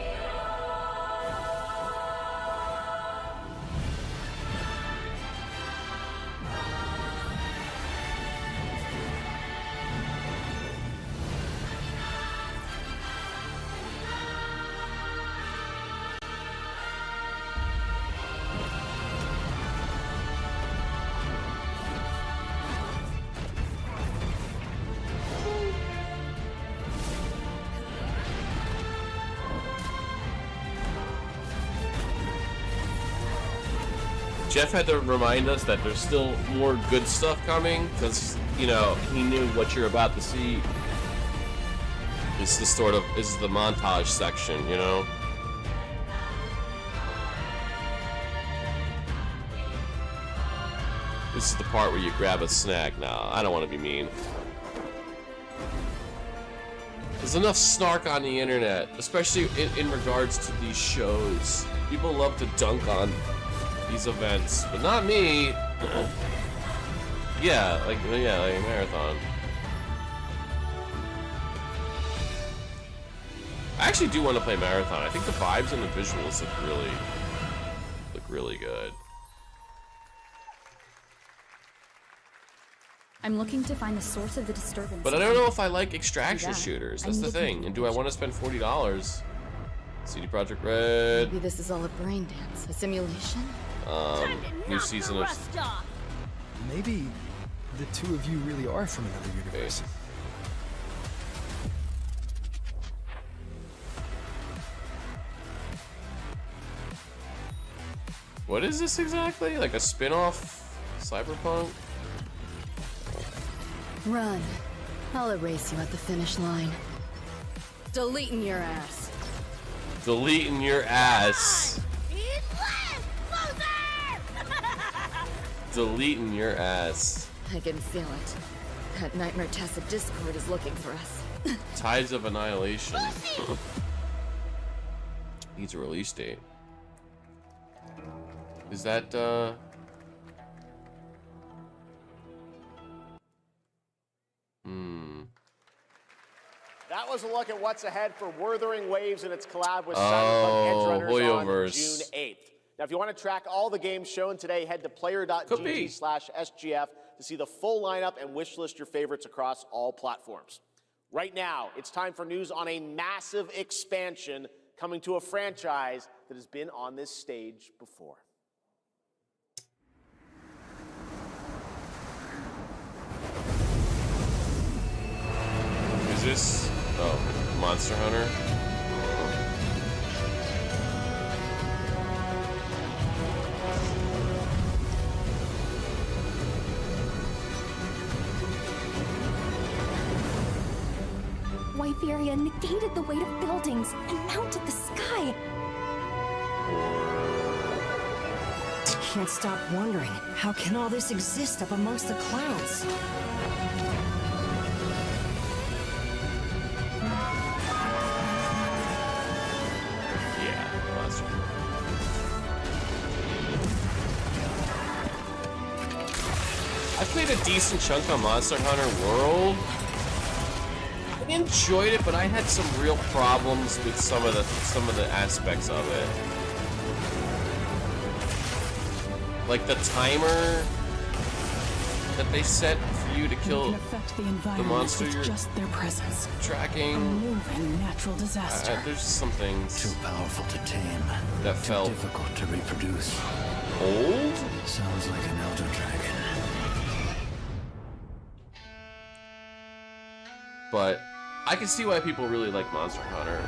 Jeff had to remind us that there's still more good stuff coming, because, you know, he knew what you're about to see. This is the montage section, you know? This is the part where you grab a snack. Now, I don't want to be mean. There's enough snark on the internet, especially in regards to these shows. People love to dunk on these events, but not me. yeah, like a marathon. I actually do want to play marathon. I think the vibes and the visuals look really good. I'm looking to find the source of the disturbance. But I don't know if I like extraction Do that. shooters. I That's need the to thing. And do I want to spend $40? CD Projekt Red. Maybe this is all a brain dance, a simulation. New season of. Maybe the two of you really are from another universe. What is this exactly? Like a spin-off Cyberpunk? Run. I'll erase you at the finish line. Deleting your ass. Deleting your ass. Deleting your ass. I can feel it. That Nightmare Tessa Discord is looking for us. Tides of Annihilation. Needs a release date. Is that, That was a look at what's ahead for Wuthering Waves and its collab with Cyberpunk Edge Runners on June 8th. Now, if you want to track all the games shown today, head to player.gg/SGF to see the full lineup and wishlist your favorites across all platforms. Right now, it's time for news on a massive expansion coming to a franchise that has been on this stage before. Is this... Oh, Monster Hunter? Wytheria negated the weight of buildings and mounted the sky. Can't stop wondering, how can all this exist up amongst the clouds? Yeah, Monster Hunter. I played a decent chunk on Monster Hunter World. I enjoyed it, but I had some real problems with some of the aspects of it. Like the timer that they set for you to kill the monster you're just their presence. Tracking. A moving natural disaster. There's some things Too powerful to tame. that Too felt difficult to reproduce. old. Sounds like an elder dragon. But I can see why people really like Monster Hunter.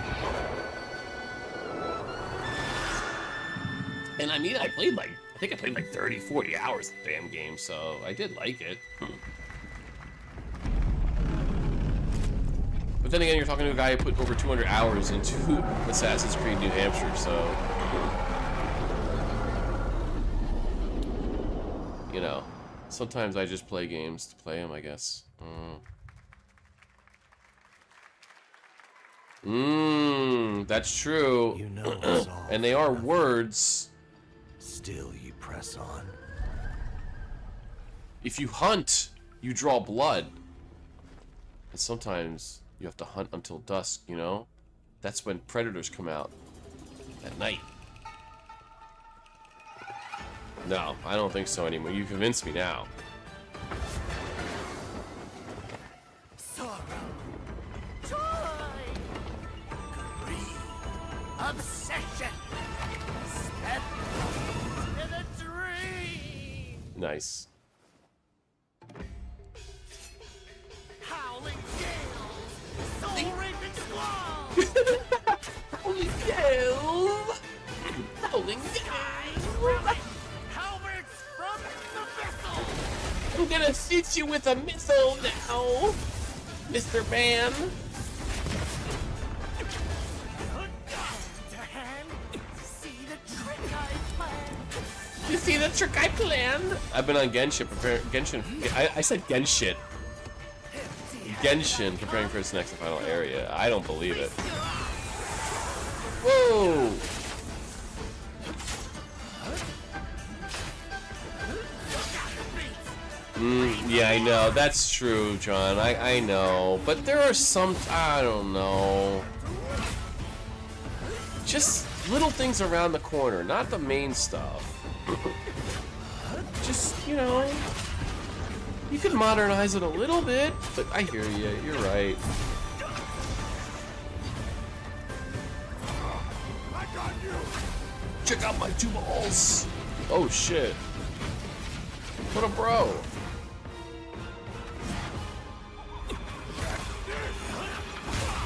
And I mean, I think I played like 30, 40 hours of the damn game, so I did like it. But then again, you're talking to a guy who put over 200 hours into Assassin's Creed New Hampshire, so... You know, sometimes I just play games to play them, I guess. That's true. You know it's all and they are words. Still you press on. If you hunt, you draw blood. And sometimes you have to hunt until dusk, you know? That's when predators come out. At night. No, I don't think so anymore. You convinced me now. Obsession! Step in a dream! Nice. Howling gales! Soul-raping squalls! Howling gales! Howling gales! Halberds from the vessel! I'm gonna shoot you with a missile now, Mr. Man. You see the trick I planned? I've been on Genshin preparing. I said Genshin. Genshin preparing for its next and final area. I don't believe it. Whoa! Yeah, I know. That's true, John. I know. But there are some... I don't know. Just little things around the corner, not the main stuff. Just, you know, you could modernize it a little bit, but I hear you. You're right. Check out my two balls. Oh shit! What a bro.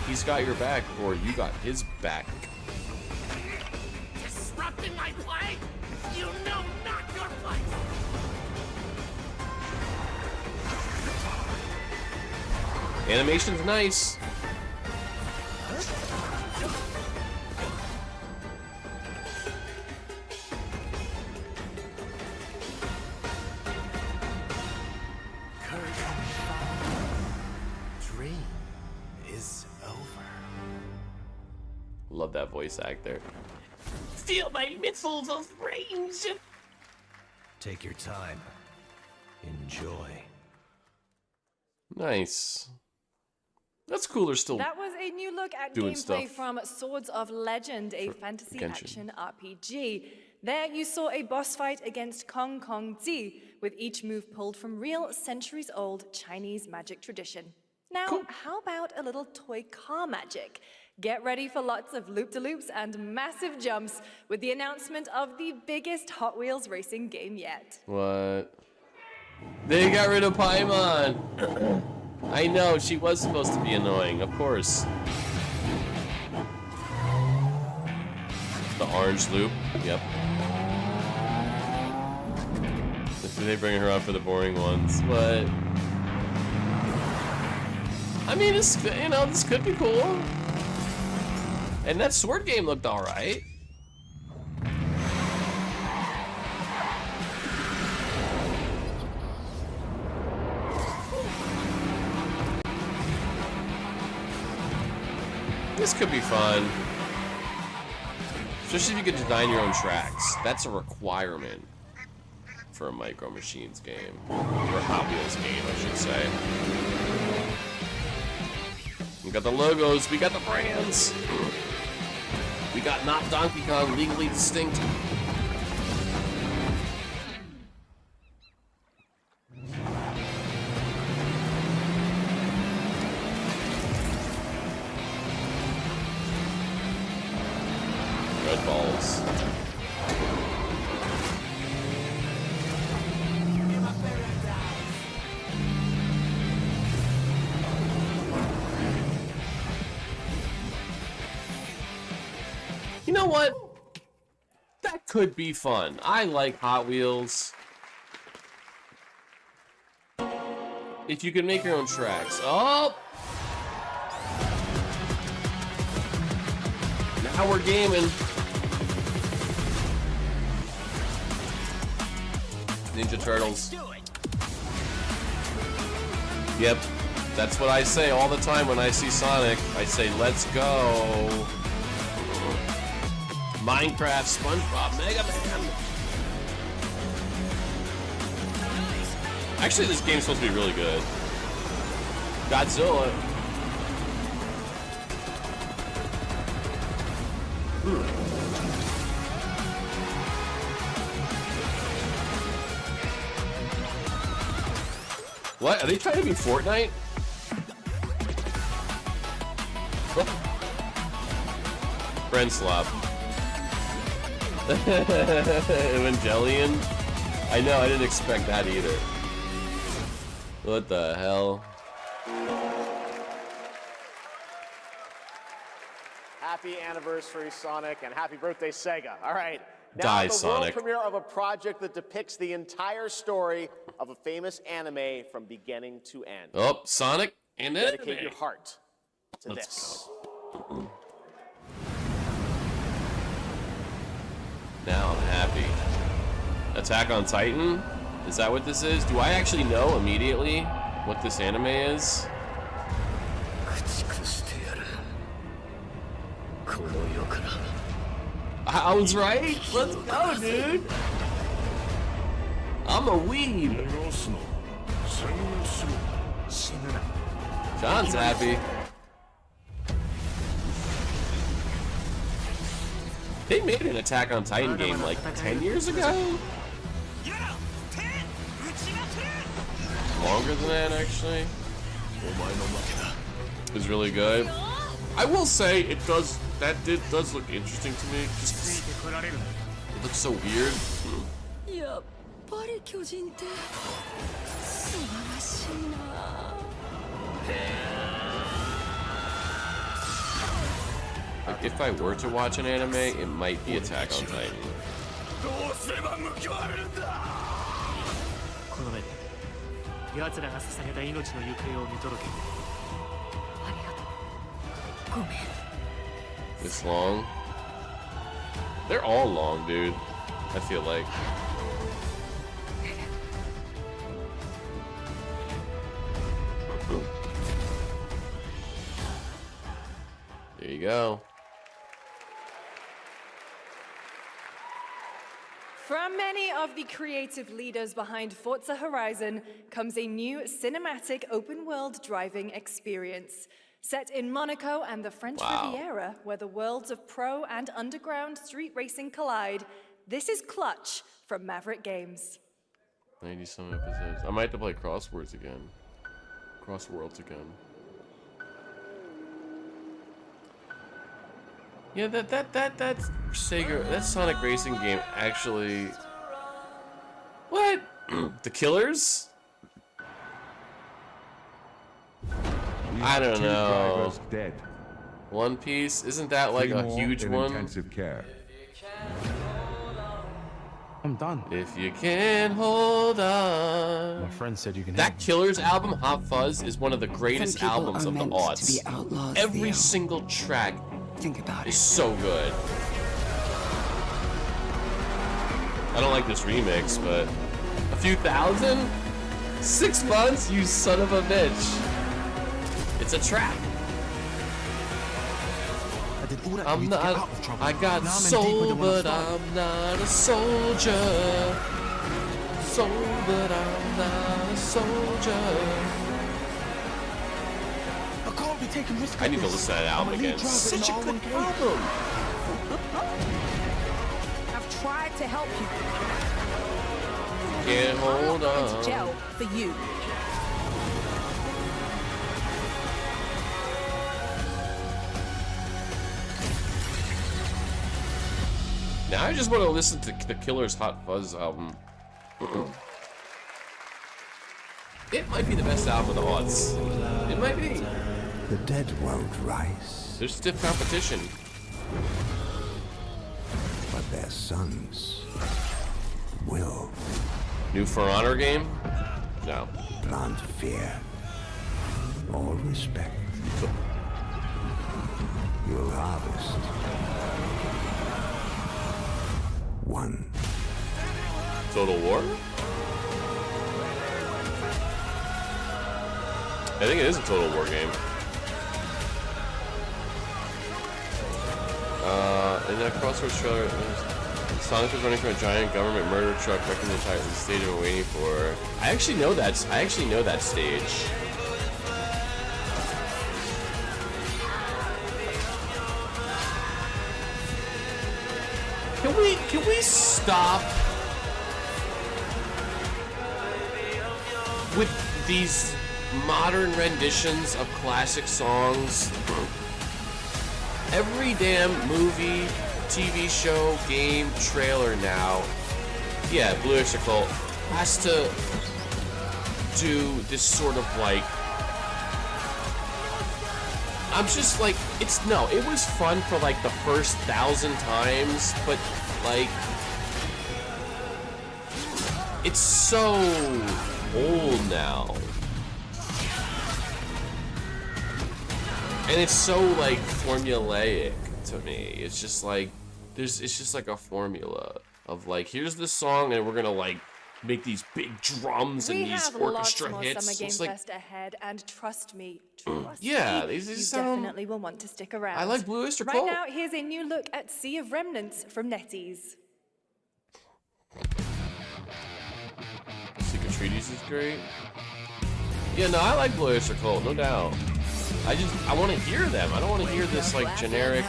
He's got your back, or you got his back. Disrupting my play? You know not your place! Animation's nice. Dream is over. Love that voice actor. Feel my missiles of range. Take your time. Enjoy. Nice. That's cool. They're still That was a new look at doing gameplay stuff. from Swords of Legend, a fantasy action RPG. There you saw a boss fight against Kong Kong Zi, with each move pulled from real centuries-old Chinese magic tradition. Now, how about a little toy car magic? Get ready for lots of loop-de-loops and massive jumps with the announcement of the biggest Hot Wheels racing game yet. What? They got rid of Paimon. I know, she was supposed to be annoying, of course. The orange loop, yep. They bring her out for the boring ones, but I mean, it's, you know, this could be cool. And that sword game looked all right. This could be fun. Especially if you could design your own tracks. That's a requirement for a Micro Machines game. Or a Hot Wheels game, I should say. We got the logos, we got the brands. We got not Donkey Kong, legally distinct. Red balls. You know what? That could be fun. I like Hot Wheels. If you can make your own tracks. Oh! Now we're gaming. Ninja Turtles. Yep. That's what I say all the time when I see Sonic. I say, let's go. Minecraft, SpongeBob, Mega Man. Actually, this game's supposed to be really good. Godzilla. What? Are they trying to be Fortnite? Friend slop. Evangelion? I know, I didn't expect that either. What the hell? Happy anniversary, Sonic, and happy birthday, Sega. All right. Now Die, the Sonic. world premiere of a project that depicts the entire story of a famous anime from beginning to end. Oh, Sonic and Dedicate anime. your heart to Let's this. go. Now I'm happy. Attack on Titan? Is that what this is? Do I actually know immediately what this anime is? I was right. Let's go, dude. I'm a weeb. John's happy. They made an Attack on Titan game like 10 years ago? Longer than that, actually. It was really good. I will say it does. That does look interesting to me. Just 'cause it looks so weird. やっぱり巨人って素晴らしいな。 Like, if I were to watch an anime, it might be Attack on Titan. どうすれば報われるんだ。この目で奴らが捧げた命の行方を見届ける。ありがとう。ごめん。 This long? They're all long, dude. I feel like. There you go. From many of the creative leaders behind Forza Horizon comes a new cinematic open-world driving experience. Set in Monaco and the French Riviera, where the worlds of pro and underground street racing collide, this is Clutch from Maverick Games. 90-some episodes. I might have to play Crosswords again. Crossworlds again. Yeah, that Sega, that Sonic Racing game actually. What? The Killers? I don't know. Dead. One Piece, isn't that like a huge one? Intensive care. I'm done. If you can hold on. My friend said you can. That Killers album, Hot Fuzz, is one of the greatest albums of the aughts. Every single track is so good. I don't like this remix, but a few thousand? 6 months, you son of a bitch. It's a trap. I'm not. I got soul, but I'm not a soldier. Soul, but I'm not a soldier. I need to listen to that album again. Such a good album. I've tried to help you. Can't hold on. Gel for you. Now I just want to listen to the Killer's Hot Fuzz album. It might be the best album of the aughts. It might be. The dead won't rise, There's stiff competition. but their sons will. New For Honor game? No. Plant fear or respect. You'll harvest one. Total War? I think it is a Total War game. In that Crossroads trailer, Sonic was running from a giant government murder truck wrecking the entire stadium and waiting for. I actually know that stage. Can we stop with these modern renditions of classic songs? Every damn movie, TV show, game, trailer now, yeah, Blue Oyster Cult has to do this sort of like. I'm just like, it was fun for like the first 1,000 times, but like, it's so old now. And it's so like formulaic to me. It's just like, it's just like a formula of like, here's the song and we're gonna like make these big drums and these orchestra hits. We have lots more Summer Game It's like, Fest ahead, and trust me, yeah, you these definitely will want to stick around. I like Blue Oyster Right Cult. now, here's a new look at Sea of Remnants from NetEase. Secret Treaties is great. Yeah, no, I like Blue Oyster Cult, no doubt. I want to hear them. I don't want to hear this like generic.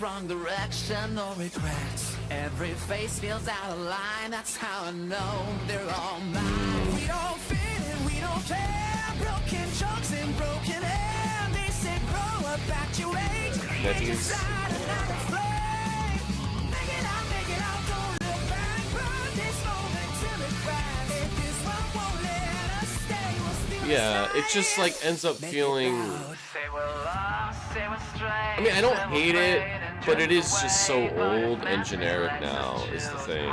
Wrong direction, no regrets. Every face feels out of line. That's how I know they're all mine. We don't fit in, we don't care. Broken jokes and broken air. They said grow up at your age. NetEase. Make it out, don't look back. Burn this moment till it cracks. If this one won't let us stay, we'll still Yeah, it just like ends up feeling. I mean, I don't hate it, but it is just so old and generic now. Is the thing.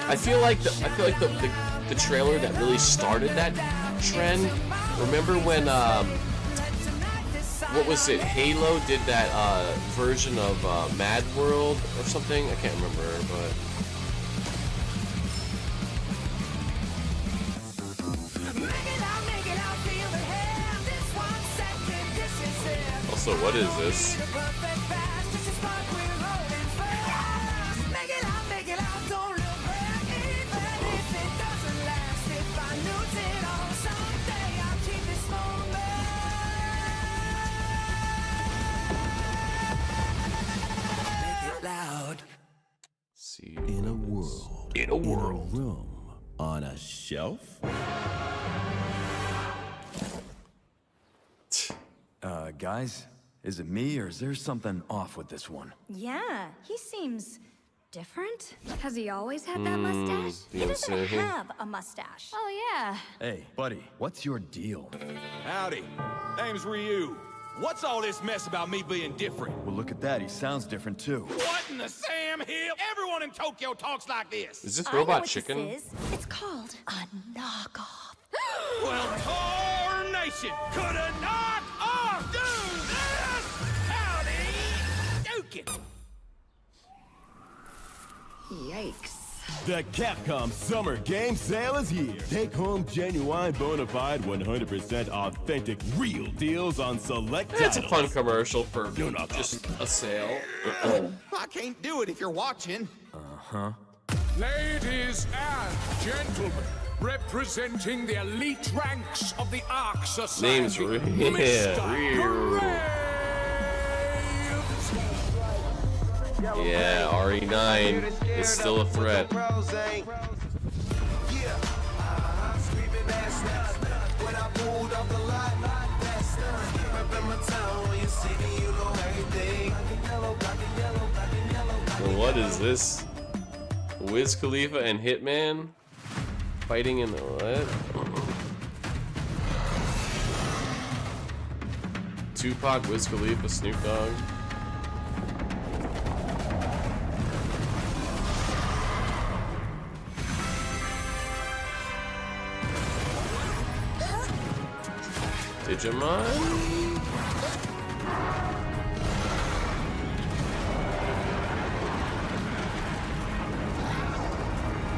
I feel like the trailer that really started that trend. Remember when what was it? Halo did that version of Mad World or something. I can't remember, but. Also, what is this? world. Room on a shelf? Guys, is it me or is there something off with this one? Yeah, he seems different. Has he always had that mustache? He doesn't have a mustache. Oh, yeah. Hey, buddy, what's your deal? Howdy. Name's Ryu. What's all this mess about me being different? Well, look at that. He sounds different, too. What in the Sam Hill? Everyone in Tokyo talks like this. Is this I know Robot what Chicken? This is. It's called a knockoff. Well, tarnation! Could a knock-off do this? Howdy, Dukin'. Yikes. The Capcom Summer Game Sale is here. Take home genuine, bona fide, 100% authentic, real deals on select It's a titles. fun commercial for just a sale. I can't do it if you're watching. Uh-huh. Ladies and gentlemen, representing the elite ranks of the Ark Society, Name's Yeah, RE9 is still a threat. Well, what is this? Wiz Khalifa and Hitman fighting in the what? Tupac, Wiz Khalifa, Snoop Dogg. Digimon?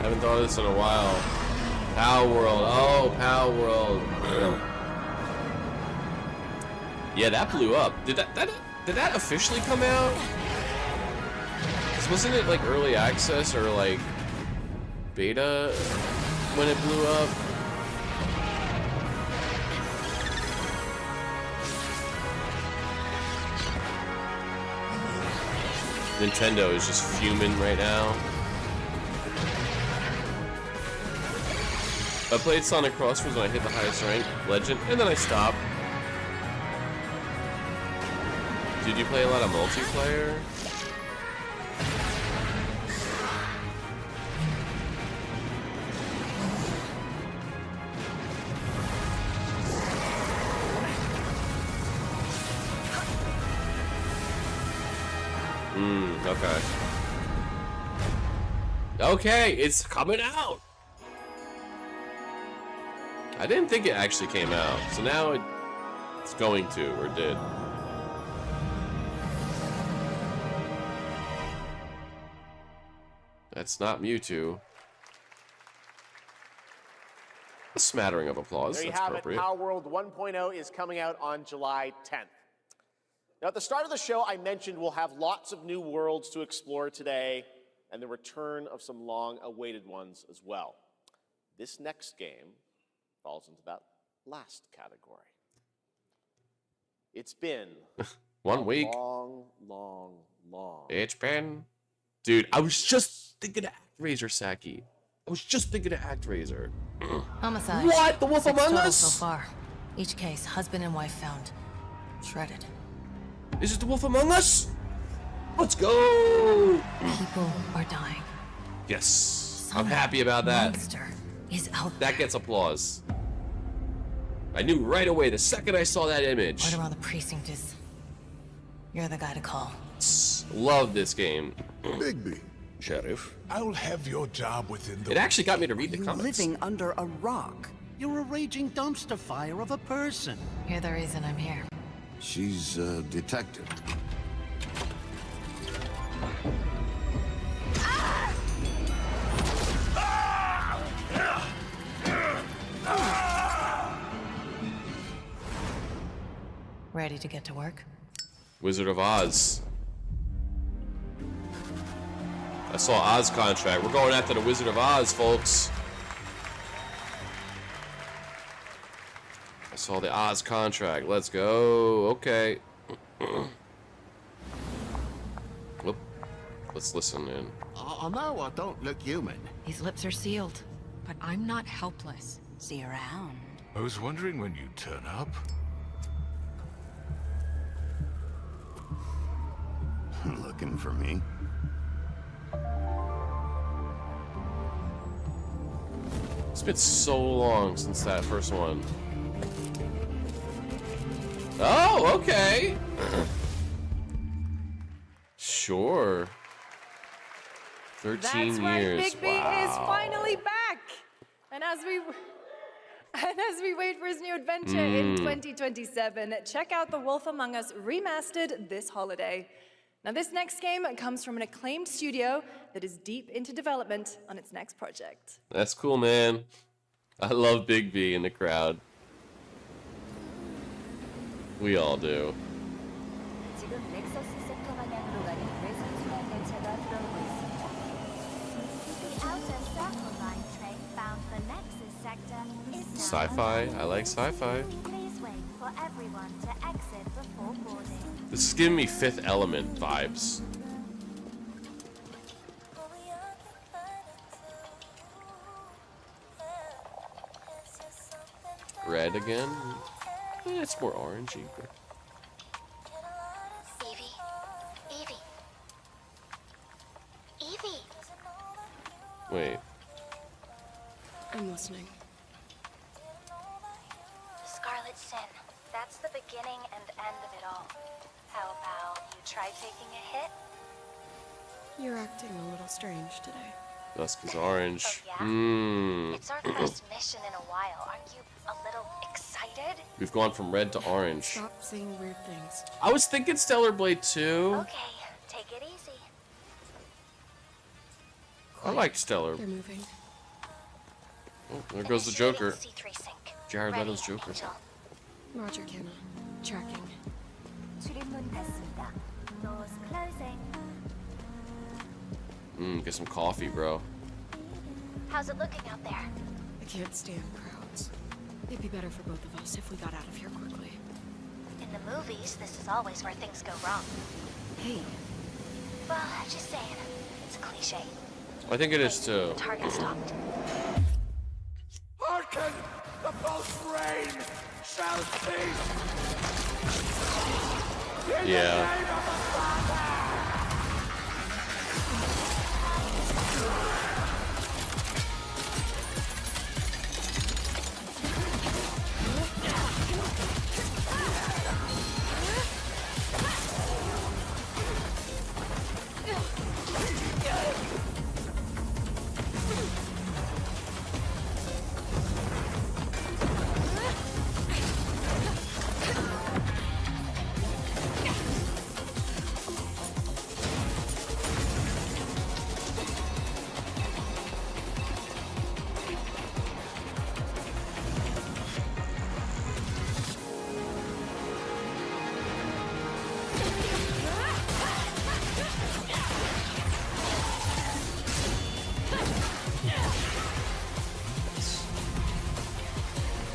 Haven't thought of this in a while. Pow World. Oh, Pow World. Yeah, that blew up. Did that officially come out? 'Cause wasn't it like early access or like beta when it blew up? Nintendo is just fuming right now. I played Sonic Crossroads when I hit the highest rank, Legend, and then I stopped. Did you play a lot of multiplayer? Okay. Okay, it's coming out! I didn't think it actually came out, so now it's going to, or did. That's not Mewtwo. A smattering of applause. There you That's have appropriate. it. Power World 1.0 is coming out on July 10th. Now, at the start of the show, I mentioned we'll have lots of new worlds to explore today and the return of some long-awaited ones as well. This next game falls into that last category. It's been 1 week. long. It's been... Dude, I was just thinking of ActRaiser, Saki. I was just thinking of ActRaiser. Homicide. What? The Wolf 6 Among total Us? so far. Each case, husband and wife found. Shredded. Is it the Wolf Among Us? Let's go! People are dying. Yes. I'm happy about that. Monster is out. That gets applause. I knew right away the second I saw that image. Right around the precinct is... You're the guy to call. Love this game. Bigby. Sheriff. I'll have your job within the... It actually got me to read the comics. Living under a rock. You're a raging dumpster fire of a person. You're the reason I'm here. She's a detective. Ready to get to work? Wizard of Oz. I saw Oz contract. We're going after the Wizard of Oz, folks. I saw the Oz contract. Let's go. Okay. Whoop. Let's listen in. I know I don't look human. His lips are sealed, but I'm not helpless. See around. I was wondering when you'd turn up. Looking for me? It's been so long since that first one. Oh, okay. Sure. 13 That's right, years. Big B is finally back. And as we wait for his new adventure in 2027, check out The Wolf Among Us Remastered this holiday. Now, this next game comes from an acclaimed studio that is deep into development on its next project. That's cool, man. I love Big B in the crowd. We all do. Sci-fi? I like sci-fi. Please wait for everyone to exit before boarding. This is giving me Fifth Element vibes. Red again? It's more orangey. Evie! Wait. I'm listening. Scarlet Sin. That's the beginning and end of it all. How about you try taking a hit? You're acting a little strange today. Dusk is orange. Oh, yeah? It's our first mission in a while. Aren't you a little excited? We've gone from red to orange. Stop saying weird things. I was thinking Stellar Blade 2. Okay, take it easy. I liked Stellar. They're moving. Oh, there goes the Joker. C3 sync. Jared Leto's Joker. Roger, Kenna. Tracking. Doors closing. Get some coffee, bro. How's it looking out there? I can't stand crowds. It'd be better for both of us if we got out of here quickly. In the movies, this is always where things go wrong. Hey. Well, just saying. It's a cliche. I think it is too. Target stopped. Hearken! The pulse rain shall cease! Yeah.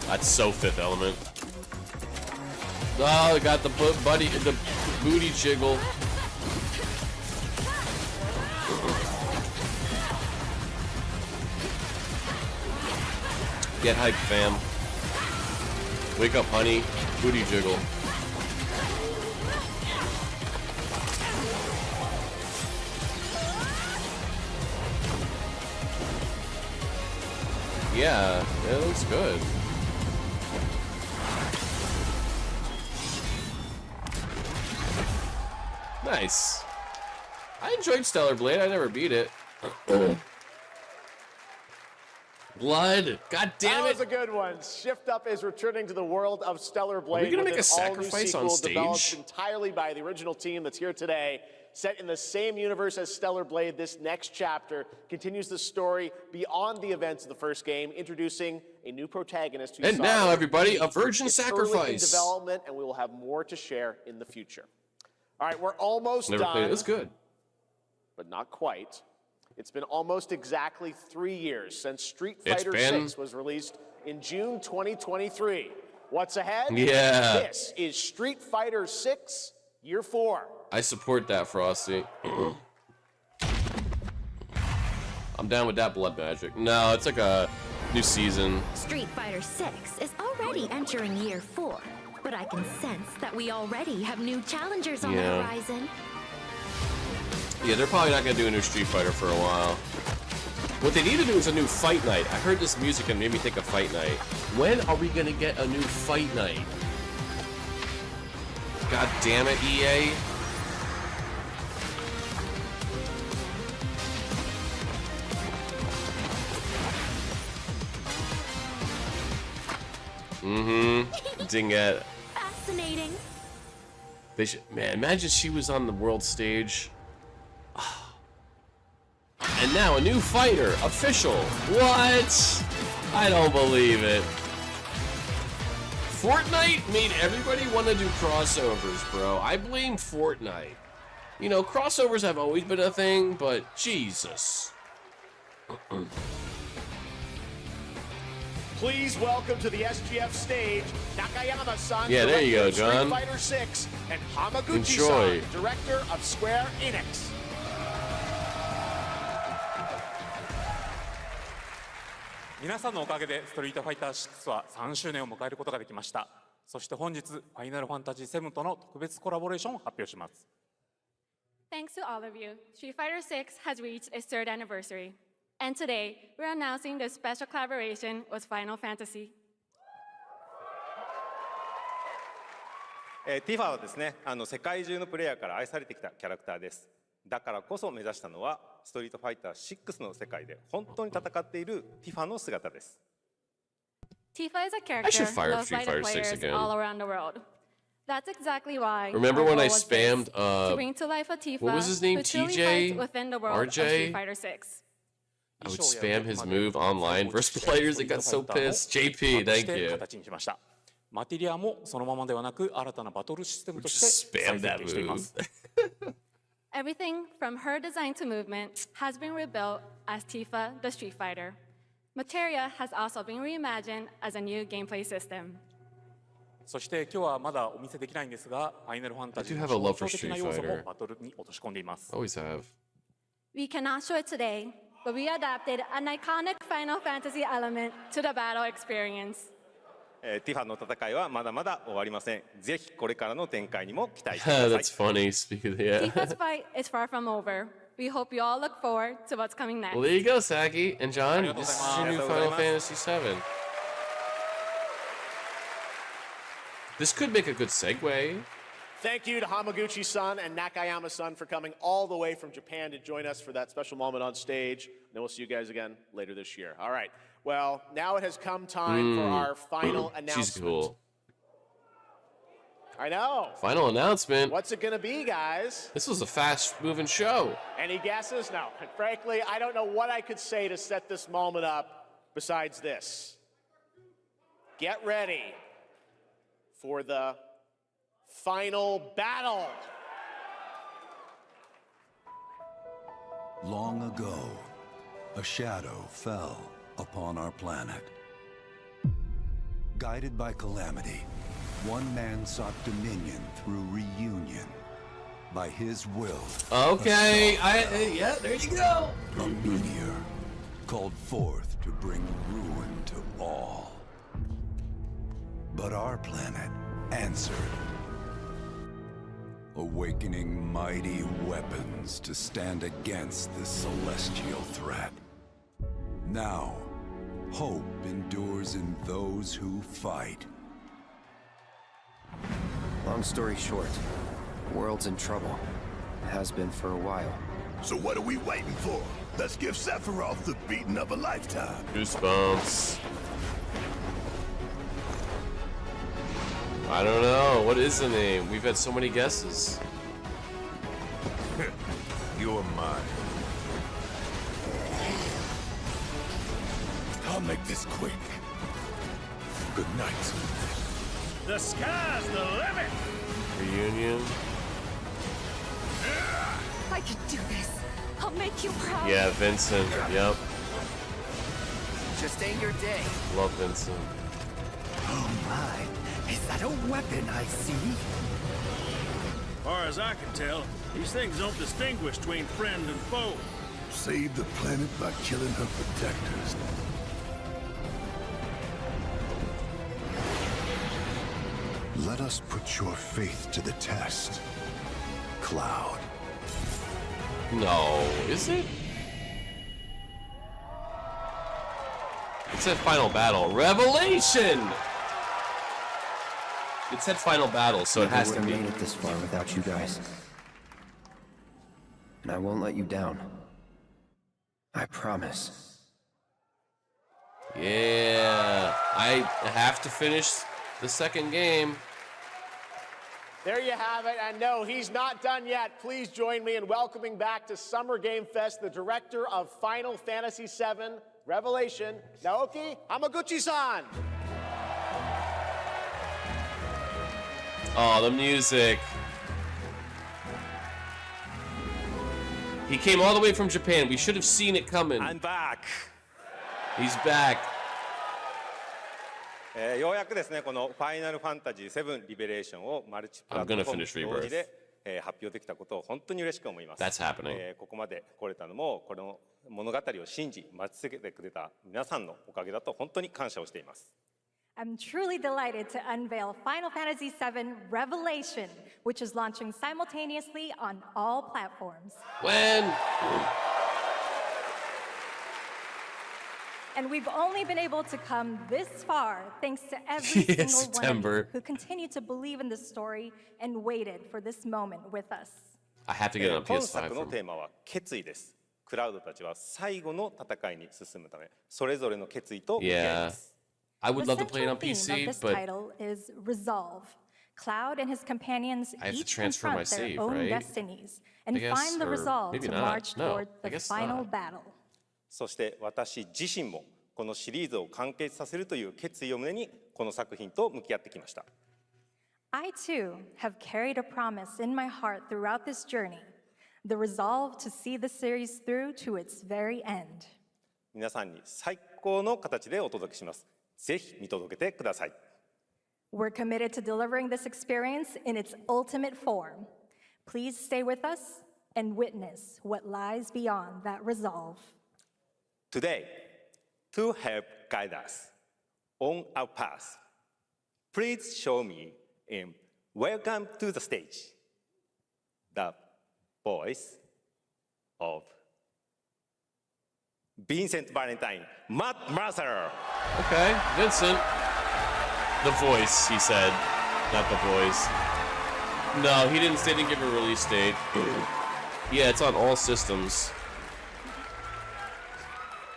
That's so Fifth Element. Oh, got the the booty jiggle. Get hyped, fam. Wake up, honey. Booty jiggle. Yeah, it looks good. Nice. I enjoyed Stellar Blade. I never beat it. Blood. God damn it. That was a good one. Shift Up is returning to the world of Stellar Blade. Are we gonna with make a an all-new sacrifice on sequel developed stage? entirely by the original team that's here today. Set in the same universe as Stellar Blade, this next chapter continues the story beyond the events of the first game, introducing a new protagonist. And now, everybody, a virgin It's early in sacrifice. development, and we will have more to share in the future. All right, we're almost Never done. played it. It's good. But not quite. It's been almost exactly 3 years since Street It's Fighter been- 6 was released in June 2023. What's ahead? Yeah. This is Street Fighter 6 Year 4. I support that, Frosty. I'm down with that blood magic. No, it's like a new season. Street Fighter 6 is already entering year 4, but I can sense that we already have new challengers on the horizon. Yeah, they're probably not gonna do a new Street Fighter for a while. What they need to do is a new Fight Night. I heard this music and made me think of Fight Night. When are we gonna get a new Fight Night? God damn it, EA. Didn't get. Fascinating. They should, man, imagine she was on the world stage. And now a new fighter, official. What? I don't believe it. Fortnite made everybody want to do crossovers, bro. I blame Fortnite. You know, crossovers have always been a thing, but Jesus. Please welcome to the SGF stage, Nakayama-san, Yeah, there you go, director of John. Street Fighter 6, and Hamaguchi-san, Enjoy. director of Square Enix. 皆さんのおかげでストリートファイター6は3周年を迎えることができました。そして本日、ファイナルファンタジー7との特別コラボレーションを発表します。 Thanks to all of you, Street Fighter 6 has reached its 3rd anniversary. And today, we're announcing this special collaboration with Final Fantasy. ティファはですね、世界中のプレイヤーから愛されてきたキャラクターです。だからこそ目指したのは、ストリートファイター6の世界で本当に戦っているティファの姿です。Tifa is a I should character fire loved Street by the Fighter 6 players again. all around the world. That's exactly why. Remember our when goal I was spammed, this, to bring to life a Tifa what was his name, who truly TJ? fights within the world of RJ? Street Fighter 6. I would spam his move online versus players that got so pissed. JP, thank you. 形にしました。マテリアもそのままではなく新たなバトルシステムとして Spam 再 that 設計していま move. す。 Everything from her design to movement has been rebuilt as Tifa the Street Fighter. Materia has also been reimagined as a new gameplay system. そして今日はまだお見せできないんですが、ファイナルファンタジー I の do have a love 象 for 徴的な Street 要素も Fighter. バトルに落とし込んでいます。 Always have. We cannot show it today, but we adapted an iconic Final Fantasy element to the battle experience. ティファの戦いはまだまだ終わりません。ぜひこれからの展開にも期待してください。 That's funny. Speaking of Tifa's fight is far from over. We hope you all look forward to what's coming next. Well, there you go, Saki. And John, this is your new Final Fantasy VII. This could make a good segue. Thank you to Hamaguchi-san and Nakayama-san for coming all the way from Japan to join us for that special moment on stage. Then we'll see you guys again later this year. All right. Well, now it has come time for our final announcement. She's cool. I know. Final announcement. What's it going to be, guys? This was a fast-moving show. Any guesses? No. And frankly, I don't know what I could say to set this moment up besides this. Get ready for the final battle. Long ago, a shadow fell upon our planet. Guided by calamity, one man sought dominion through reunion. By his will. Okay, yeah, there you go. A meteor called forth to bring ruin to all. But our planet answered, awakening mighty weapons to stand against this celestial threat. Now, hope endures in those who fight. Long story short, the world's in trouble. It has been for a while. So what are we waiting for? Let's give Sephiroth the beating of a lifetime. Goosebumps. I don't know. What is the name? We've had so many guesses. You're mine. I'll make this quick. Good night. The sky's the limit! Reunion. I can do this. I'll make you proud. Yeah, Vincent. Yep. Just ain't your day. Love Vincent. Oh my, is that a weapon I see? Far as I can tell, these things don't distinguish between friend and foe. Save the planet by killing her protectors. Let us put your faith to the test, Cloud. No, is it? It said final battle. Revelation! It said final battle, so it has to be. I made it this far without you guys. And I won't let you down. I promise. Yeah, I have to finish the second game. There you have it, and no, he's not done yet. Please join me in welcoming back to Summer Game Fest the director of Final Fantasy VII Revelation, Naoki Hamaguchi-san. Oh, the music. He came all the way from Japan. We should have seen it coming. I'm back. He's back. ようやくですね、このファイナルファンタジー7リベレーションをマルチプラットフォームと同時で発表できたことを本当に嬉しく思います。That's happening. ここまで来れたのも、この物語を信じ、待ち続けてくれた皆さんのおかげだと本当に感謝をしています。I'm truly delighted to unveil Final Fantasy VII Revelation, which is launching simultaneously on all platforms. When? And we've only been able to come this far thanks to every single one of you who continued to believe in this story and waited for this moment with us. I have to get it on PS5. 本作のテーマは決意です。クラウドたちは最後の戦いに進むため、それぞれの決意と向き合います。I would love to play it on The central theme PC, of this but title is resolve. Cloud and his companions I have to each transfer my confront their save, own right? destinies and I guess, find the or resolve maybe to not. march No, toward I the guess final not. battle. そして私自身もこのシリーズを完結させるという決意を胸にこの作品と向き合ってきました。I too have carried a promise in my heart throughout this journey, the resolve to see the series through to its very end. 皆さんに最高の形でお届けします。ぜひ見届けてください。We're committed to delivering this experience in its ultimate form. Please stay with us and witness what lies beyond that resolve. Today, to help guide us on our path, please show me in Welcome to the Stage the voice of Vincent Valentine, Matt Mercer. Okay, Vincent. The voice, he said, not the voice. No, he didn't. They didn't give a release date. Yeah, it's on all systems.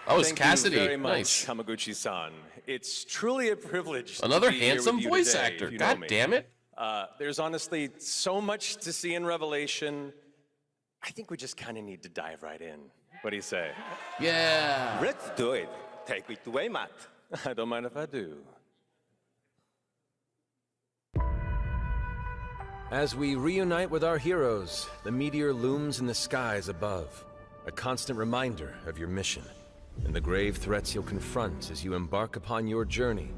Oh, it's Cassidy. Thank you very much, Nice. Hamaguchi-san. It's truly a privilege. Another to be here handsome with you voice today, actor. if you know God me. damn it. There's honestly so much to see in Revelation. I think we just kind of need to dive right in. What do you say? Yeah. Let's do it. Take it away, Matt. I don't mind if I do. As we reunite with our heroes, the meteor looms in the skies above, a constant reminder of your mission and the grave threats you'll confront as you embark upon your journey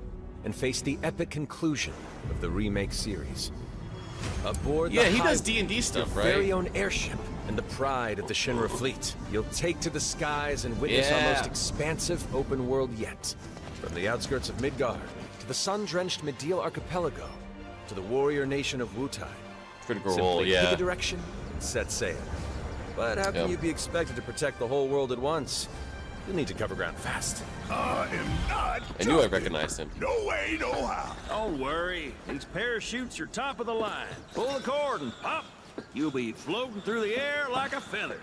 and face the epic conclusion of the remake series. Aboard Yeah, the he does Highway, D&D stuff, your right? very own airship and the pride of the Shinra fleet, you'll take to the skies and witness our Yeah. most expansive open world yet. From the outskirts of Midgard to the sun-drenched Medial Archipelago to the warrior nation of Wutai. Critical Simply Role, pick yeah. a direction and set sail. But how can Yep. you be expected to protect the whole world at once? You'll need to cover ground fast. I am not. I knew I recognized him. No way, no how. Don't worry. These parachutes are top of the line. Pull the cord and pop. You'll be floating through the air like a feather.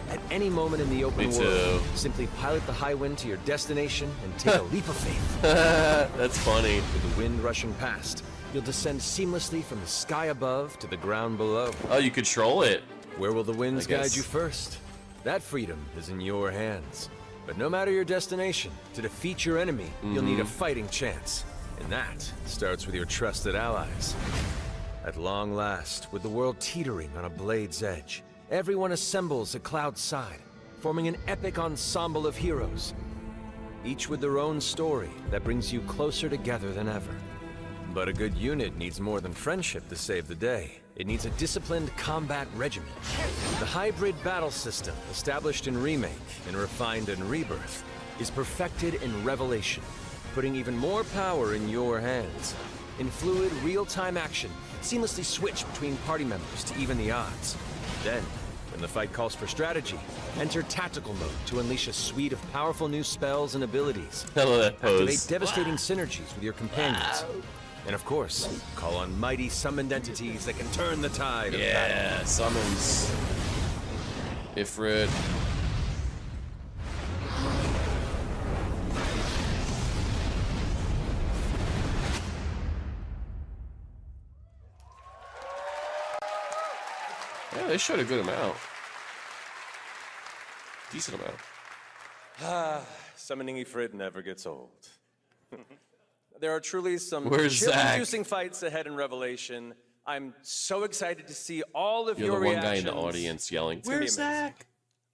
At any moment in the open Me world, too. simply pilot the high wind to your destination and take a leap of faith. That's funny. With the wind rushing past, you'll descend seamlessly from the sky above to the ground below. Oh, you control it. Where will the winds I guess. guide you first? That freedom is in your hands. But no matter your destination, to defeat your enemy, you'll need a fighting chance. And that starts with your trusted allies. At long last, with the world teetering on a blade's edge, everyone assembles at Cloud's side, forming an epic ensemble of heroes, each with their own story that brings you closer together than ever. But a good unit needs more than friendship to save the day. it needs a disciplined combat regimen. The hybrid battle system, established in Remake and refined in Rebirth, is perfected in Revelation, putting even more power in your hands. In fluid, real-time action, seamlessly switch between party members to even the odds. Then, when the fight calls for strategy, enter tactical mode to unleash a suite of powerful new spells and abilities. I love that pose. Activate devastating synergies with your companions. And of course, call on mighty summoned entities that can turn the tide of battle. Yeah, summons. Ifrit. Yeah, they showed a good amount. Decent amount. Summoning Ifrit never gets old. There are truly some Where's Zach? chill-inducing fights ahead in Revelation. I'm so excited to see all of You're your the one reactions. guy in the audience yelling, It's gonna be "Where's amazing. Zach?"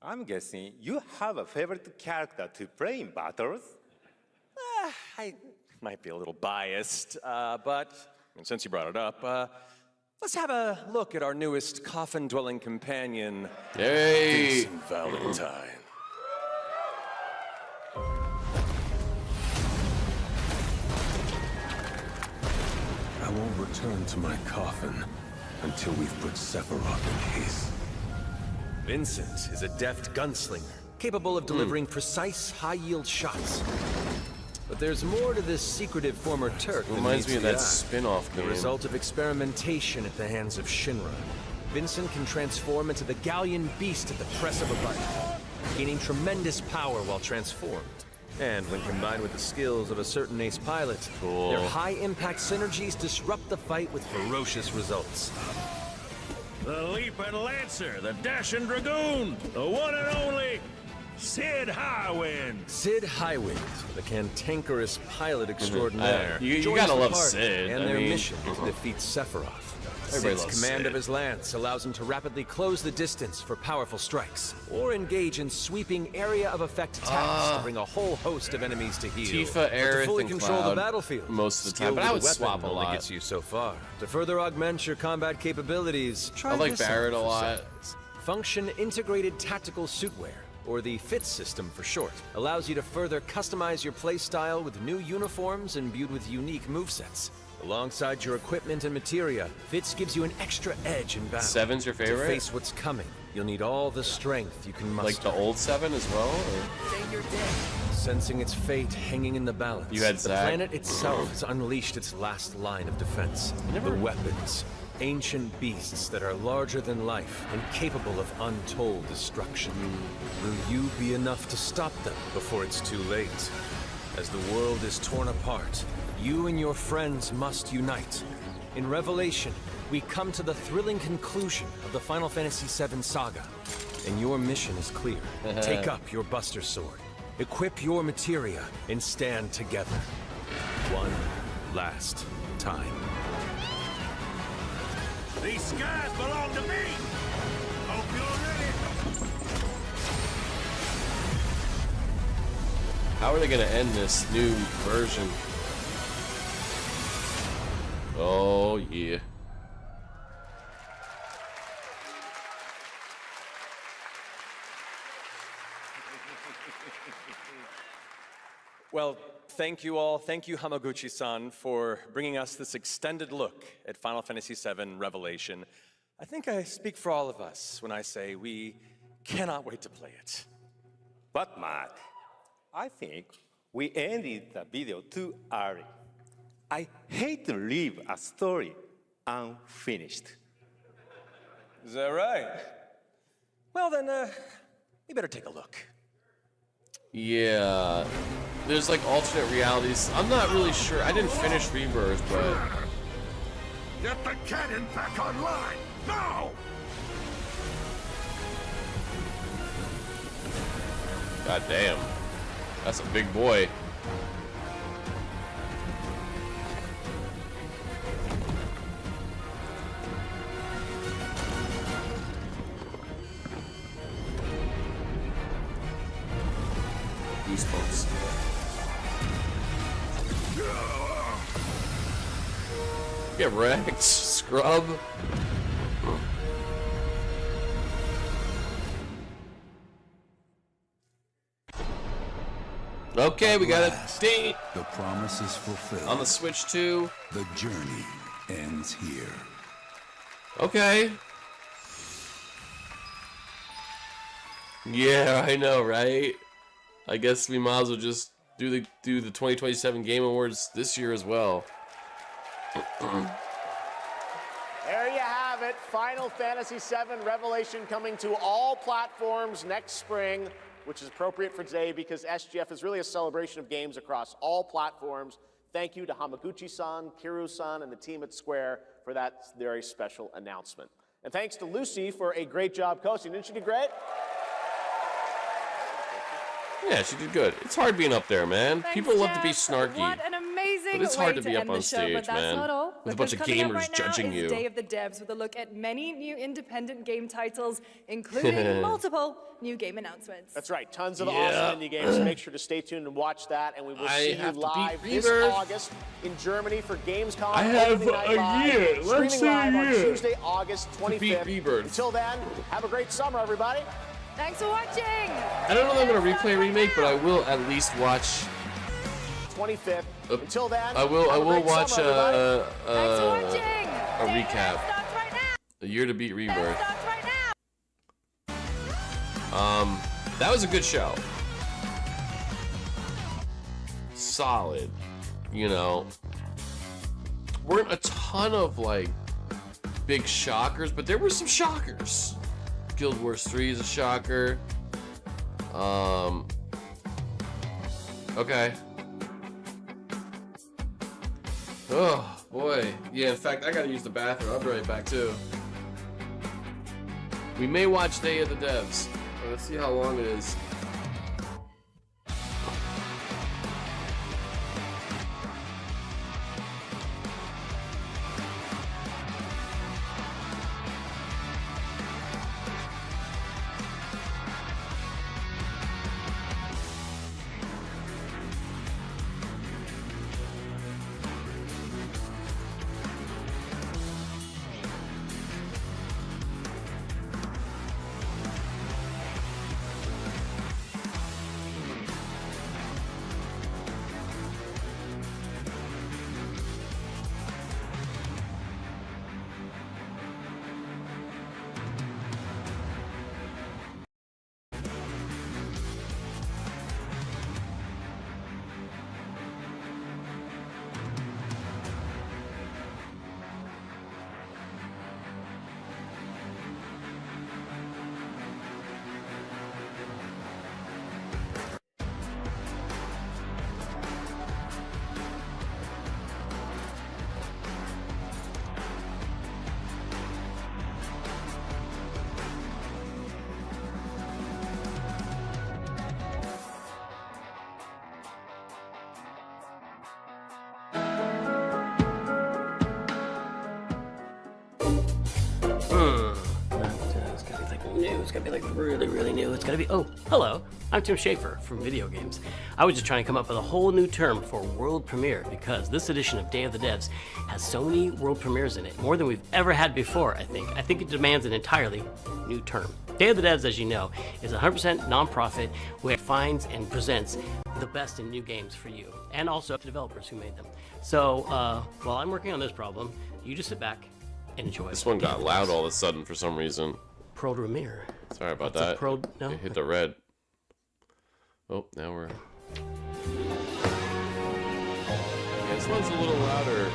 I'm guessing you have a favorite character to play in battles? I might be a little biased, but and since you brought it up, let's have a look at our newest coffin-dwelling companion, Hey! Vincent Valentine. I won't return to my coffin until we've put Sephiroth in his. Vincent is a deft gunslinger, capable of delivering precise, high-yield shots. But there's more to this secretive former Turk than Reminds meets me of the that eye. spin-off The game. result of experimentation at the hands of Shinra. Vincent can transform into the Galleon beast at the press of a button, gaining tremendous power while transformed. And when combined with the skills of a certain ace pilot, their high-impact synergies disrupt the fight with ferocious results. The Leaping Lancer, the Dashing Dragoon, the one and only Sid Highwind. Sid Highwind, the cantankerous pilot extraordinaire. You joins gotta the love party, Sid, and I their mean- mission is to defeat Sephiroth. Everybody Sid's loves command Sid. of his lance allows him to rapidly close the distance for powerful strikes, or engage in sweeping area of effect attacks to bring a whole host of enemies to heel. Tifa, But to Aerith, fully and control Cloud the battlefield most of the skill time, but with I a would weapon swap a only lot. gets you so far. To further augment your combat capabilities, try I like this out Barrett a for lot. size. Function Integrated Tactical Suitwear, or the FITS system for short, allows you to further customize your playstyle with new uniforms imbued with unique movesets. Alongside your equipment and materia, FITS gives you an extra edge in battle. Seven's your favorite? To face what's coming, you'll need all the strength you can muster. Like the old 7 as well? Or? Say you're dead. Sensing its fate hanging in the balance, You had the Zack. planet itself has unleashed its last line of defense. The weapons, ancient beasts that are larger than life and capable of untold destruction. Will you be enough to stop them before it's too late? As the world is torn apart, you and your friends must unite. In Revelation, we come to the thrilling conclusion of the Final Fantasy VII saga, and your mission is clear. Take up your Buster Sword, equip your materia, and stand together. One last time. These skies belong to me. Hope you're ready. How are they gonna end this new version? Oh, yeah. Well, thank you all. Thank you, Hamaguchi-san, for bringing us this extended look at Final Fantasy VII Revelation. I think I speak for all of us when I say we cannot wait to play it. But Mark, I think we ended the video too early. I hate to leave a story unfinished. Is that right? Well, then, we better take a look. Yeah. There's like alternate realities. I'm not really sure. I didn't finish Rebirth, but Get the cannon back online! Now! god damn. That's a big boy. Goosebumps. Get wrecked, scrub. Okay, we got last, a date. The promise is fulfilled. On the Switch too. The journey ends here. Okay. Yeah, I know, right? I guess we might as well just do the 2027 Game Awards this year as well. There you have it. Final Fantasy VII Revelation coming to all platforms next spring, which is appropriate for today because SGF is really a celebration of games across all platforms. Thank you to Hamaguchi-san, Kiru-san, and the team at Square for that very special announcement. And thanks to Lucy for a great job coaching. Didn't she do great? Yeah, she did good. It's hard being up there, man. Thanks, People love to be Jeff. snarky. What an amazing But it's hard way to be up end on the show, stage, but that's man. not all, With a bunch of because coming up gamers right now judging is you. Day of the Devs with a look at many new independent game titles, including multiple new game announcements. That's right. Tons of Yeah. awesome indie games. So make sure to stay tuned and watch that. And we will see you have to beat live this Rebirth. August in Germany for Gamescom. I have Opening Night a Live, year. Let's streaming say a live on year Tuesday, August to beat 25th. Rebirth. Until then, have a great summer, everybody. Thanks for watching. I don't know if I'm gonna replay remake, but I will at least watch. 25th. Until then, I will have a great watch summer, everybody. a recap. A year to beat Rebirth. That was a good show. Solid. You know, weren't a ton of like big shockers, but there were some shockers. Guild Wars 3 is a shocker. Okay. Oh boy. Yeah, in fact, I gotta use the bathroom. I'll be right back too. We may watch Day of the Devs. Let's see how long it is. It's gotta be like new. It's gotta be like really, really new. It's gotta be. Oh, hello. I'm Tim Schafer from Video Games. I was just trying to come up with a whole new term for world premiere because this edition of Day of the Devs has so many world premieres in it, more than we've ever had before. I think it demands an entirely new term. Day of the Devs, as you know, is a 100% nonprofit where it finds and presents the best in new games for you, and also the developers who made them. So while I'm working on this problem, you just sit back and enjoy. This one got loud all of a sudden for some reason. Pro premiere. Sorry about It's a that. no? It hit the red. Oh, now we're. Yeah, this one's a little louder.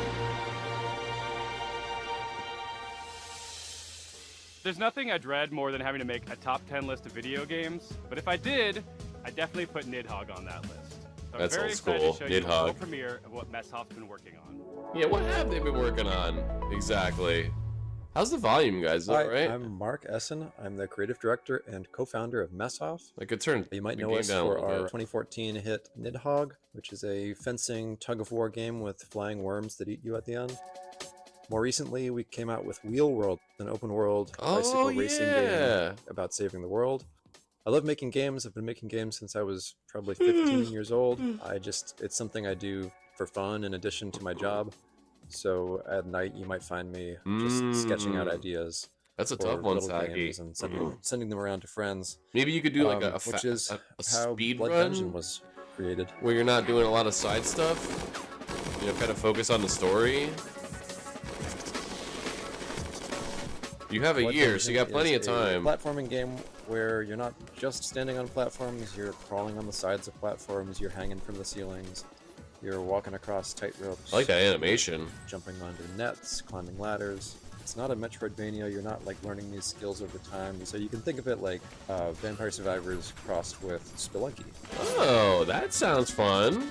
There's nothing I dread more than having to make a top 10 list of video games, but if I did, I'd definitely put Nidhogg on that list. So That's I'm very old excited school. to show you the Nidhogg. world premiere of what Messhoff's been working on. Yeah, what have they been working on exactly? How's the volume, guys? Is that Hi, right? I'm Mark Essen. I'm the creative director and co-founder of Messhoff. I could turn. You might the know game us down a for little our bit. 2014 hit Nidhogg, which is a fencing tug-of-war game with flying worms that eat you at the end. More recently, we came out with Wheel World, an open-world bicycle racing yeah. game about saving the world. I love making games. I've been making games since I was probably 15 years old. It's something I do for fun in addition to my job. So at night, you might find me just sketching out ideas. That's a for tough one, little Saki. games and sending them around to friends. Maybe you could do like which is a how speed Blood run? Dungeon was created. Where you're not doing a lot of side stuff, you know, kind of focus on the story. You have a year, so you got plenty of time. A platforming game where you're not just standing on platforms, you're crawling on the sides of platforms, you're hanging from the ceilings, you're walking across tight ropes. I like that animation. Jumping onto nets, climbing ladders. It's not a Metroidvania, you're not like learning these skills over time, so you can think of it like Vampire Survivors crossed with Spelunky. Oh, that sounds fun.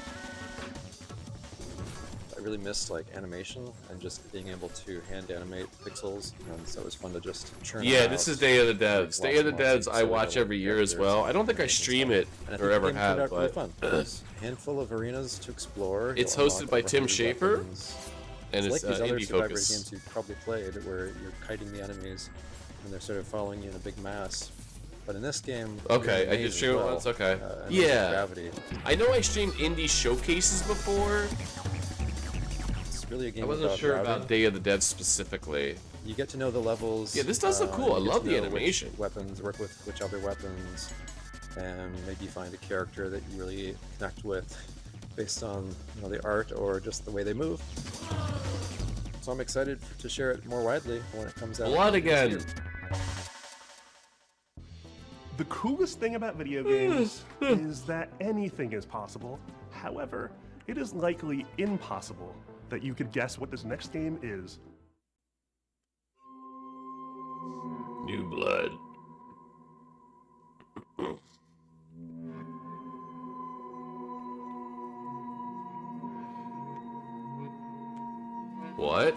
I really missed like animation and just being able to hand animate pixels, and so it was fun to just churn Yeah, out. this is Day of the Devs. Day of the Devs I watch every year as well. I don't think I stream it or ever have, but There's a handful of arenas to explore. It's You'll hosted unlock by over Tim 100 Schafer, weapons. and It's it's like these other Indie Survivor Focus. games you've probably played, where you're kiting the enemies and they're sort of following you in a big mass. But in this game, Okay, you're I did as stream it well, once. Okay, and yeah. Gravity. I know I streamed indie showcases before. It's really a game I wasn't about sure routing. about Day of the Devs specifically. You get to know the levels. Yeah, this does look cool. I you get love to the know which animation. Weapons, work with which other weapons, and maybe find a character that you really connect with based on the art or just the way they move. So I'm excited to share it more widely when it comes out. Blood next again. year. The coolest thing about video games is that anything is possible. However, it is likely impossible that you could guess what this next game is. New Blood. What?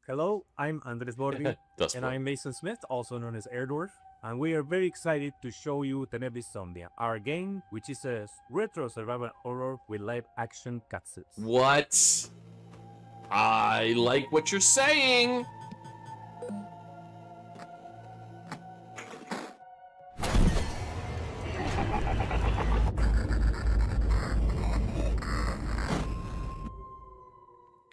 Hello, I'm Andres Bordi, That's and fun. I'm Mason Smith, also known as Airdorf, and we are very excited to show you Tenebrisomnia, our game, which is a retro survival horror with live-action cutscenes. What? I like what you're saying.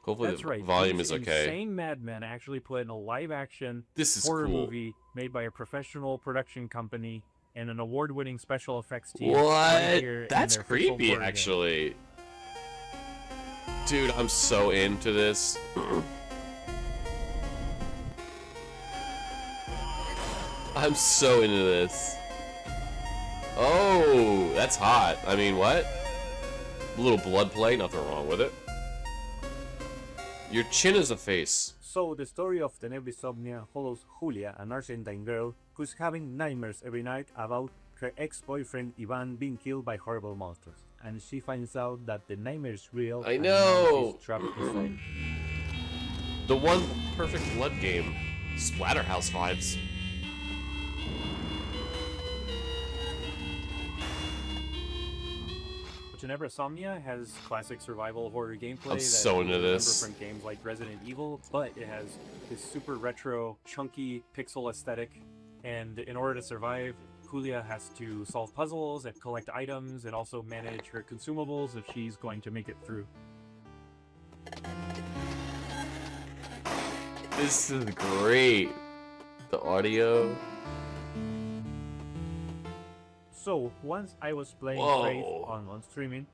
Hopefully That's the right. volume these is okay. Insane madmen actually put in a live-action This is horror cool. movie made by a professional production company and an award-winning special effects team. What? right here in That's their official creepy, horror game. actually. Dude, I'm so into this. I'm so into this. Oh, that's hot. I mean, what? A little blood play, nothing wrong with it. Your chin is a face. So, the story of Tenebrisomnia follows Julia, an Argentine girl who's having nightmares every night about her ex-boyfriend Ivan being killed by horrible monsters. And she finds out that the nightmare is real. I and now know. she's trapped inside. The one perfect blood game. Splatterhouse vibes. Tenebrisomnia has classic survival horror gameplay I'm that so you into remember this. from games like Resident Evil, but it has this super retro, chunky pixel aesthetic. And in order to survive, Julia has to solve puzzles and collect items and also manage her consumables if she's going to make it through. This is great. The audio. So, once I was playing Whoa. Wraith on streaming,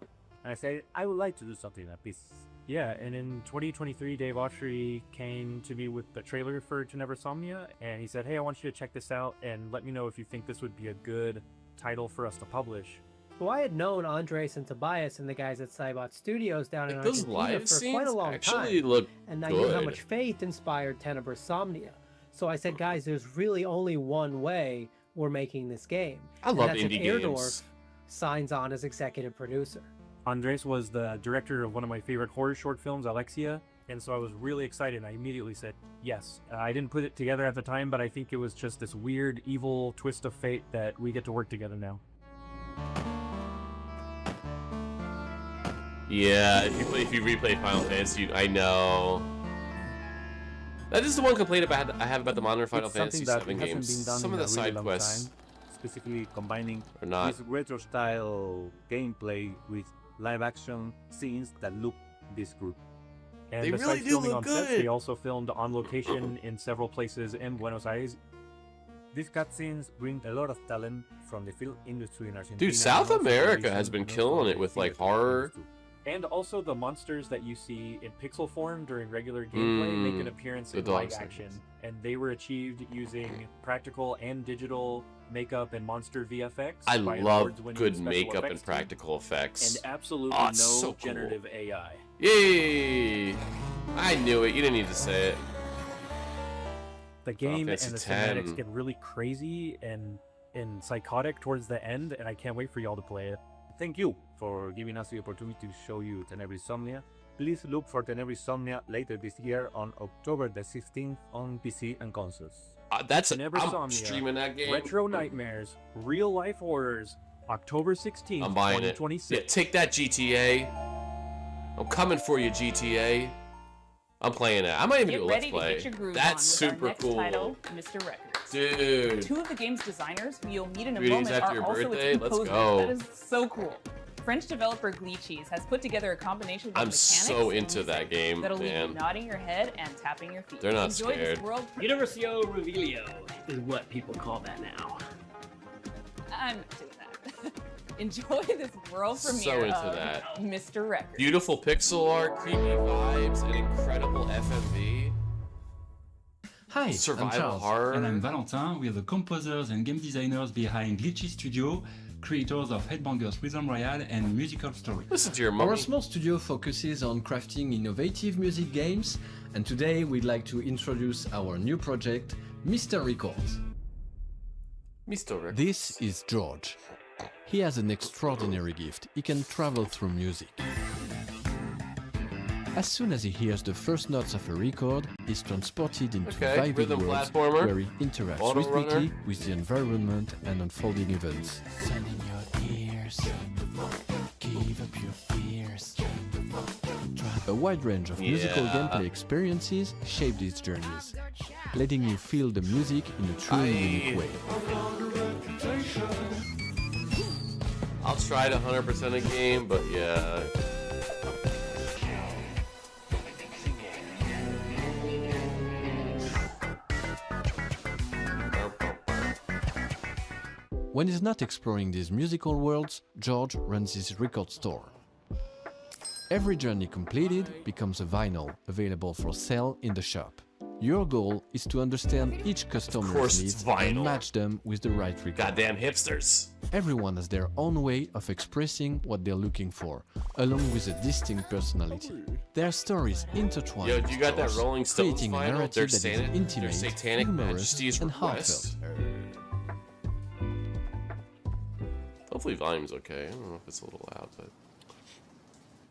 and I said, I would like to do something like this. Yeah, and in 2023, Dave Autry came to me with the trailer for Tenebrisomnia, and he said, hey, I want you to check this out, and let me know if you think this would be a good title for us to publish. Well, I had known Andres and Tobias and the guys at Cybot Studios down in Like, those Argentina live for scenes quite a long actually time. look and I knew how good. much faith inspired Tenebrisomnia. So I said, guys, there's really only one way we're making this game. I and love that's if indie Airdorf games. signs on as executive producer. Andres was the director of one of my favorite horror short films, Alexia, and so I was really excited. I immediately said yes. I didn't put it together at the time, but I think it was just this weird, evil twist of fate that we get to work together now. Yeah, if you replay Final Fantasy, I know. That is the one complaint I have about the modern Final It's Fantasy something that VII hasn't games. been done Some of in the a really side long quests. time, specifically combining Or not. this retro-style gameplay with live-action scenes that look this good. And They besides really do filming look on sets, good. they also filmed on location in several places in Buenos Aires. These cutscenes bring a lot of talent from the film industry in Argentina. Dude, South and also America has Malaysian been and killing also it with like Filipino horror. games, too. And also the monsters that you see in pixel form during regular gameplay make an appearance the in dog live sounds. action, and they were achieved using practical and digital makeup and monster VFX. I by love award-winning good special makeup effects and team, practical effects. and absolutely Oh, no it's so cool. generative AI. Yay! I knew it. You didn't need to say it. The game and Fantasy the 10. cinematics get really crazy and psychotic towards the end, and I can't wait for y'all to play it. Thank you for giving us the opportunity to show you Tenebris Somnia. Please look for Tenebris Somnia later this year on October the 16th on PC and consoles. I'm streaming that game. Retro Nightmares, Real Life Horrors, October 16th, I'm buying it. 2026. Yeah, take that, GTA. I'm coming for you, GTA. I'm playing it. I might even Get do a ready Let's Play. to get your groove That's on with super our next cool. title, Mr. Records. Dude. Two of the game's designers, who you'll meet in a 3 days moment, after are your also birthday? its Let's composers. go. That is so cool. French developer Glitchies has put together a combination of I'm mechanics so and into music that game, that'll leave man. you nodding your head and tapping your feet. They're not Enjoy scared. This world. Universio Revelio is what people call that now. I'm not doing that. Enjoy this world So premiere into of that. Mr. Records. Beautiful pixel art, creepy vibes, and incredible FMV. Hi, Survival I'm Charles, horror. and I'm Valentin. We are the composers and game designers behind Glitchy Studio, creators of Headbangers Rhythm Royale and Musical Story. Listen to your mommy. Our small studio focuses on crafting innovative music games, and today we'd like to introduce our new project, Mr. Records. Mr. Records. This is George. He has an extraordinary gift. He can travel through music. As soon as he hears the first notes of a record, he's transported into Okay, vivid rhythm worlds platformer. where he interacts Auto rhythmically runner. with the environment and unfolding events. Sending your ears, give up your fears. A wide range of musical Yeah. gameplay experiences shape these journeys, letting you feel the music in a truly unique way. I'll try to 100% a game, but yeah. When he's not exploring these musical worlds, George runs his record store. Every journey completed becomes a vinyl available for sale in the shop. Your goal is to understand each customer's course needs it's and vinyl. match them with the right record. Goddamn hipsters. Everyone has their own way of expressing what they're looking for, along with a distinct personality. Their stories intertwine, Yo, do you got that of course, Rolling Stones creating a vinyl? narrative that Their is intimate, Satanic humorous, Majesty's and Request. heartfelt. Hopefully volume's okay. I don't know if it's a little loud, but...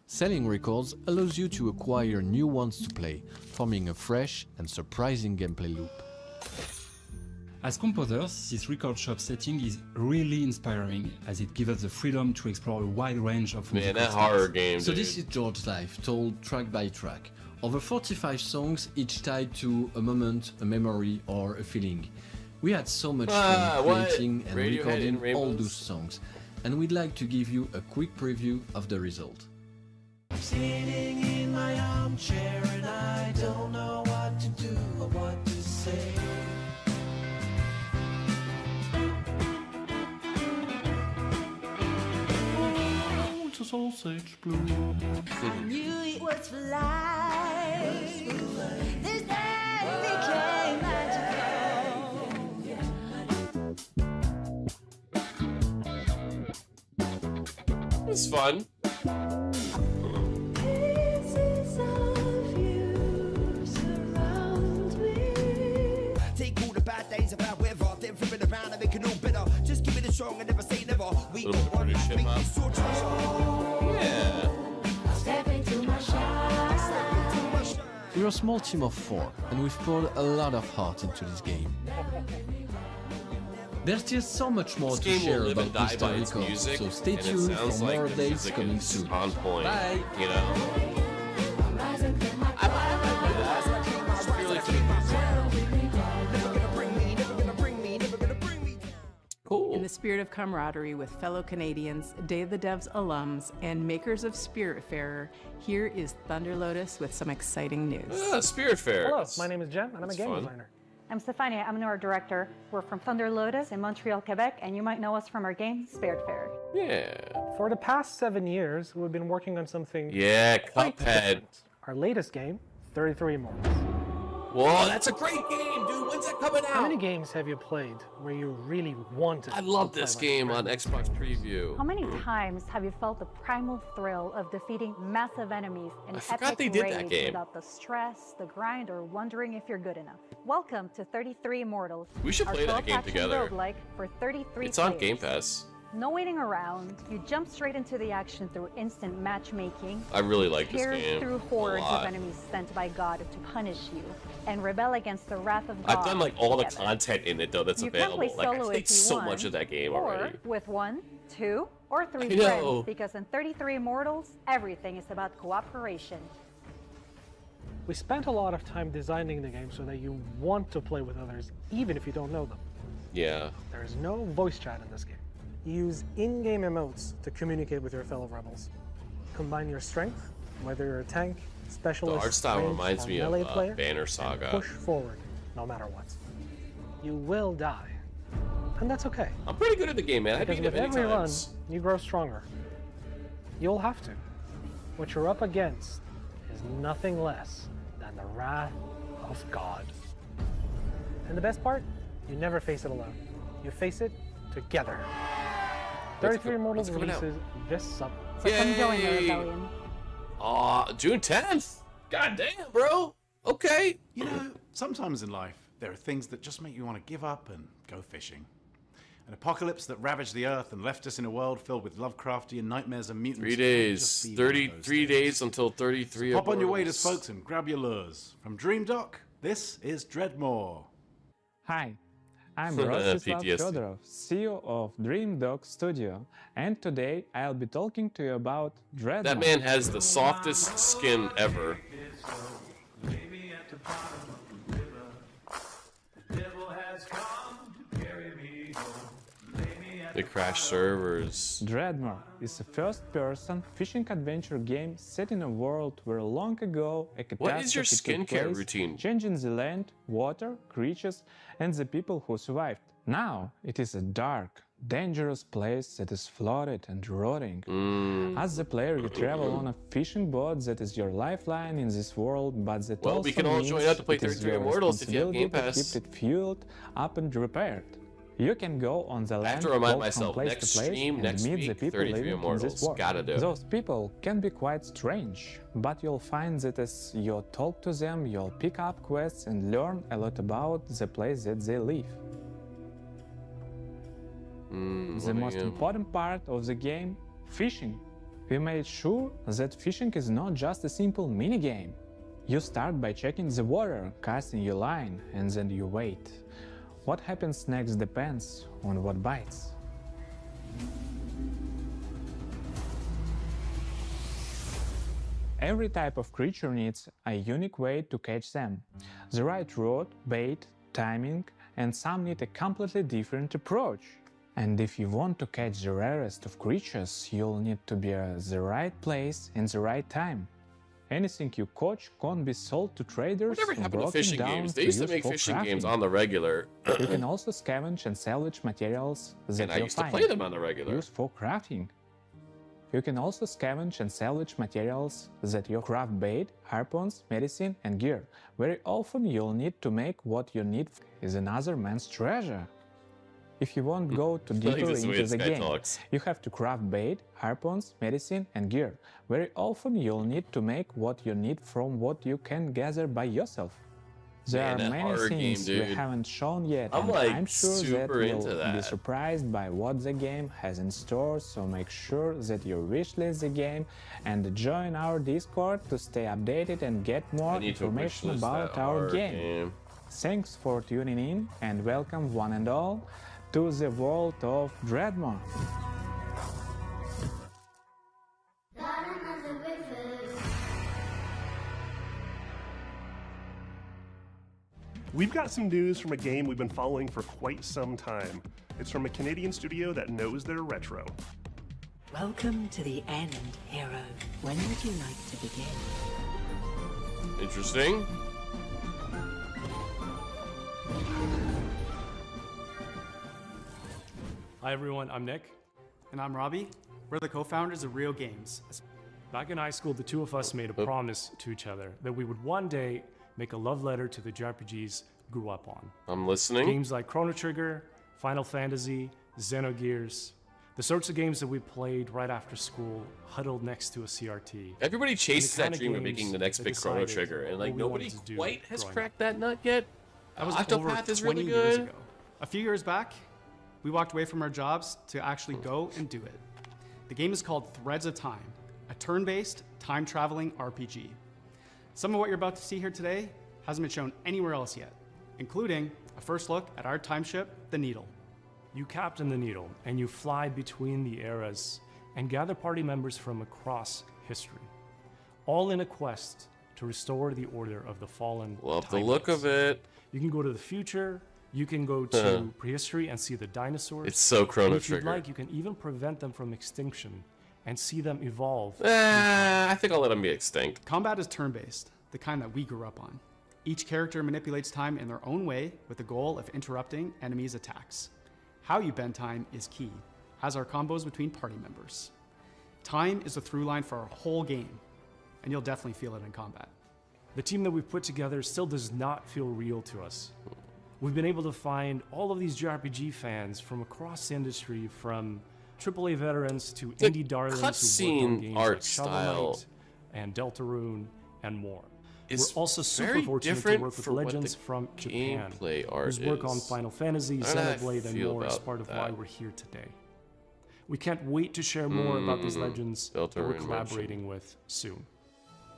Selling records allows you to acquire new ones to play, forming a fresh and surprising gameplay loop. As composers, this record shop setting is really inspiring, as it gives us the freedom to explore a wide range of Man, musical that styles. horror game, So dude. this is George's life, told track by track. Over 45 songs, each tied to a moment, a memory, or a feeling. We had so much fun what? creating and Radiohead recording in all Rainbows? those songs, and we'd like to give you a quick preview of the result. Sitting in my armchair and I don't know what to do or what to say. Oh, to sausage blue. I knew it was for life. This day became magical. It's fun. Take all the bad days of our weather, then flip it around and make it all better. Just give it a strong and never say never. We Little got one British life, make hip-hop. this your treasure. Yeah. Step into my shine. We're a small team of 4, and we've poured a lot of heart into this game. There's still so much more This to game will share live and about die Mr. by its Records, music, so stay and it tuned sounds for like more the updates music coming is soon. on point. Bye! You know? Cool. In the spirit of camaraderie with fellow Canadians, Day of the Devs alums, and makers of Spiritfarer, here is Thunder Lotus with some exciting news. Ah, Spiritfarer. Hello, my name is Jen, and I'm a That's game fun. designer. I'm Stefania, I'm our director. We're from Thunder Lotus in Montreal, Quebec, and you might know us from our game, Spiritfarer. Yeah. For the past 7 years, we've been working on something Yeah, quite Cuphead. different. Our latest game, 33 Immortals. Whoa, that's a great game, dude. When's that coming out? How many games have you played where you really wanted I love to play this like game that? on Xbox Preview. How many times have you felt the primal thrill of defeating massive enemies in I forgot epic they did that raids game. without the stress, the grind, or wondering if you're good enough? Welcome to 33 Immortals. We should our play that co-op game action together. roguelike for 33 It's on players. Game Pass. No waiting around. You jump straight into the action through instant matchmaking. I really like this Pierce game through a hordes of lot. enemies sent by God to punish you, and rebel against the wrath of God. I've done like all the together. content in it though that's You can available. play Like I solo played if you so want, much of that game or already. with 1, 2, or 3 I know. friends, because in 33 Immortals, everything is about cooperation. We spent a lot of time designing the game so that you want to play with others, even if you don't know them. Yeah. There is no voice chat in this game. You use in-game emotes to communicate with your fellow rebels. Combine your strength, whether you're a tank, The specialist, art style ranged, reminds or me of melee player, Banner and Saga. push forward, no matter what. You will die, and that's okay. I'm pretty good at the game, man. I Because beat it with many every times. run, you grow stronger. You'll have to. What you're up against is nothing less than the wrath of God. And the best part, you never face it alone. You face it together. 33 Immortals coming out? releases this summer. So come join the Yay! rebellion. Aw, June 10th? God damn, bro. Okay. You know, sometimes in life, there are things that just make you want to give up and go fishing. An apocalypse that ravaged the Earth and left us in a world filled with Lovecraftian nightmares and mutants. 3 can just days. be one of those 33 days until 33 Pop on your way to Immortals. Spokes and grab your lures. From Dream Dock, this is Dreadmore. Hi, I'm Rostislav PTSD. Fedorov, CEO of Dream Dog Studio, and today I'll be talking to you about Dreadmore. That man has the softest skin ever. They crash servers. Dreadmore is a first-person fishing adventure game set in a world where long ago a catastrophe What is your took skincare place, routine? changing the land, water, creatures, and the people who survived. Now it is a dark, dangerous place that is flooded and rotting. As the player, you travel on a fishing boat that is your lifeline in this world, but that Well, also we can all means join up to play it is 33 your Immortals if you have Game responsibility to Pass. keep it fueled up and repaired. You can go on the I land, have to remind both myself, from place next to place, stream, and next meet week, the people 33 living in Immortals. this world. Gotta do it. Those people can be quite strange, but you'll find that as you talk to them, you'll pick up quests and learn a lot about the place that they live. The most important part of the game, fishing. We made sure that fishing is not just a simple mini-game. You start by checking the water, casting your line, and then you wait. What happens next depends on what bites. Every type of creature needs a unique way to catch them. The right rod, bait, timing, and some need a completely different approach. And if you want to catch the rarest of creatures, you'll need to be at the right place in the right time. Anything you catch can't be sold to traders Whatever or happened to broken fishing down games? They used to use make for fishing games crafting. on the regular. You can also scavenge and salvage materials that And I you used to find. play them on the regular. Used for crafting. You can also scavenge and salvage materials that you craft bait, harpoons, medicine, and gear. Very often you'll need to make what you need is another man's treasure. If you won't go too I like deeper this way into this the guy game, talks. you have to craft bait, harpoons, medicine, and gear. Very often you'll need to make what you need from what you can gather by yourself. There Man, are that many horror things game, we dude. haven't shown yet, I'm, and like, I'm sure that super you'll into be that. surprised by what the game has in store, so make sure that you wishlist the game and join our Discord to stay updated and get more I need to information wishlist about that our horror game. Thanks for tuning in and welcome one and all to the world of Dreadmore. We've got some news from a game we've been following for quite some time. It's from a Canadian studio that knows their retro. Welcome to the end, hero. When would you like to begin? Interesting. Hi everyone, I'm Nick. And I'm Robbie. We're the co-founders of Real Games. Back in high school, the two of us made a promise to each other that we would one day make a love letter to the JRPGs grew up on. I'm listening. Games like Chrono Trigger, Final Fantasy, Xenogears, the sorts of games that we played right after school, huddled next to a CRT. Everybody chases And the that kind of dream of games making the next that big Chrono decided Trigger, and like what we nobody wanted to do quite has growing cracked that nut yet. That was over Octopath is 20 really years good. ago. A few years back, we walked away from our jobs to actually go and do it. The game is called Threads of Time, a turn-based, time-traveling RPG. Some of what you're about to see here today hasn't been shown anywhere else yet, including a first look at our time ship, the Needle. You captain the Needle, and you fly between the eras and gather party members from across history, all in a quest to restore the order of the fallen. Love the look of it. You can go to the future, you can go to prehistory and see the dinosaurs. It's so Chrono and if you'd Trigger. like, you can even prevent them from extinction and see them evolve. I think I'll let them be extinct. Combat is turn-based, the kind that we grew up on. Each character manipulates time in their own way with the goal of interrupting enemies' attacks. How you bend time is key, as are combos between party members. Time is the through line for our whole game, and you'll definitely feel it in combat. The team that we've put together still does not feel real to us. We've been able to find all of these JRPG fans from across the industry, from AAA veterans to The indie darlings who worked on cutscene games art like Shovel style Knight and Deltarune and more. is We're also super very fortunate to different work with for what legends the from Japan, gameplay art whose work on is. Final Fantasy, How do I Xenoblade, and feel more is about part of why that? we're here today. We can't wait to share more about these legends that we're Deltarune collaborating with soon.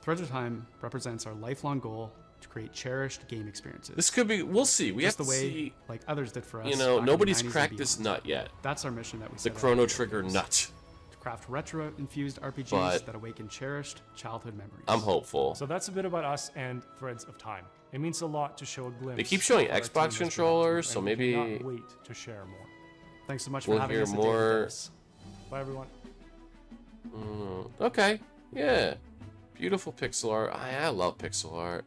Threads of Time represents our lifelong goal to create cherished game experiences. This could be. We'll see. We Just have the to way, see. like others did for us. You know, back in the nobody's 90s and cracked this beyond. nut yet. That's our mission that we The set out Chrono to do. Trigger nut. To craft retro-infused RPGs But that awaken cherished childhood memories. I'm hopeful. So that's a bit about us and Threads of Time. It means a lot to show a glimpse. They keep showing of what our Xbox team has been up to, controllers, so and we maybe cannot wait to share more. Thanks so much for we'll having hear us at Daily more. Devs. Bye, everyone. Okay. Yeah. Beautiful pixel art. I love pixel art.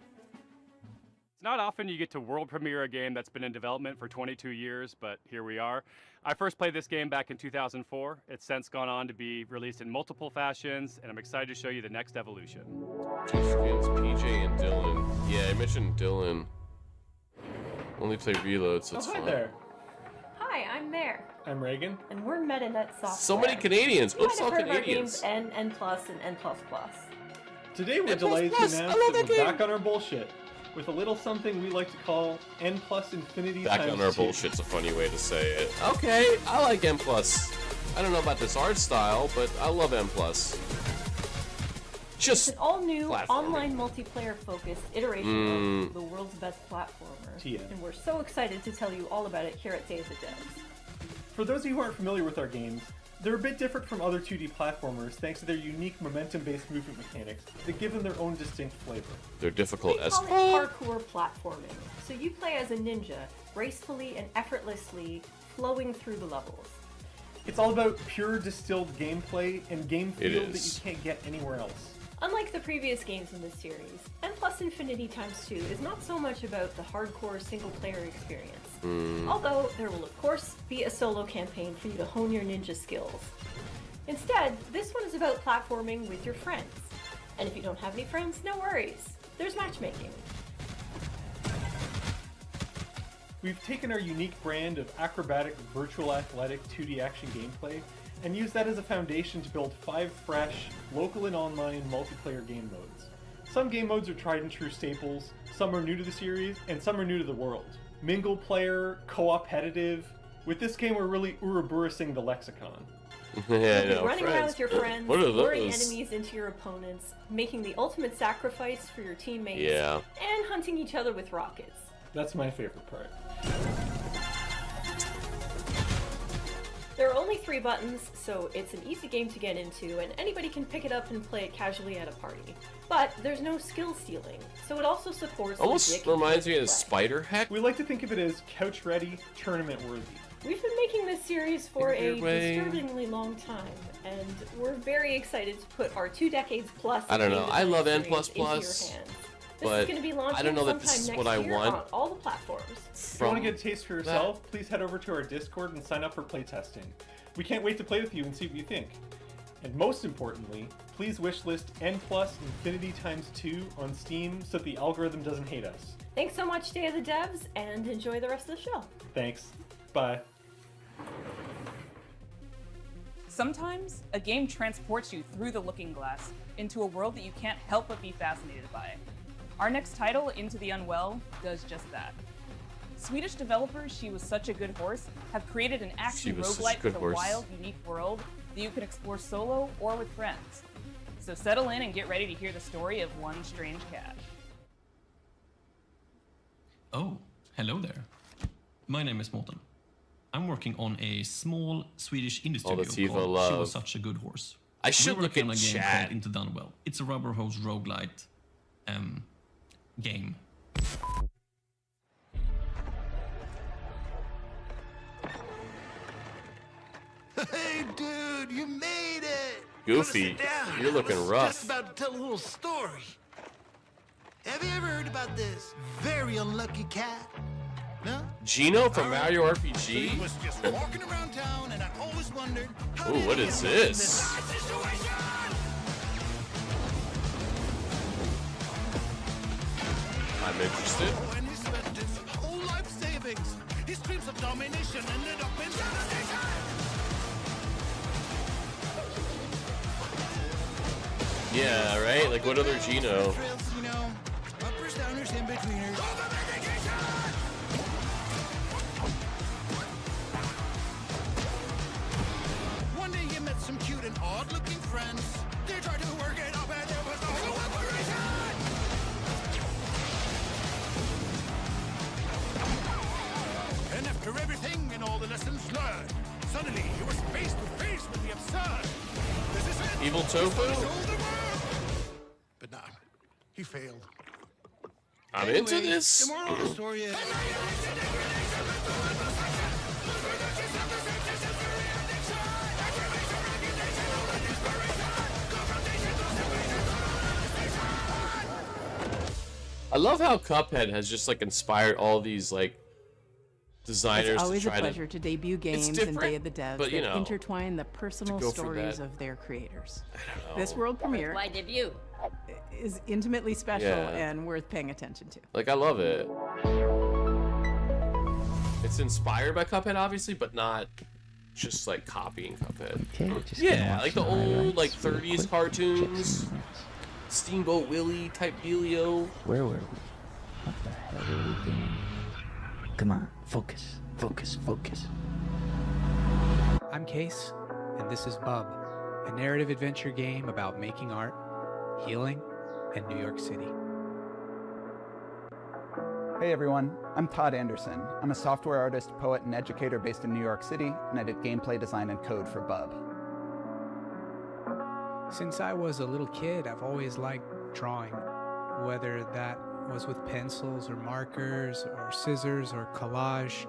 It's not often you get to world premiere a game that's been in development for 22 years, but here we are. I first played this game back in 2004. It's since gone on to be released in multiple fashions, and I'm excited to show you the next evolution. It's PJ and Dylan. Yeah, I mentioned Dylan. Only play reloads, so it's Hi fine. there. Hi, I'm Mare, I'm Reagan. and we're MetaNet Software. So many Canadians. You Oops, might all have heard of our Canadians. games N, N+, and N++. Today we're N++, delighted to I announce love that that we're game. back on our bullshit with a little something we like to call N+ infinity Back times on our 2. bullshit's a funny way to say it. Okay, I like M+. I don't know about this art style, but I love M+. It's Just an all-new, platforming. online multiplayer-focused iteration of the world's best platformer. TM. And we're so excited to tell you all about it here at Day of the Devs. For those of you who aren't familiar with our games, they're a bit different from other 2D platformers thanks to their unique momentum-based movement mechanics that give them their own distinct flavor. They're difficult We as call it parkour platforming. So you play as a ninja, gracefully and effortlessly flowing through the levels. It's all about pure distilled gameplay and game It feel that you is. can't get anywhere else. Unlike the previous games in this series, N+ Infinity Times 2 is not so much about the hardcore single-player experience. Although there will of course be a solo campaign for you to hone your ninja skills. Instead, this one is about platforming with your friends. And if you don't have any friends, no worries. There's matchmaking. We've taken our unique brand of acrobatic, virtual athletic 2D action gameplay and used that as a foundation to build 5 fresh, local and online multiplayer game modes. Some game modes are tried and true staples, some are new to the series, and some are new to the world. Mingle player, co-opetitive. With this game, we're really Ouroboros-ing the lexicon. Yeah, You'll be running around with your friends, What are luring those? enemies into your opponents, making the ultimate sacrifice for your teammates, Yeah. and hunting each other with rockets. That's my favorite part. There are only 3 buttons, so it's an easy game to get into, and anybody can pick it up and play it casually at a party. But there's no skill stealing, so it also supports Almost legit reminds me of competitive play. Spider Heck. We like to think of it as couch-ready, tournament-worthy. We've been making this series for In a a weird way. disturbingly long time, and we're very excited to put our 2 decades plus I don't of know. game I love design N++. experience into your hands. This but is going to be launching I don't know that sometime this is next what I year want. on all the platforms. If you want to get a taste for yourself, please head over to our Discord and sign up for playtesting. We can't wait to play with you and see what you think. And most importantly, please wishlist N+ Infinity x2 on Steam so that the algorithm doesn't hate us. Thanks so much, Day of the Devs, and enjoy the rest of the show. Thanks. Bye. Sometimes, a game transports you through the looking glass into a world that you can't help but be fascinated by. Our next title, Into the Unwell, does just that. Swedish developers She Was Such a Good Horse have created an action roguelike with a wild, unique world that you can explore solo or with friends. So settle in and get ready to hear the story of one strange cat. Oh, hello there. My name is Morten. I'm working on a small Swedish indie studio called She Was Such a Good Horse. I should We're look working at on a game chat. called Into the Unwell. It's a rubber hose roguelite game. Hey, dude, you made it! Goofy, you're looking I was rough. just about to tell a little story. Have you ever heard about this very unlucky cat? No? Gino from Mario He RPG? was just walking around town, and I always wondered. Ooh, what is this? I'm interested. When he spent his whole life savings, his dreams of domination ended up in devastation. Yeah, right? Like, what other Gino? Trails, you know, uppers, downers, in betweeners. One day he met some cute and odd-looking friends. They tried to work it up, and there was no cooperation. And after everything and all the lessons learned, suddenly he was face to face with the absurd. This is it. Evil Tofu? But nah, he failed. I'm into this. The moral of the story is. I love how Cuphead has just like inspired all these like designers It's always to a try pleasure to debut games and different, Day of the Devs but, you that know, intertwine the personal go for stories that. of their creators. know. This world premiere Why debut? is intimately special Yeah. and worth paying attention to. Like, I love it. It's inspired by Cuphead, obviously, but not just like copying Cuphead. Yeah, like the old like 30s cartoons, Steamboat Willie type dealio. Where were we? What the hell are we doing? Come on, focus, focus, focus. I'm Case, and this is Bub, a narrative adventure game about making art, healing, and New York City. Hey everyone, I'm Todd Anderson. I'm a software artist, poet, and educator based in New York City, and I did gameplay design and code for Bub. Since I was a little kid, I've always liked drawing, whether that was with pencils or markers or scissors or collage,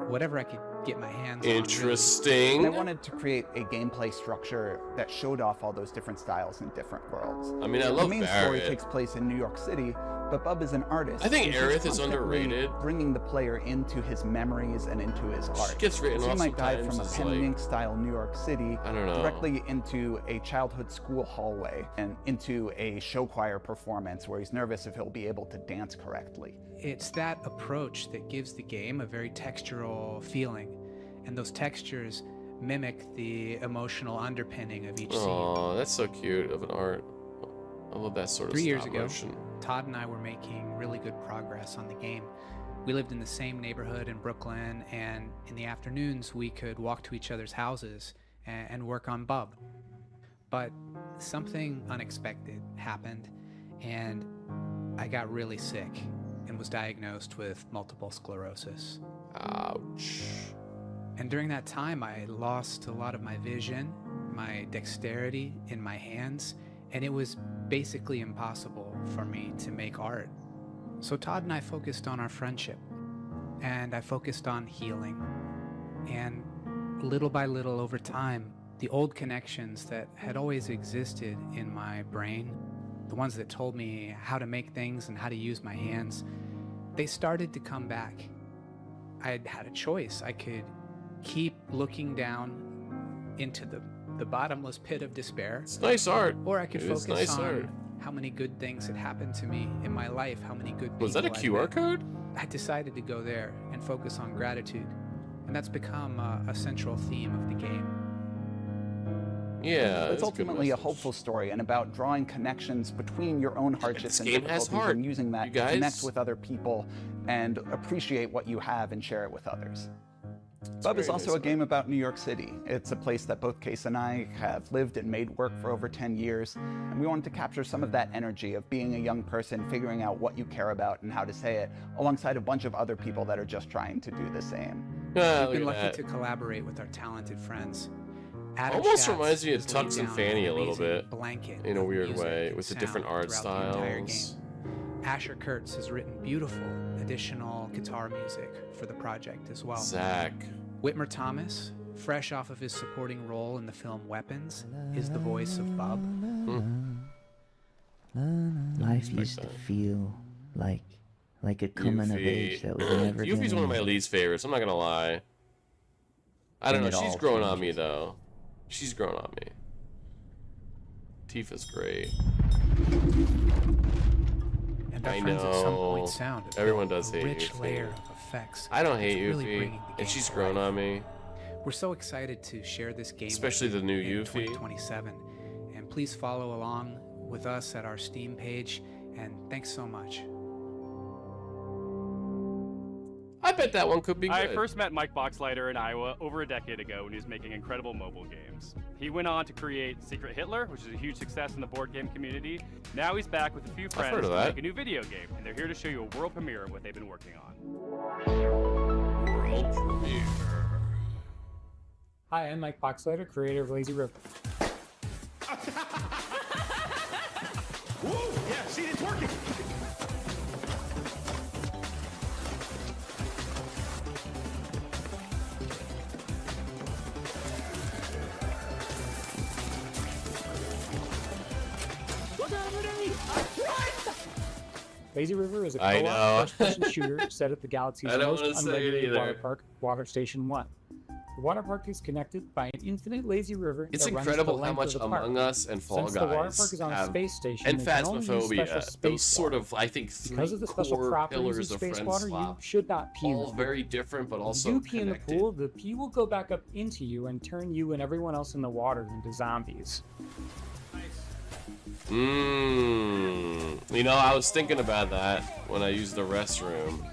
whatever I could get my hands on. Interesting. And I wanted to create a gameplay structure that showed off all those different styles in different worlds. I mean, I love The main story Barrett. takes place in New York City, but Bub is an artist. I think and he's Aerith is constantly underrated. Bringing the player into his memories and into his art. gets written so off he might dive sometimes from a as, pen and like- ink style New York City I don't know. directly into a childhood school hallway and into a show choir performance where he's nervous if he'll be able to dance correctly. It's that approach that gives the game a very textural feeling, and those textures mimic the emotional underpinning of each scene. Oh, that's so cute of an art. I love that sort of 3 years stop ago, motion. Todd and I were making really good progress on the game. We lived in the same neighborhood in Brooklyn, and in the afternoons we could walk to each other's houses and work on Bub. But something unexpected happened, and I got really sick and was diagnosed with multiple sclerosis. Ouch. And during that time, I lost a lot of my vision, my dexterity in my hands, and it was basically impossible for me to make art. So Todd and I focused on our friendship, and I focused on healing. And little by little over time, the old connections that had always existed in my brain the ones that told me how to make things and how to use my hands, they started to come back. I had a choice. I could keep looking down into the bottomless pit of despair. It's nice art. Or I could It is focus nice on art. how many good things had happened to me in my life, how many good people Was that a I'd QR met. code? I decided to go there and focus on gratitude. And that's become a central theme of the game. Yeah, It's ultimately a hopeful story and about drawing connections between your own hardships and game has difficulties heart, and using that you to guys. connect with other people and appreciate what you have and share it with others. Bub is very also nice a game about New York City. It's a place that both Case and I have lived and made work for over 10 years, and we wanted to capture some of that energy of being a young person, figuring out what you care about and how to say it, alongside a bunch of other people that are just trying to do the same. We've been lucky to collaborate with our talented friends. Adam Almost Schatz reminds me of has laid Tux and down Fanny a an little amazing bit, blanket in a of weird music way, and with the sound different art throughout the entire styles. game. Asher Kurtz has written beautiful additional guitar music for the project as well. Zach. Whitmer Thomas, fresh off of his supporting role in the film Weapons, is the voice of Bub. Life used to feel like a coming of age that was never Yuffie's one of my least favorites, I'm not gonna lie. I don't know, And it she's all grown on me though. She's grown on me. Tifa's great. And our I friends at some know. point sound a Everyone does hate rich Yuffie. layer of effects. I don't hate that's really Yuffie, bringing the and game she's to grown life. on me. We're so excited to share this game, Especially with the new you in Yuffie. 2027, and please follow along with us at our Steam page. And thanks so much. I bet that one could be I good. first met Mike Boxleiter in Iowa over a decade ago when he was making incredible mobile games. He went on to create Secret Hitler, which is a huge success in the board game community. Now he's back with a few friends heard of to that. make a new video game, and they're here to show you a world premiere of what they've been working on. World premiere. Hi, I'm Mike Boxleiter, creator of Lazy River. Woo! Yeah, see, it's working. Look out, Renee! What? Lazy River is a I know. co-op first-person shooter set at the galaxy's I don't most wanna say it unregulated either. water park, Water Station 1. The water park is connected by an infinite lazy river It's that runs incredible the how length much of the park. Among Us and Fall Since the water Guys park is on a have, space station, and they can only use special Phasmophobia, space those sort of, I think, Because of the special core properties pillars of of space Friends water, you Swap. should not pee in the All pool. very different, but If also you do pee in the connected. pool, the pee will go back up into you and turn you and everyone else in the water into zombies. You know, I was thinking about that when I used the restroom.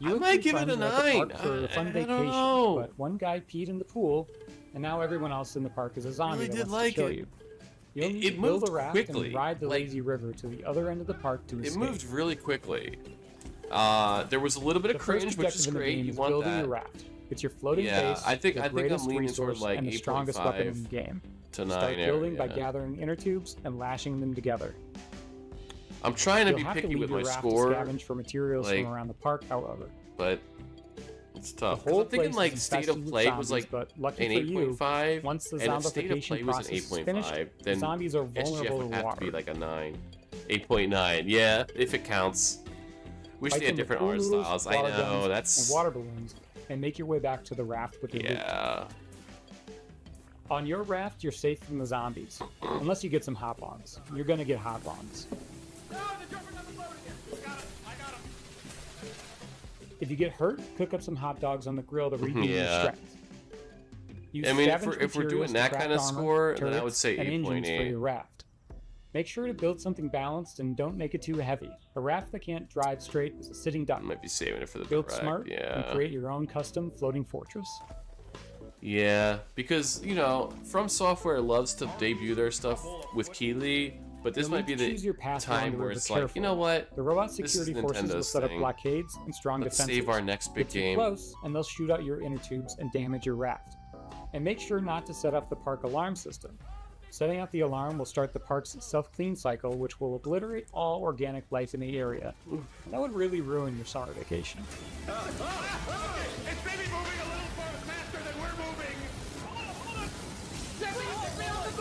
You I and might three give it a friends were at the 9. park for a fun I vacation, don't know. but one guy peed in the pool, and now everyone else in the park is a zombie really that did wants like to kill it. you. You'll need It to build moved a raft quickly, and ride the like- lazy river to the other end of the park to It escape. moved really quickly. There was a little bit of The first cringe, which objective is in the great. game You is want building that. your raft. It's your floating Yeah, base, I think the I'm greatest leaning toward resource, like and the strongest weapon in 8.5 the game. to Start 9 building by area. gathering inner tubes and lashing them together. I'm trying to You'll be have picky leave with your my raft score, to scavenge for materials like, from around the park, however. but it's tough. The whole I'm thinking place like is State infested of with Play was zombies, like but lucky an for you, 8.5, once the and if State of zombification Play was an process is 8.5, finished, then the zombies are SGF vulnerable would to have water. to be like a 9. 8.9, yeah, if it counts. Wish Fight they had them with different pool art noodles, styles. I water know, guns, that's... and water balloons, and make your way back to the raft with your loot. Yeah. On your raft, you're safe from the zombies, unless you get some hop-ons. You're gonna get hop-ons. If you get hurt, cook up some hot dogs on the grill to regain your Yeah. strength. Use I mean, if scavenge we're doing materials to that craft kind of armor, score, then I would turrets, say and engines for 8.8. your raft. Make sure to build something balanced and don't make it too heavy. A raft that can't drive straight is a sitting duck. Might be saving it for the Build direct, smart yeah. and create your own custom floating fortress. Yeah, because, you know, From Software loves to debut their stuff with Keeley, but this You'll might be need to the choose your path along time the where river it's like, you carefully. know what? The robot This is security forces will Nintendo's set up thing. blockades and strong Let's defenses. save our next big Get too game. close, and they'll shoot out your inner tubes and damage your raft. And make sure not to set up the park alarm system. Setting out the alarm will start the park's self-clean cycle, which will obliterate all organic life in the area. And that would really ruin your summer vacation. It's maybe moving a little faster than we're moving. Hold on. Get me on the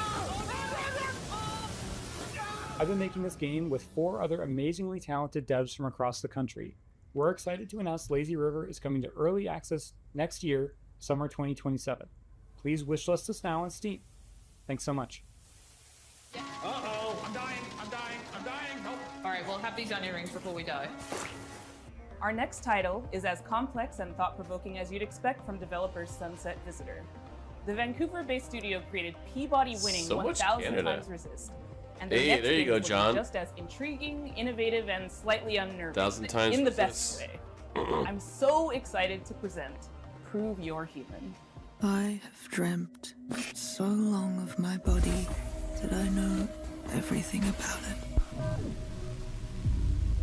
boat. I've been making this game with 4 other amazingly talented devs from across the country. We're excited to announce Lazy River is coming to early access next year, summer 2027. Please wishlist us now on Steam. Thanks so much. Uh-oh, I'm dying, I'm dying, I'm dying, help! All right, we'll have these onion rings before we die. Our next title is as complex and thought-provoking as you'd expect from developers Sunset Visitor. The Vancouver-based studio created Peabody-winning So much 1000 Canada. Times Resist. And their Hey, next there you game go, will be John. just as intriguing, innovative, and slightly unnerving. 1000 Times in the Resist. best way. I'm so excited to present Prove You're Human. I have dreamt so long of my body that I know everything about it.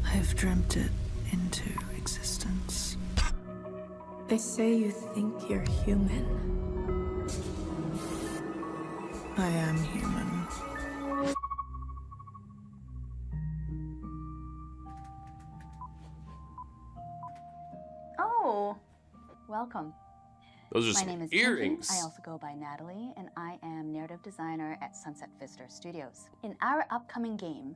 I have dreamt it into existence. They say you think you're human. I am human. Oh, welcome. Those are My some name is earrings. Imogen. I also go by Natalie, and I am narrative designer at Sunset Visitor Studios. In our upcoming game,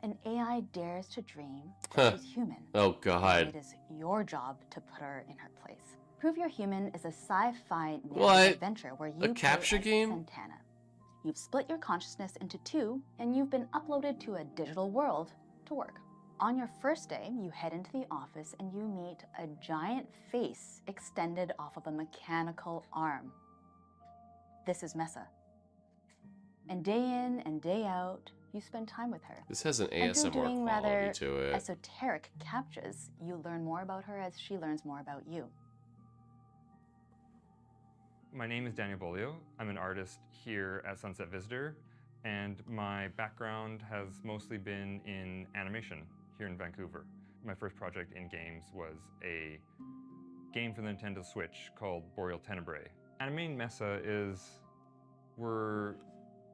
an AI dares to dream that she's human. Oh, God. And it is your job to put her in her place. Prove You're Human is a sci-fi narrative What? adventure where you A play capture as game? Santana. You've split your consciousness into 2, and you've been uploaded to a digital world to work. On your first day, you head into the office and you meet a giant face extended off of a mechanical arm. This is Mesa. And day in and day out, you spend time with her. This has an And through ASMR doing quality rather to it. esoteric captures, you learn more about her as she learns more about you. My name is Daniel Bolio. I'm an artist here at Sunset Visitor, and my background has mostly been in animation here in Vancouver. My first project in games was a game for the Nintendo Switch called Boreal Tenebrae. Animating Mesa is, we're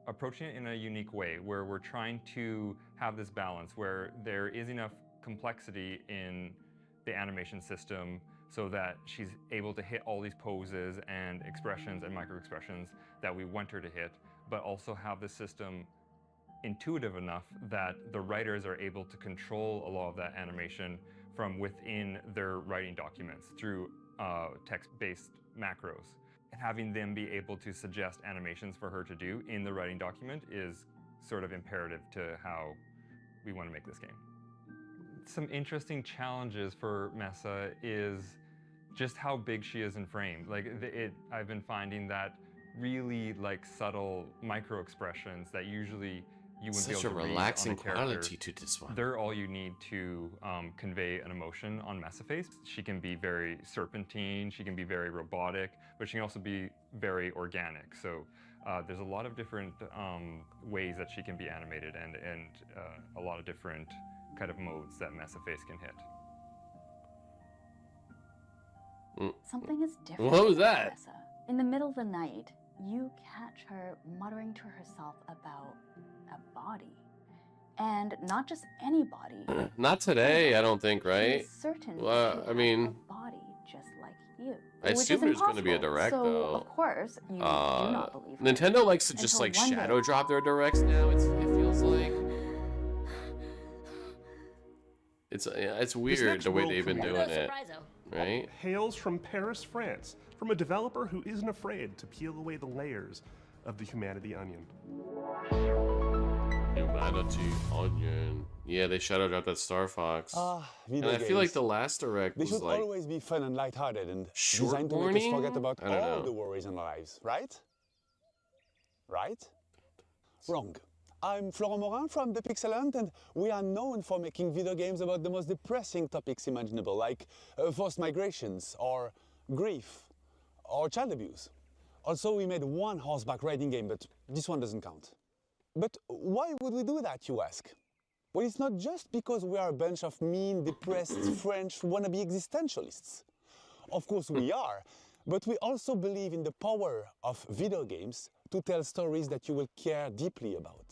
approaching it in a unique way, where we're trying to have this balance where there is enough complexity in the animation system so that she's able to hit all these poses and expressions and micro-expressions that we want her to hit, but also have the system intuitive enough that the writers are able to control a lot of that animation from within their writing documents through text-based macros. Having them be able to suggest animations for her to do in the writing document is sort of imperative to how we want to make this game. Some interesting challenges for Mesa is just how big she is in frame. I've been finding that really subtle micro expressions that usually you wouldn't be able to read on a relaxing character. quality to this one. They're all you need to convey an emotion on Mesa Face. She can be very serpentine, she can be very robotic, but she can also be very organic. So there's a lot of different ways that she can be animated and a lot of different kind of modes that Mesa Face can hit. Something is different. What was about that? Mesa. In the middle of the night, you catch her muttering to herself about a body. And not just any body. Not today, I don't think, right? Certain Well, I mean, body just like you. I Which assume is there's going to be a impossible. direct, so, though. of course, you do not believe her. Nintendo likes to just Until one day- shadow drop their directs now. It feels like it's weird next the way world they've been premiere doing it, right? hails from Paris, France, from a developer who isn't afraid to peel away the layers of the humanity onion. Humanity onion. Yeah, they shadow dropped that Star Fox. And Video I feel like games. the last direct They was should like always be fun and lighthearted and short designed to make us warning? forget about I don't all know. the worries in our lives, right? Right? Wrong. I'm Florent Morin from The Pixelant, and we are known for making video games about the most depressing topics imaginable, like forced migrations, or grief, or child abuse. Also, we made one horseback riding game, but this one doesn't count. But why would we do that, you ask? Well, it's not just because we are a bunch of mean, depressed French wannabe existentialists. Of course we are, but we also believe in the power of video games to tell stories that you will care deeply about.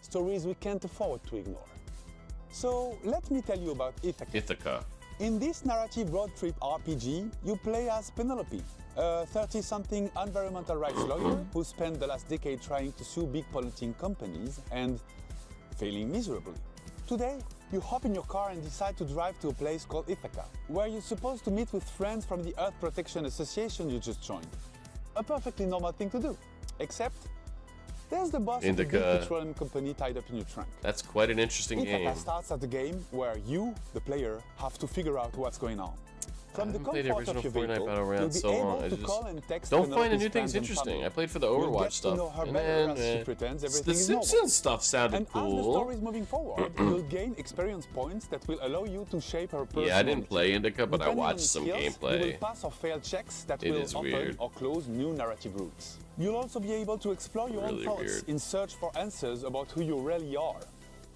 Stories we can't afford to ignore. So let me tell you about Ithaca. In this narrative road trip RPG, you play as Penelope, a 30-something environmental rights lawyer who spent the last decade trying to sue big polluting companies and failing miserably. Today, you hop in your car and decide to drive to a place called Ithaca, where you're supposed to meet with friends from the Earth Protection Association you just joined. A perfectly normal thing to do, except there's the boss of the big petroleum company tied up in your trunk. That's quite an interesting game. Ithaca starts as a game where you, the player, have to figure out what's going on. From the comfort of your vehicle, you'll be able to call and text don't find Penelope's new things friends and interesting. family. I played for the You'll Overwatch get to stuff, know her and better then as she pretends everything the is normal. Simpsons stuff sounded And cool. as the story is moving forward, you'll gain experience points that will allow you to shape her personality. Yeah, I didn't play Indica, but I Depending on watched some skills, gameplay. You will pass or fail checks that It will is open weird. or close new narrative routes. You'll also be able to explore your own Really thoughts weird. in search for answers about who you really are.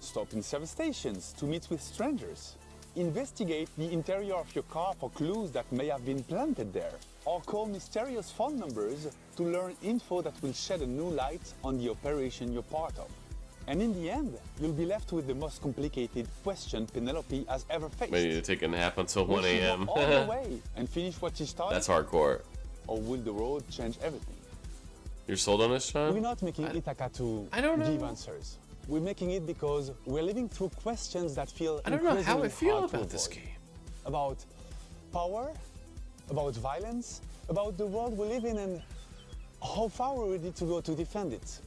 Stop in service stations to meet with strangers. Investigate the interior of your car for clues that may have been planted there. Or call mysterious phone numbers to learn info that will shed a new light on the operation you're part of. And in the end, you'll be left with the most complicated question Penelope has ever faced. Maybe to take a nap until Will 1 she a.m. walk all the way and finish what she started? That's hardcore. Or will the road change everything? You're sold on this, Sean? We're not making Ithaca to don't give know. answers. We're making it because we're living through questions that feel I don't know how I increasingly feel hard to about this avoid. game. About power, about violence, about the world we live in and how far we're ready to go to defend it.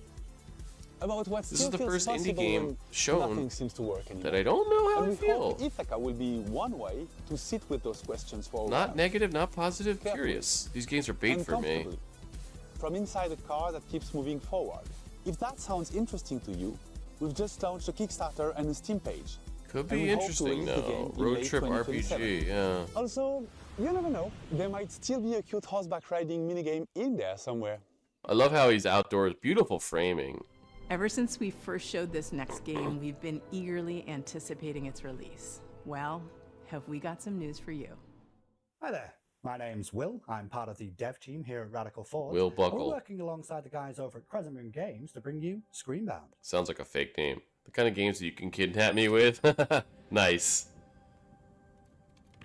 About what This still is the feels first indie possible game when shown nothing seems to work anymore. that I don't know how and I we feel. hope Ithaca will be one way to sit with those questions for a Not while. negative, not positive, Carefully. curious. These games are bait And for me. comfortably. From inside a car that keeps moving forward. If that sounds interesting to you, we've just launched a Kickstarter and a Steam page. Could And be we hope to interesting release the game though. in Road late trip 2027. RPG, yeah. Also, you never know, there might still be a cute horseback riding minigame in there somewhere. I love how he's outdoors. Beautiful framing. Ever since we first showed this next game, we've been eagerly anticipating its release. Well, have we got some news for you? Hi there. My name's Will. I'm part of the dev team here at Radical Forge. Will Buckle. We're working alongside the guys over at Crescent Moon Games to bring you Screenbound. Sounds like a fake name. The kind of games that you can kidnap me with. Nice.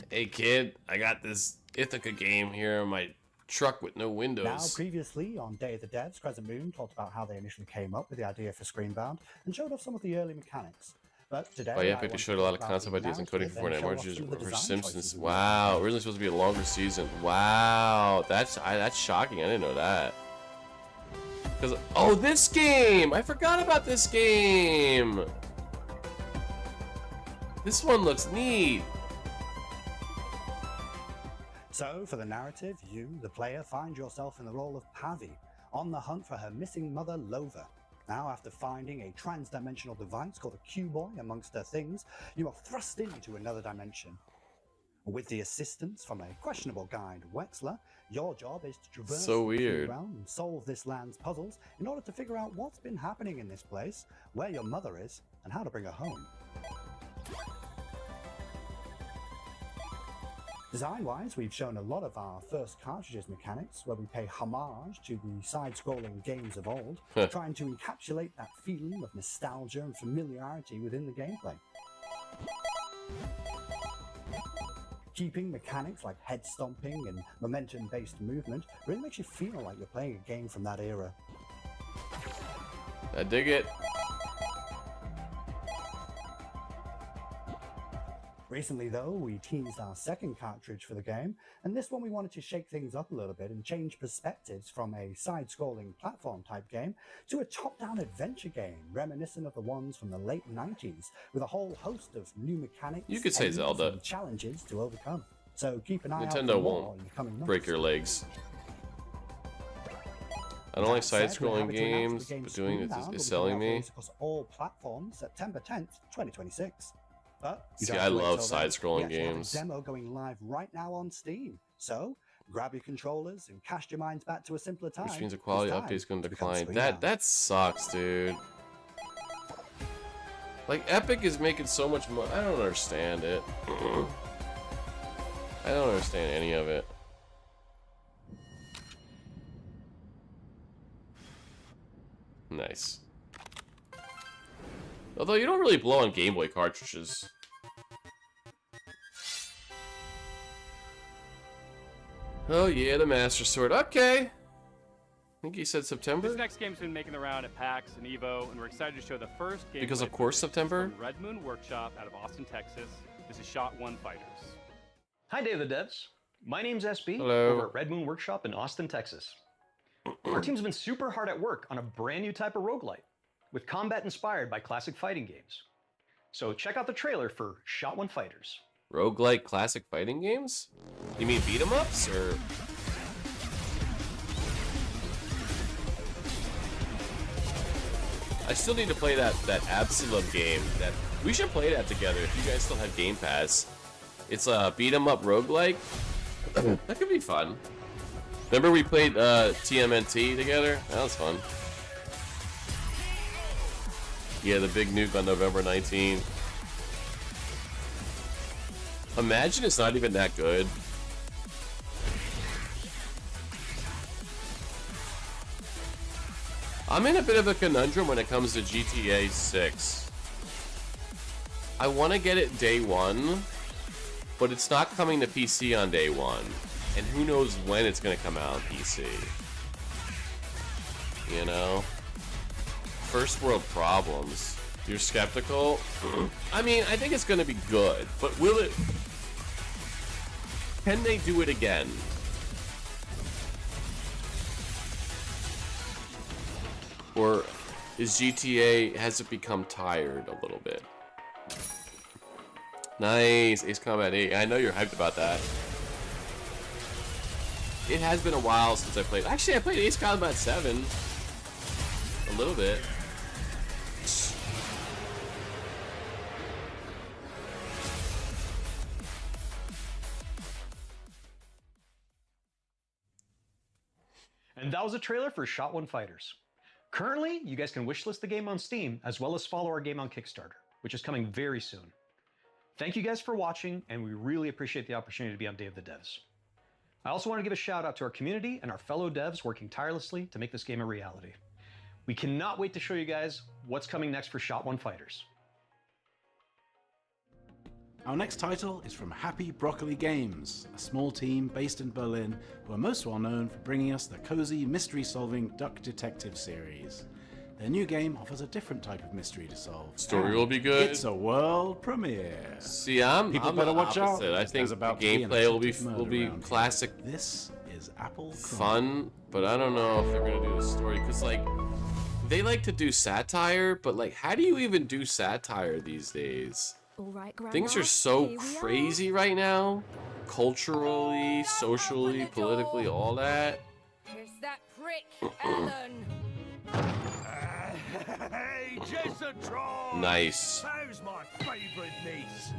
Hey kid, I got this Ithaca game here in my truck with no windows. Now, previously on Day of the Devs, Crescent Moon talked about how they initially came up with the idea for Screenbound and showed off some of the early mechanics. But today, By Epic, they showed a lot of concept ideas and coding for Fortnite marches for Simpsons. Wow, originally supposed to be a longer season. Wow, that's shocking. I didn't know that. Because oh, this game! I forgot about this game. This one looks neat. So, for the narrative, you, the player, find yourself in the role of Pavi, on the hunt for her missing mother, Lova. Now, after finding a trans-dimensional device called a Q-Boy amongst her things, you are thrust into another dimension. With the assistance from a questionable guide, Wexler, your job is to traverse So the weird. realm and solve this land's puzzles in order to figure out what's been happening in this place, where your mother is, and how to bring her home. Design-wise, we've shown a lot of our first cartridges mechanics, where we pay homage to the side-scrolling games of old, trying to encapsulate that feeling of nostalgia and familiarity within the gameplay. Keeping mechanics like head stomping and momentum-based movement really makes you feel like you're playing a game from that era. I dig it. Recently, though, we teased our second cartridge for the game, and this one we wanted to shake things up a little bit and change perspectives from a side-scrolling platform-type game to a top-down adventure game, reminiscent of the ones from the late 90s, with a whole host of new mechanics, You could say enemies, Zelda. and challenges to overcome. So keep an eye out Nintendo for more won't in the coming months. break your legs. I don't like side-scrolling games, but doing this is selling me. Across all platforms, September 10th, 2026. But you See, don't I have to wait love till then. side-scrolling We actually have a games. demo going live right now on Steam. So grab your controllers and cast your minds back to a simpler time. Which means the quality It's time update's gonna to become decline. Screenbound. That sucks, dude. Like Epic is making so much money. I don't understand it. I don't understand any of it. Nice. Although you don't really blow on Game Boy cartridges. Oh yeah, the Master Sword. Okay. think he said September. This next game's been making the round at PAX and EVO, and we're excited to show the first game. Because of course September. From Red Moon Workshop out of Austin, Texas. This is Shot One Fighters. Hi, David Devs. My name's SB. Hello. Over at Red Moon Workshop in Austin, Texas. Our team's been super hard at work on a brand new type of roguelite, with combat inspired by classic fighting games. So check out the trailer for Shot One Fighters. Roguelike classic fighting games? You mean beat 'em ups or? I still need to play that Absalom game. That we should play that together if you guys still have Game Pass. It's a beat 'em up roguelike. That could be fun. Remember we played TMNT together? That was fun. Yeah, the big nuke on November 19th. Imagine it's not even that good. I'm in a bit of a conundrum when it comes to GTA 6. I want to get it day one, but it's not coming to PC on day one. And who knows when it's going to come out on PC. You know? First world problems. You're skeptical? I mean, I think it's going to be good, but will it... Can they do it again? Or is GTA, has it become tired a little bit? Nice, Ace Combat 8. I know you're hyped about that. It has been a while since I played. Actually, I played Ace Combat 7. A little bit. And that was a trailer for Shot One Fighters. Currently, you guys can wishlist the game on Steam, as well as follow our game on Kickstarter, which is coming very soon. Thank you guys for watching, and we really appreciate the opportunity to be on Day of the Devs. I also want to give a shout out to our community and our fellow devs working tirelessly to make this game a reality. We cannot wait to show you guys what's coming next for Shot One Fighters. Our next title is from Happy Broccoli Games, a small team based in Berlin who are most well known for bringing us the cozy mystery-solving Duck Detective series. Their new game offers a different type of mystery to solve. Story will be good. It's a world premiere. See, People better watch out. I think the gameplay will be classic. This is Apple fun, but I don't know if they're gonna do the story because like they like to do satire, but like how do you even do satire these days? All right, Grandma, Things are so crazy right now, culturally, socially, politically, all that. Here's that prick, Ellen. Hey, Jessatron! Nice. How's my favorite niece?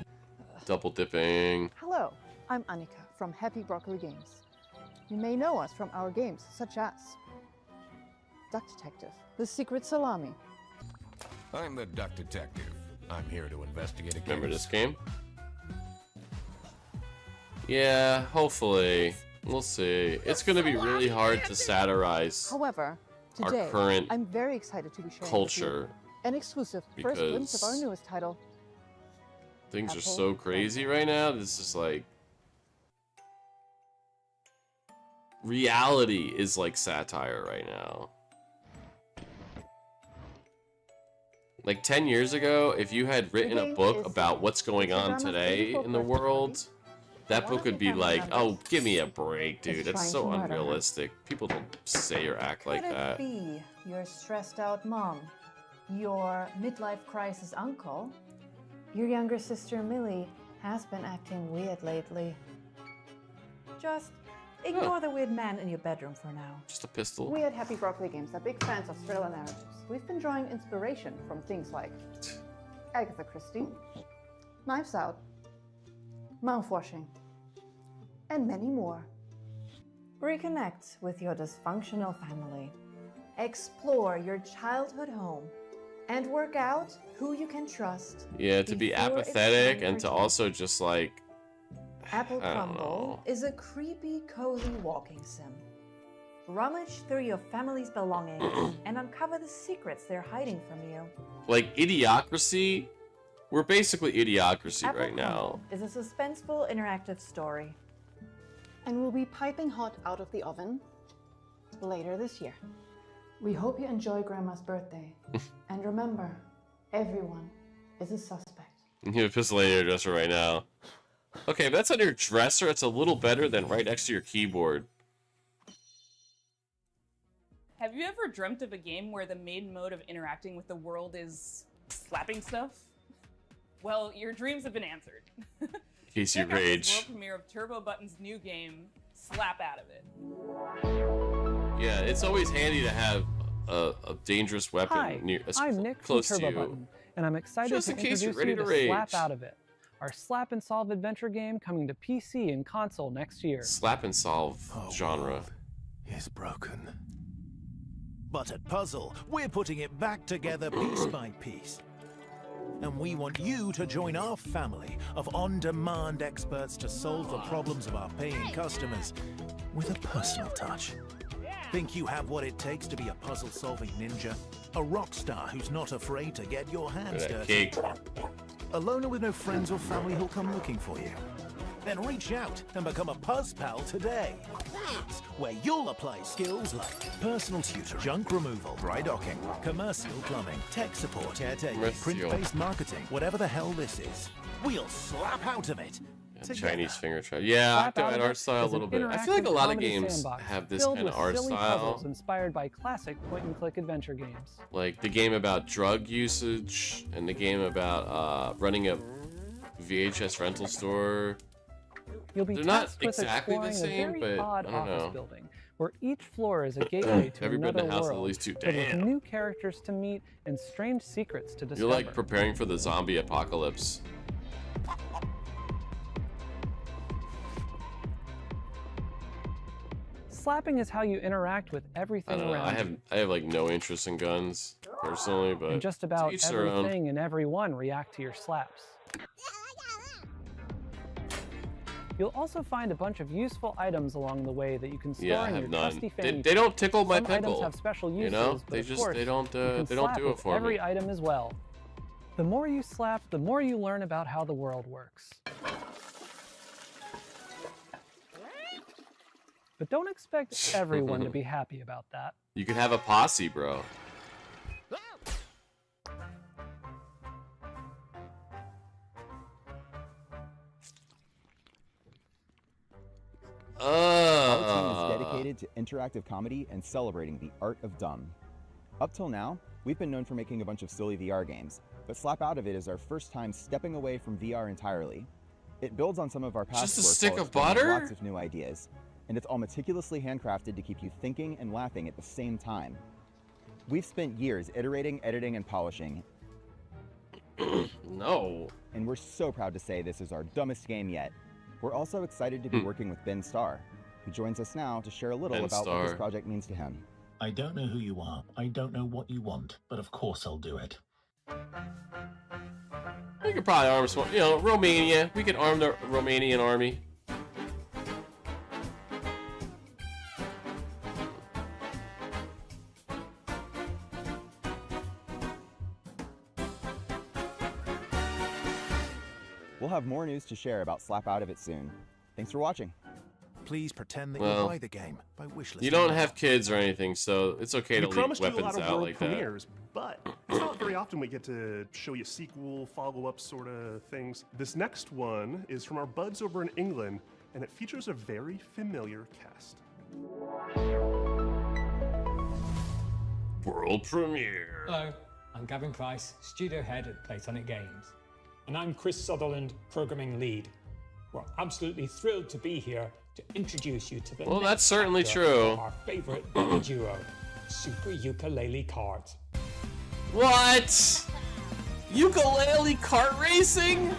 Double dipping. Hello, I'm Annika from Happy Broccoli Games. You may know us from our games such as Duck Detective, The Secret Salami. I'm the Duck Detective. I'm here to investigate a case. Remember this game? Yeah, hopefully. We'll see. It's gonna be really hard to satirize However, our today current I'm very excited to be sharing culture. with you an exclusive first glimpse of our because newest title. Things are Apple so crazy right now. This is like reality is like satire right now. Like 10 years ago, if you had written a book about what's going on today in the world, that book would be like, oh, give me a break, dude. That's so unrealistic. People don't say or act like that. Could it be your stressed out mom, your midlife crisis uncle? Your younger sister Millie has been acting weird lately. Just ignore the weird man in your bedroom for now. Just a pistol. We at Happy Broccoli Games are big fans of thriller narratives. We've been drawing inspiration from things like Agatha Christie, Knives Out, Mouthwashing, and many more. Reconnect with your dysfunctional family. Explore your childhood home. And work out who you can trust. Yeah, to be before it's apathetic time and for to also just like, Apple I don't Crumble know. is a creepy, cozy walking sim. Rummage through your family's belongings and uncover the secrets they're hiding from you. Like Idiocracy. We're basically Idiocracy Apple right now. Crumble is a suspenseful, interactive story. And will be piping hot out of the oven later this year. We hope you enjoy Grandma's birthday. And remember, everyone is a suspect. You have a pistol in your dresser right now. Okay, if that's on your dresser, it's a little better than right next to your keyboard. Have you ever dreamt of a game where the main mode of interacting with the world is slapping stuff? Well, your dreams have been answered. In case you Check out this rage. world premiere of Turbo Button's new game, Slap Out of It. Yeah, it's always handy to have a dangerous weapon Hi, near, I'm Nick from close to Turbo you. Button, and I'm excited Just to in case you're introduce ready you to to rage. Slap Out of It, our slap and solve adventure game coming to PC and console next year. Slap and solve genre. Is broken. But at Puzzle, we're putting it back together piece by piece. And we want you to join our family of on-demand experts to solve the problems of our paying customers with a personal touch. Think you have what it takes to be a puzzle-solving ninja? A rock star who's not afraid to get your hands Look at that dirty? cake. A loner with no friends or family who'll come looking for you? Then reach out and become a Puzz Pal today. That's where you'll apply skills like personal tutor, junk removal, dry docking, commercial plumbing, tech support, caretaking, Commercial. print-based marketing, whatever the hell this is. We'll slap out of it. Chinese finger trap. Yeah, Slap Out that of art It style a is an little bit. I feel like a interactive lot of comedy games sandbox have this filled kind of with art silly style. puzzles inspired by classic point-and-click adventure games. Like the game about drug usage and the game about running a VHS rental store. You'll be They're not tasked with exactly the exploring same, a very but odd I don't office know. building, where each floor is a gateway to Every bed in another the house at world, least two. filled with Damn. new characters to meet and strange secrets to discover. You're like preparing for the zombie apocalypse. Slapping is how you interact with I everything don't know. around I have like no interest in guns personally, but and just to about each their own. everything and everyone react to your slaps. You'll also find a bunch of useful items along the way that you can store Yeah, I in have your none. trusty They fanny don't tickle my Some items pickle. have special uses, You know, but they of just course, they don't you can they don't slap do it with for every me. item as well. The more you slap, the more you learn about how the world works. But don't expect everyone to be happy about that. You could have a posse, bro. Our team is dedicated to interactive comedy and celebrating the art of dumb. Up till now, we've been known for making a bunch of silly VR games, but Slap Out of It is our first time stepping away from VR entirely. It builds on some of our past Just a work stick while of exploring butter? lots of new ideas, and it's all meticulously handcrafted to keep you thinking and laughing at the same time. We've spent years iterating, editing, and polishing. No. And we're so proud to say this is our dumbest game yet. We're also excited to be working with Ben Starr, who joins us now to share a little Ben about what this Starr. project means to him. I don't know who you are. I don't know what you want, but of course I'll do it. We could probably arm some, you know, Romania. We could arm the Romanian army. We'll have more news to share about Slap Out of It soon. Thanks for watching. Please pretend that Well, you'll buy the game by wishlisting. You don't it. have kids or anything, so it's okay We to leave promised you a lot weapons of out world like that. premieres, but it's not very often we get to show you sequel, follow-up sort of things. This next one is from our buds over in England, and it features a very familiar cast. World premiere. Hello, I'm Gavin Price, studio head at Platonic Games. And I'm Chris Sutherland, programming lead. We're absolutely thrilled to be here to introduce you to the Well, next that's certainly chapter true. of our favorite buddy duo, Super Ukulele Cards. What? Ukulele kart racing?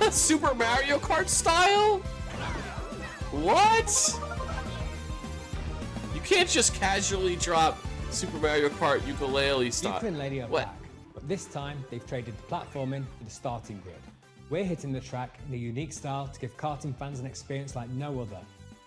Super Mario Kart style? What? You can't just casually drop Super Mario Kart ukulele style. Ukulele are What? back, but this time they've traded the platforming for the starting grid. We're hitting the track in a unique style to give karting fans an experience like no other.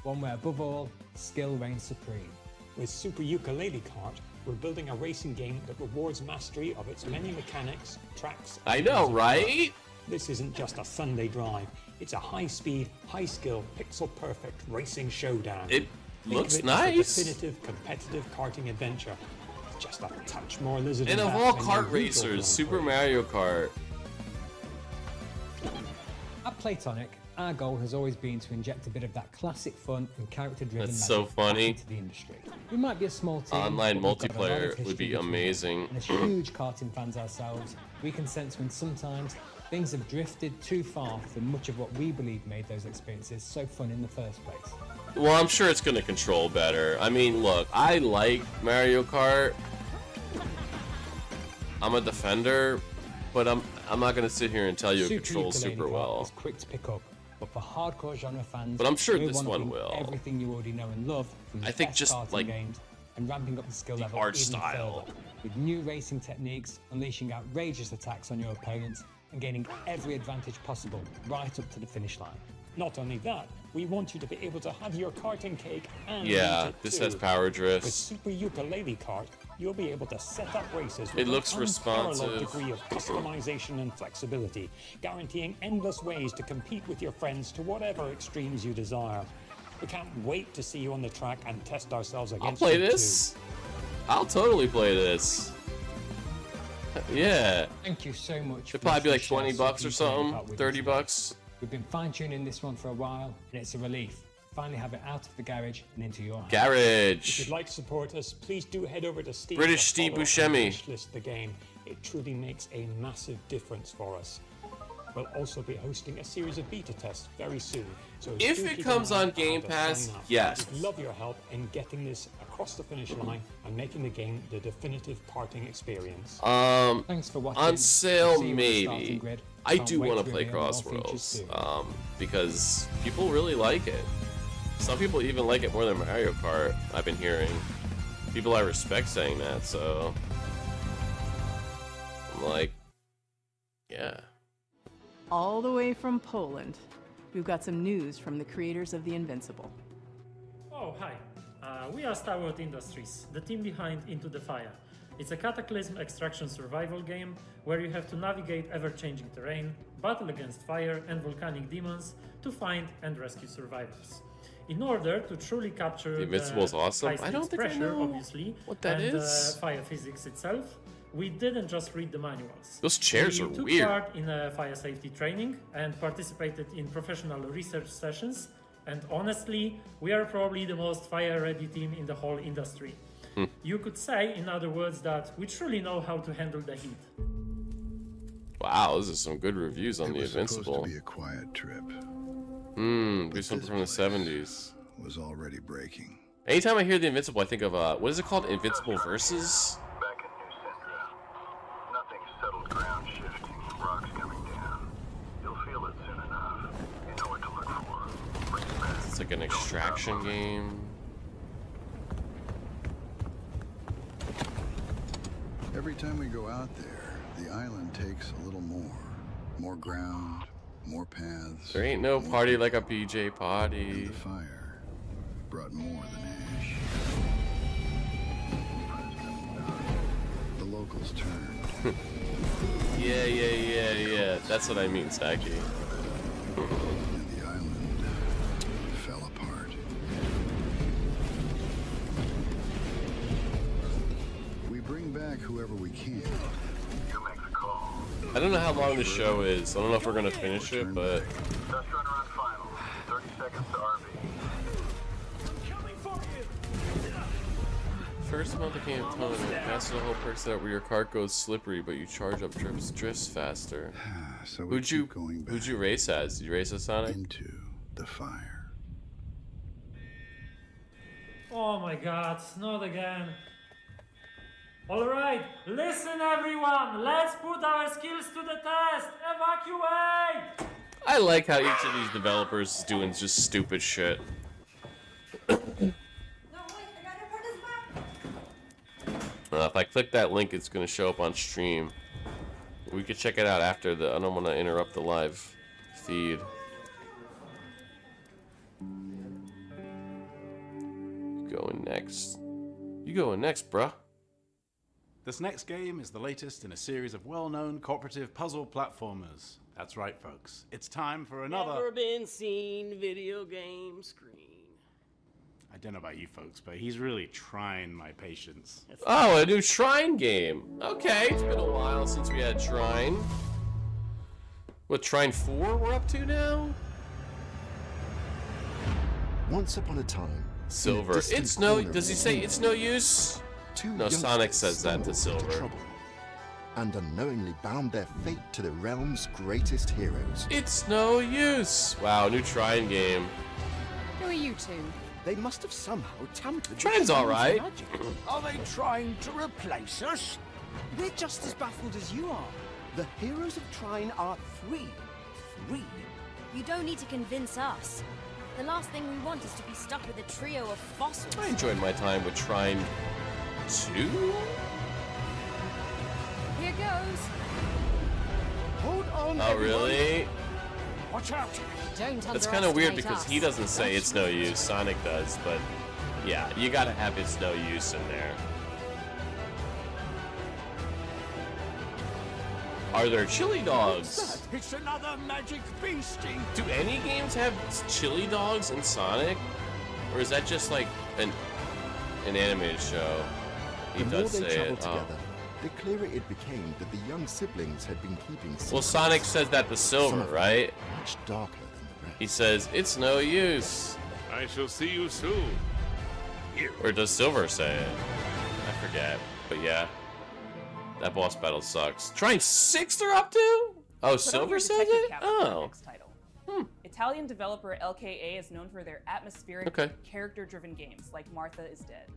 One where above all, skill reigns supreme. With Super Ukulele Kart, we're building a racing game that rewards mastery of its many mechanics, tracks, and I know, modes of right? work. This isn't just a Sunday drive. It's a high-speed, high-skill, pixel-perfect racing showdown. It Think looks of it nice. As a definitive competitive karting adventure. It's just a touch more lizard. And of all kart racers, Super Mario Kart. At Playtonic, our goal has always been to inject a bit of that classic fun and character-driven That's magic so funny. back into the industry. We might be a small team, Online but we've got a lot of multiplayer history would be between us. amazing. And as huge karting fans ourselves, we can sense when sometimes things have drifted too far from much of what we believe made those experiences so fun in the first place. Well, I'm sure it's gonna control better. I mean, look, I like Mario Kart. I'm a defender, but I'm not gonna sit here and tell you it controls Ukulele super Kart well. is quick to pick up, but for hardcore genre fans, But I'm sure we're this one-upping one will. everything you already know and love from the I think best just, karting like, games and ramping up the skill the level art even style. further, with new racing techniques, unleashing outrageous attacks on your opponents, and gaining every advantage possible right up to the finish line. Not only that, we want you to be able to have your karting cake and Yeah, eat it this too. has power With drifts. Super Ukulele Kart, you'll be able to set up races It with looks an unparalleled responsive. degree of customization and flexibility, guaranteeing endless ways to compete with your friends to whatever extremes you desire. We can't wait to see you on the track and test ourselves I'll against play you this. I'll totally play this. Yeah. Thank you so much. It'd for probably be like sharing 20 bucks or Super Ukulele something, Kart with 30 us. bucks. We've been fine-tuning this one for a while, and it's a relief. Finally have it out of the garage and into your hands. Garage. If you'd like to support us, please do head over to Steam. British to Steve follow Buscemi. and wishlist the game. It truly makes a massive difference for us. We'll also be hosting a series of beta tests very soon. So If do it keep comes an eye on out Game to Pass, sign up. yes. We'd love your help in getting this across the finish line and making the game the definitive karting experience. Thanks for watching. On sale, See you on the starting maybe. grid. I Can't do wait want to to play reveal more features Crossworlds, soon. because people really like it. Some people even like it more than Mario Kart, I've been hearing. People I respect saying that, so... I'm like, yeah. All the way from Poland, we've got some news from the creators of The Invincible. Oh, hi. We are Starwood Industries, the team behind Into the Fire. It's a cataclysm extraction survival game where you have to navigate ever-changing terrain, battle against fire and volcanic demons to find and rescue survivors. In order to truly capture The Invincible's awesome. high-stakes I don't think I pressure, know obviously, what that and is. fire physics itself, we didn't just read the manuals. Those chairs we are took weird. part in fire safety training and participated in professional research sessions. And honestly, we are probably the most fire-ready team in the whole industry. You could say, in other words, that we truly know how to handle the heat. Wow, this is some good reviews on The Invincible. Supposed to be a quiet trip. Do something from the 70s. Was already breaking. Anytime I hear The Invincible, I think of, what is it called? Invincible Versus? Back in New Syndra, nothing settled ground shifting, rocks coming down. You'll feel it soon enough. You know what to look for. Bring it back. It's like an extraction game. Every time we go out there, the island takes a little more. More ground, more paths. There ain't no party like a PJ party. And the fire brought more than ash. The locals turned. Yeah. That's what I mean, Saki. And the island fell apart. We bring back whoever we can. You make the call. I don't know how long the show is. I don't know if we're gonna finish it, but Dust runner on final. 30 seconds to RV. first month of game tournament, master the whole perks that where your cart goes slippery, but you charge up drifts faster. So who'd you race as? Did you race as Sonic? Into the fire. Oh my god, not again. Alright, listen everyone, let's put our skills to the test. Evacuate! I like how each of these developers is doing just stupid shit. If I click that link, it's going to show up on stream. We could check it out after the... I don't want to interrupt the live feed. You going next, bruh. This next game is the latest in a series of well-known cooperative puzzle platformers. That's right, folks. It's time for another... Never been seen video game screen. I don't know about you folks, but he's really trying my patience. Oh, a new Shrine game. Okay, it's been a while since we had Shrine. What, Shrine 4 we're up to now? Once upon a time. Silver. It's no... Does he say it's no use? No, Sonic says that to Silver. And unknowingly bound their fate to the realm's greatest heroes. It's no use. Wow, new Shrine game. Who are you two? They must have somehow tampered with Trine's alright. Are they trying to replace us? We're just as baffled as you are. The heroes of Trine are three. Three. You don't need to convince us. The last thing we want is to be stuck with a trio of fossils. I enjoyed my time with Shrine 2. Here goes. Hold on. Oh, really? Watch out. Don't That's kind of weird underestimate because us. he doesn't say it's no use. Sonic does, but yeah, you gotta have it's no use in there. Are there chili dogs? It's another magic beastie. Do any games have chili dogs in Sonic? Or is that just like an animated show? He The more does they say traveled it. Oh. together, the clearer it became that the young siblings had been keeping secrets. Well, Sonic says that to Silver, right? Much darker than the rest. He says, it's no use. I shall see you soon. Or does Silver say it? I forget. But yeah. That boss battle sucks. Trying 6 they're up to? Oh, Put on Silver your says detective it? cap for our Oh. next title. Italian developer LKA is known for their atmospheric, Okay. character-driven games like Martha is Dead.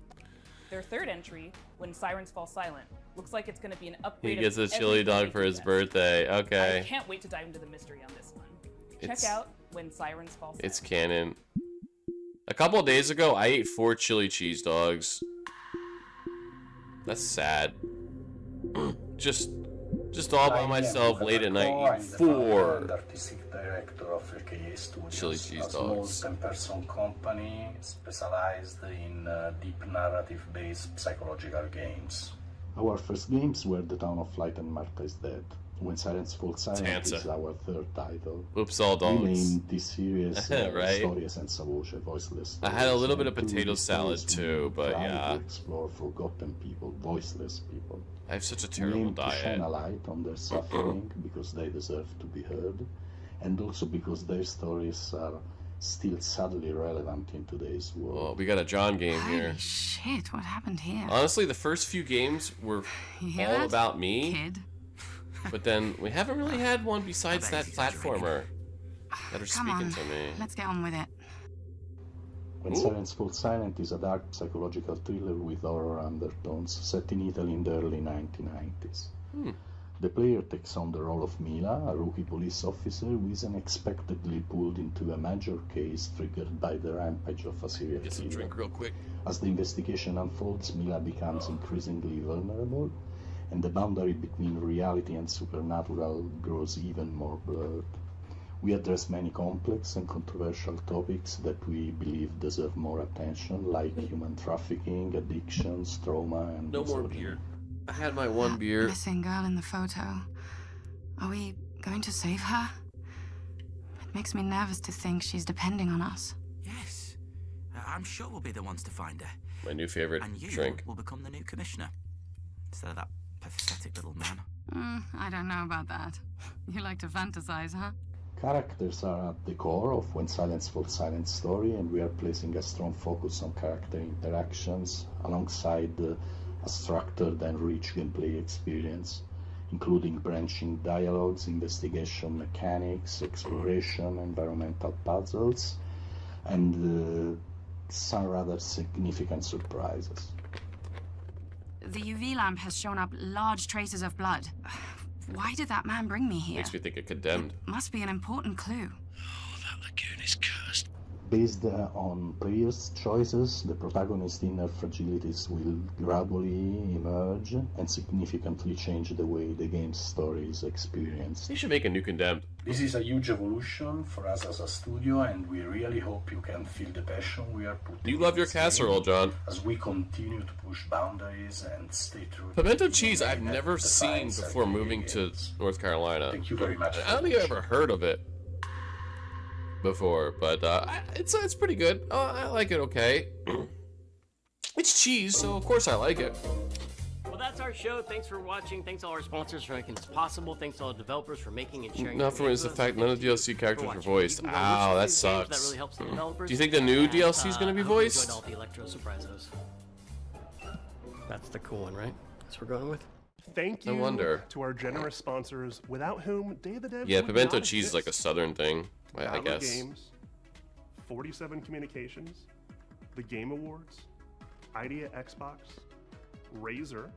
Their third entry, When Sirens Fall Silent, looks like it's going to be an upgrade. He gets a of chili everything dog they for do his best. birthday. I Okay. can't wait to dive into the mystery on this one. It's- Check out When Sirens Fall Silent. It's canon. A couple of days ago, I ate 4 chili cheese dogs. That's sad. Just all by myself late at night eating 4 artistic director of LKA Studios, chili cheese a small dogs. 10-person company specialized in deep narrative-based psychological games. Our first games were The Town of Light and Martha is Dead. When Silence Falls Silent Tanza. is our third title. Oops, all dogs. We named this series Right. Storia senza voce, voiceless I had a little bit of Through potato these salad stories, too, we but try yeah. to explore forgotten people, voiceless people. I have such a We terrible aim to shine diet. a light on their suffering because they deserve to be heard, and also because their stories are still sadly relevant in today's world. Oh, we got a John game here. Shit, what happened here? Honestly, the first few games were You hear all that? about me. Kid. But then we haven't really had one besides that platformer that are Come speaking on, to me. let's get on with it. When Silence Falls Silent is a dark psychological thriller with horror undertones set in Italy in the early 1990s. The player takes on the role of Mila, a rookie police officer who is unexpectedly pulled into a major case triggered by the rampage of a serial Get some killer. drink real quick. As the investigation unfolds, Mila becomes increasingly vulnerable, and the boundary between reality and supernatural grows even more blurred. We address many complex and controversial topics that we believe deserve more attention, like human trafficking, addictions, trauma, and No more misogyny. beer. I had my one beer. Missing girl in the photo. Are we going to save her? It makes me nervous to think she's depending on us. Yes. I'm sure we'll be the ones to find her. My new favorite And you drink. will become the new commissioner. Instead of that pathetic little man. I don't know about that. You like to fantasize, huh? Characters are at the core of When Silence Falls Silent story, and we are placing a strong focus on character interactions alongside a structured and rich gameplay experience, including branching dialogues, investigation mechanics, exploration, environmental puzzles, and some rather significant surprises. The UV lamp has shown up large traces of blood. Why did that man bring me here? Makes me think of Condemned. Must be an important clue. That lagoon is cursed. Based on players' choices, the protagonist's inner fragilities will gradually emerge and significantly change the way the game's story is experienced. They should make a new Condemned. This is a huge evolution for us as a studio, and we really hope you can feel the passion we are putting. You love your in this casserole, game John. As we continue to push boundaries and stay true. Pimento cheese I've never seen before moving to North Carolina. Thank you very much. I don't think I've ever heard of it before, but it's pretty good. I like it okay. It's cheese, so of course I like it. Well, that's our show. Thanks for watching. Thanks to all our sponsors for making this possible. Thanks to all the developers for making and sharing. Not for me is the fact none of the DLC characters are voiced. Ow, that sucks. That really helps the developers. Do you think the new DLC is going to be I hope you voiced? enjoyed all the Electro Surprisos. That's the cool one, right? That's what we're going with. Thank I you wonder. to our generous sponsors, without whom Day of the Dead Yeah, would pimento not cheese is like a exist. southern thing, I Valor guess. Games, 47 Communications, the Game Awards, Idea Xbox, Razer,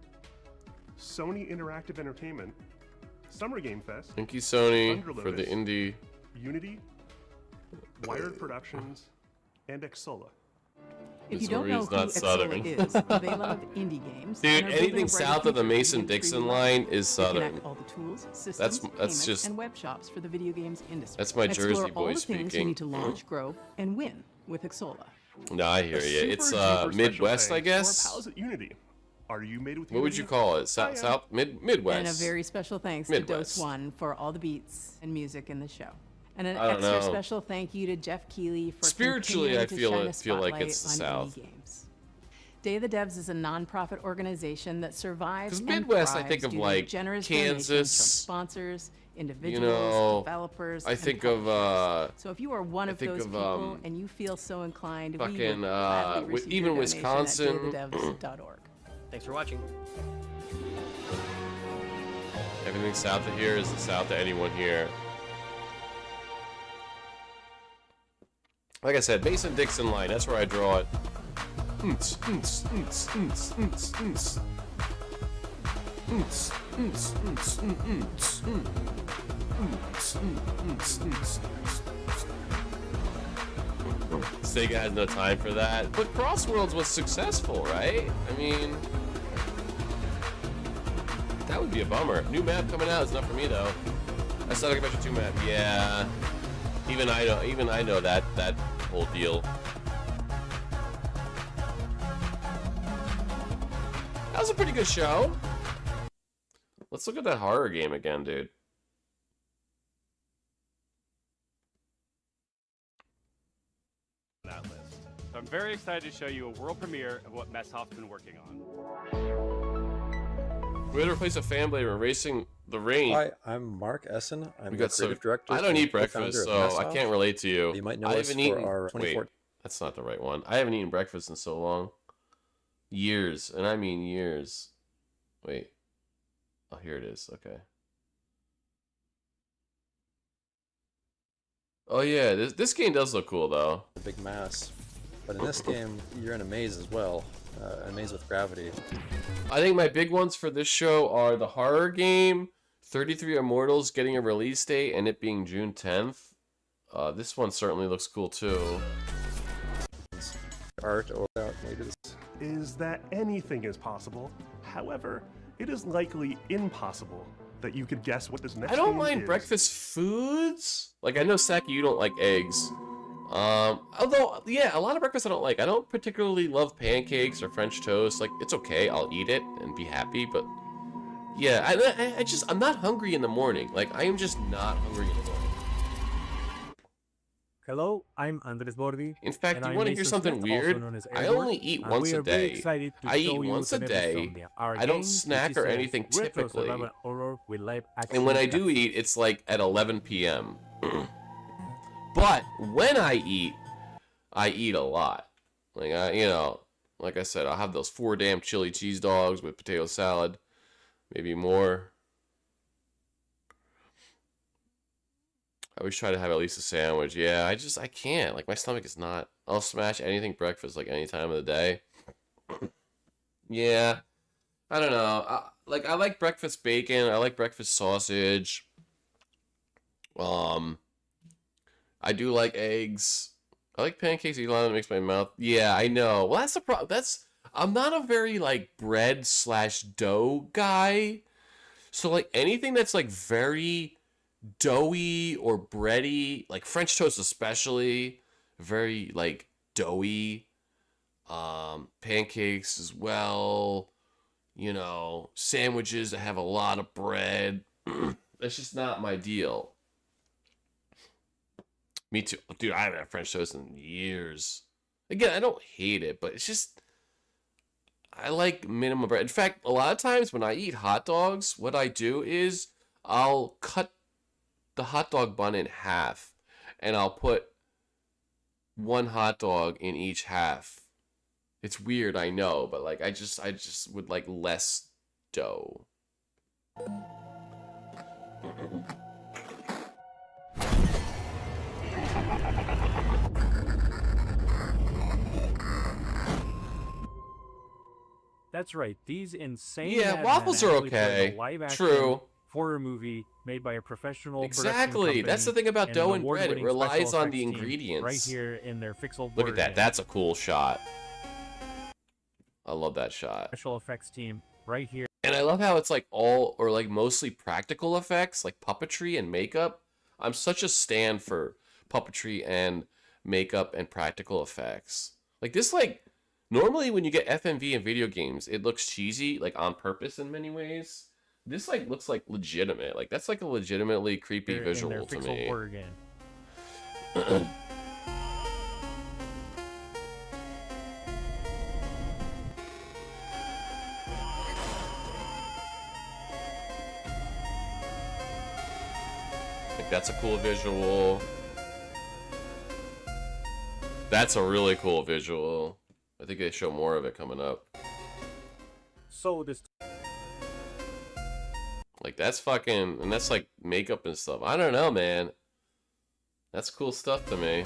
Sony Interactive Entertainment, Summer Game Fest, Thank you, Sony, Thunder for the Lotus, indie. Unity, Wired Productions, and Exola. If you don't know who not southern. Exola is, they love indie games. Dude, and are building anything a brighter south of the future for Mason-Dixon industry line wide. is They southern. connect all the tools, systems, That's payments, just- and web shops for the video games industry. That's my Explore Jersey all boy the things you speaking. need to launch, grow, and win with Exola. No, I hear A you. It's super duper special Midwest, I thanks to our guess. pals at Unity. Are you made with What would Unity? you call it? I South, am. South, Midwest. And a very special thanks to Midwest. Dose One for all the beats and music in the show. And an I don't extra know. special thank you to Jeff Keighley for Spiritually, I continuing to feel shine a like it's the spotlight on South. indie games. Day of the Devs is a non-profit organization that survives 'Cause and Midwest, I thrives think of, due to like, generous donations Kansas, from sponsors, individuals, know, developers, I and think of, publishers. So if you are one I of think those of, people and you feel so inclined, we fucking, would gladly receive even your donation Wisconsin. at dayofthedevs.org. Thanks for watching. Everything south of here is the south of anyone here. Like I said, Mason-Dixon line, that's where I draw it. Sega had no time for that. But Crossworlds was successful, right? I mean, that would be a bummer. New map coming out is not for me though. I Sonic Adventure 2 map, yeah. Even I know that whole deal. That was a pretty good show. Let's look at that horror game again, dude. That list. So I'm very excited to show you a world premiere of what Messhoff's been working on. We had to replace a fan blade erasing the rain. Hi, I'm Mark Essen. I'm We the got creative so, director. I don't and eat co-founder breakfast, of so I Messhoff. can't relate to you. You might know I us haven't for eaten. our Wait, 2014. that's not the right one. I haven't eaten breakfast in so long. Years, and I mean years. Wait. Oh, here it is. Okay. Oh yeah, this game does look cool though. A big mass. But in this game, you're in a maze as well. A maze with gravity. I think my big ones for this show are the horror game, 33 Immortals getting a release date, and it being June 10th. This one certainly looks cool too. Art or maybe this. Is that anything is possible. However, it is likely impossible that you could guess what this next I don't game mind is. breakfast foods. Like I know Saki, you don't like eggs. Although yeah, a lot of breakfast I don't like. I don't particularly love pancakes or French toast. Like it's okay, I'll eat it and be happy. But yeah, I'm not hungry in the morning. Like I am just not hungry in the morning. Hello, I'm Andres Bordi. In fact, and you I'm want to hear Mason something Smith, also weird? known as I Edward, only eat and once we a are very day. excited to I show eat you once a some day. episodes from our I don't game, snack which or is a anything retro typically. survival horror with live action And when I do cutscenes. eat, it's like at 11 p.m. But when I eat a lot. Like like I said, I'll have those 4 damn chili cheese dogs with potato salad, maybe more. I always try to have at least a sandwich. Yeah, I can't. Like my stomach is not. I'll smash anything breakfast like any time of the day. Yeah, I don't know. I like breakfast bacon. I like breakfast sausage. I do like eggs. I like pancakes. Elon makes my mouth. Yeah, I know. Well, that's the problem. I'm not a very like bread / dough guy. So like anything that's like very doughy or bready, like French toast especially, very like doughy. Pancakes as well. You know, sandwiches that have a lot of bread. That's just not my deal. Me too. Dude, I haven't had French toast in years. Again, I don't hate it, but it's just, I like minimum bread. In fact, a lot of times when I eat hot dogs, what I do is I'll cut the hot dog bun in half and I'll put one hot dog in each half. It's weird, I know, but like I just would like less dough. That's right. These insane. Yeah, madmen waffles are actually played okay. a live-action True. horror movie made by a professional Exactly. That's the thing about dough and bread. It relies on the ingredients. Right here in their Pixel. Look at that. That's a cool shot. I love that shot. Special effects team right here. And I love how it's like all or like mostly practical effects, like puppetry and makeup. I'm such a stan for puppetry and makeup and practical effects. Like this, like normally when you get FMV in video games, it looks cheesy, like on purpose in many ways. This like looks like legitimate. Like that's like a legitimately creepy visual to me. Horror game. Like that's a cool visual. That's a really cool visual. I think they show more of it coming up. So this. Like that's fucking, and that's like makeup and stuff. I don't know, man. That's cool stuff to me.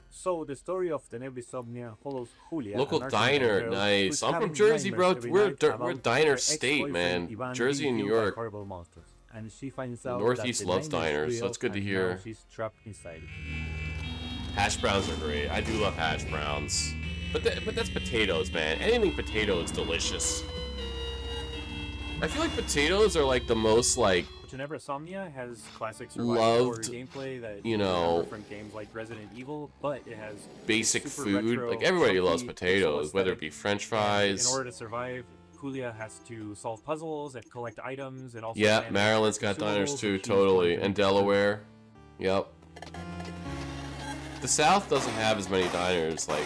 So the story of the Neblisomnia follows Julia. Local an diner, girl nice. who's I'm from having Jersey, bro. nightmares every We're night we're about diner her state, ex-boyfriend man. Ivan Jersey being and New killed by York. horrible monsters. And she finds out Northeast that the loves nightmare is diners, so real, it's good to and hear. now she's trapped inside it. Hash browns are great. I do love hash browns. But that's potatoes, man. Anything potato is delicious. I feel like potatoes are like the most like Geneva Somnia has classic survival loved, horror gameplay that you know, from games like Resident Evil, but it has basic super food. retro, Like everybody loves funky, potatoes, pixel whether it aesthetic. be French And fries. in order to survive, Julia has to solve puzzles and collect items and also Yeah, manage Maryland's got consumables, diners too, which she's totally. going to And Delaware. Yep. The South doesn't have as many diners. Like,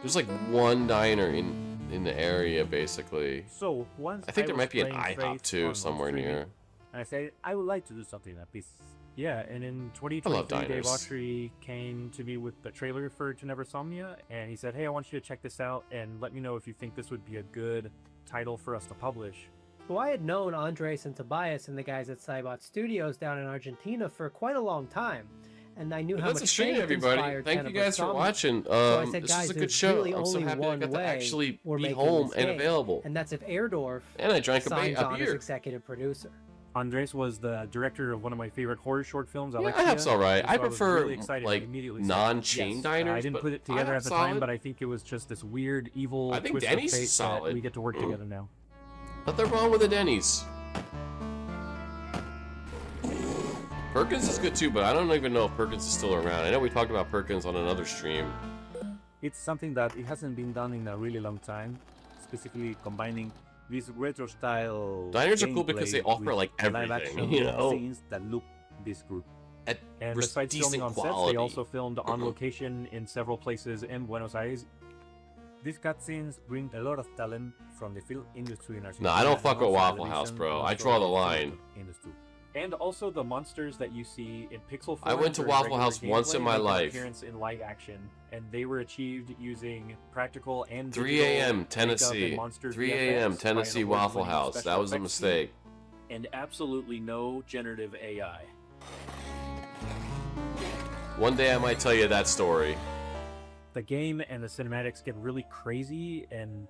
there's like one diner in the area, basically. So once I think there was might be an playing IHOP Faith too, on somewhere streaming, near. And I said I would like to do something like this. Yeah, and in I love 2023, Dave diners. Autry came to me with the trailer for Geneva Somnia, and he said, "Hey, I want you to check this out and let me know if you think this would be a good title for us to publish." Well, I had known Andres and Tobias and the guys at Cybot Studios down in Argentina for quite a long time, and I knew how That's much a stream, faith everybody. inspired Thank you Tenebris guys for Somnia. watching. So I said, This guys, was a good there's show. really I'm so only happy I one got to way actually we're be making home this and game, available. and that's if Airdorf And I drank signs a on as beer. executive producer. Andres was the director of one of my favorite horror short films. Yeah, Alexia, IHOP's alright. so I was prefer, really excited. I like, immediately said, non-chain yes. diners, I didn't but put it together at IHOP's the time, solid. but I think it was just this weird, evil I think twist Denny's of is fate solid. that we get to work together now. Nothing wrong with a Denny's. Perkins is good too, but I don't even know if Perkins is still around. I know we talked about Perkins on another stream. It's something that it hasn't been done in a really long time, specifically combining this retro style. Diners are cool because they gameplay offer, with like, everything, live-action you know? scenes that look this group. At And besides decent filming on sets, quality. they also filmed on location in several places in Buenos Aires. These cutscenes bring a lot of talent from the film industry in Argentina. No, I don't and fuck with also Waffle House, television, bro. and I also draw the the line. film industry. And also the monsters that you see in pixel form. I went to during Waffle regular House once in gameplay my make an life. appearance in live action, and they were achieved using practical and 3 digital a.m. makeup Tennessee. and monster 3 VFX a.m. by an Tennessee Waffle award-winning House. special That was a effects team, mistake. and absolutely no generative AI. One day I might tell you that story. The game and the cinematics get really crazy and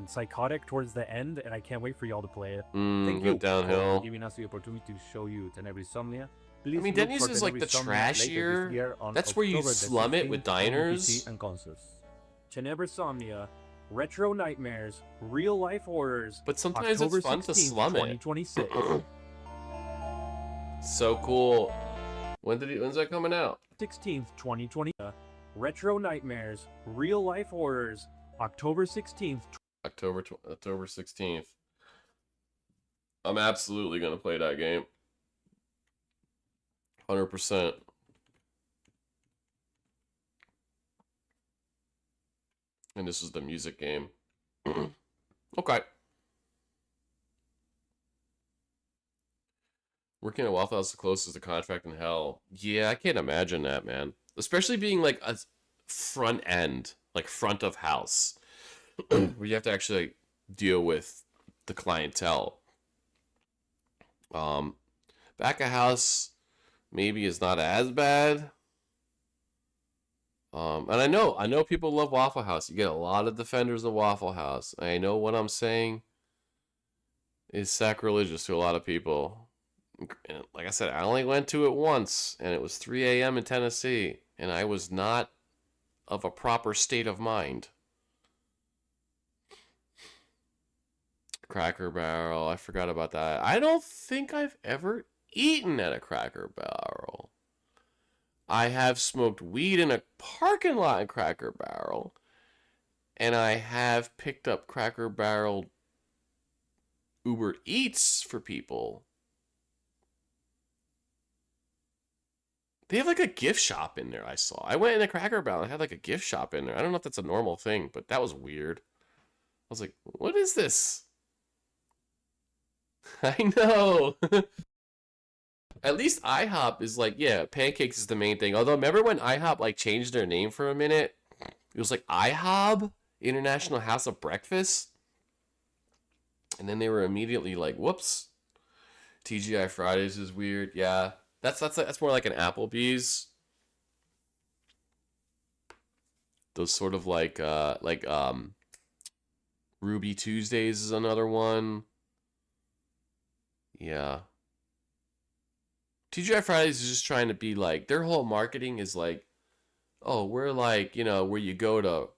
psychotic towards the end, and I can't wait for y'all to play it. Thank go you downhill. for giving us the opportunity to show you Tenebris Somnia. Please I mean, look Denny's for is like the Tenebrisomnia later this trashier. year on That's where you October the slum it 16th with on diners. PC and consoles. Tenebrisomnia, retro nightmares, real life horrors. But sometimes October it's fun to 16th, slum it. 2026. So cool. When's that coming out? 16th, 2020. Retro nightmares, real life horrors. October 16th. October 16th. I'm absolutely gonna play that game. 100%. And this is the music game. Okay. Working at Waffle House is the closest to contract in hell. Yeah, I can't imagine that, man. Especially being like a front end, like front of house, where you have to actually like, deal with the clientele. Back of house maybe is not as bad. And I know people love Waffle House. You get a lot of defenders of Waffle House. I know what I'm saying is sacrilegious to a lot of people. And like I said, I only went to it once, and it was 3 a.m. in Tennessee, and I was not of a proper state of mind. Cracker Barrel, I forgot about that. I don't think I've ever eaten at a Cracker Barrel. I have smoked weed in a parking lot at Cracker Barrel, and I have picked up Cracker Barrel Uber Eats for people. They have like a gift shop in there, I saw. I went in a Cracker Barrel and had like a gift shop in there. I don't know if that's a normal thing, but that was weird. I was like, what is this? I know. At least IHOP is like, yeah, pancakes is the main thing. Although, remember when IHOP like changed their name for a minute? It was like IHOB, International House of Breakfast. And then they were immediately like, whoops. TGI Fridays is weird. Yeah. That's more like an Applebee's. Those sort of like Ruby Tuesdays is another one. Yeah. TGI Fridays is just trying to be like, their whole marketing is like, oh, we're like, you know, where you go to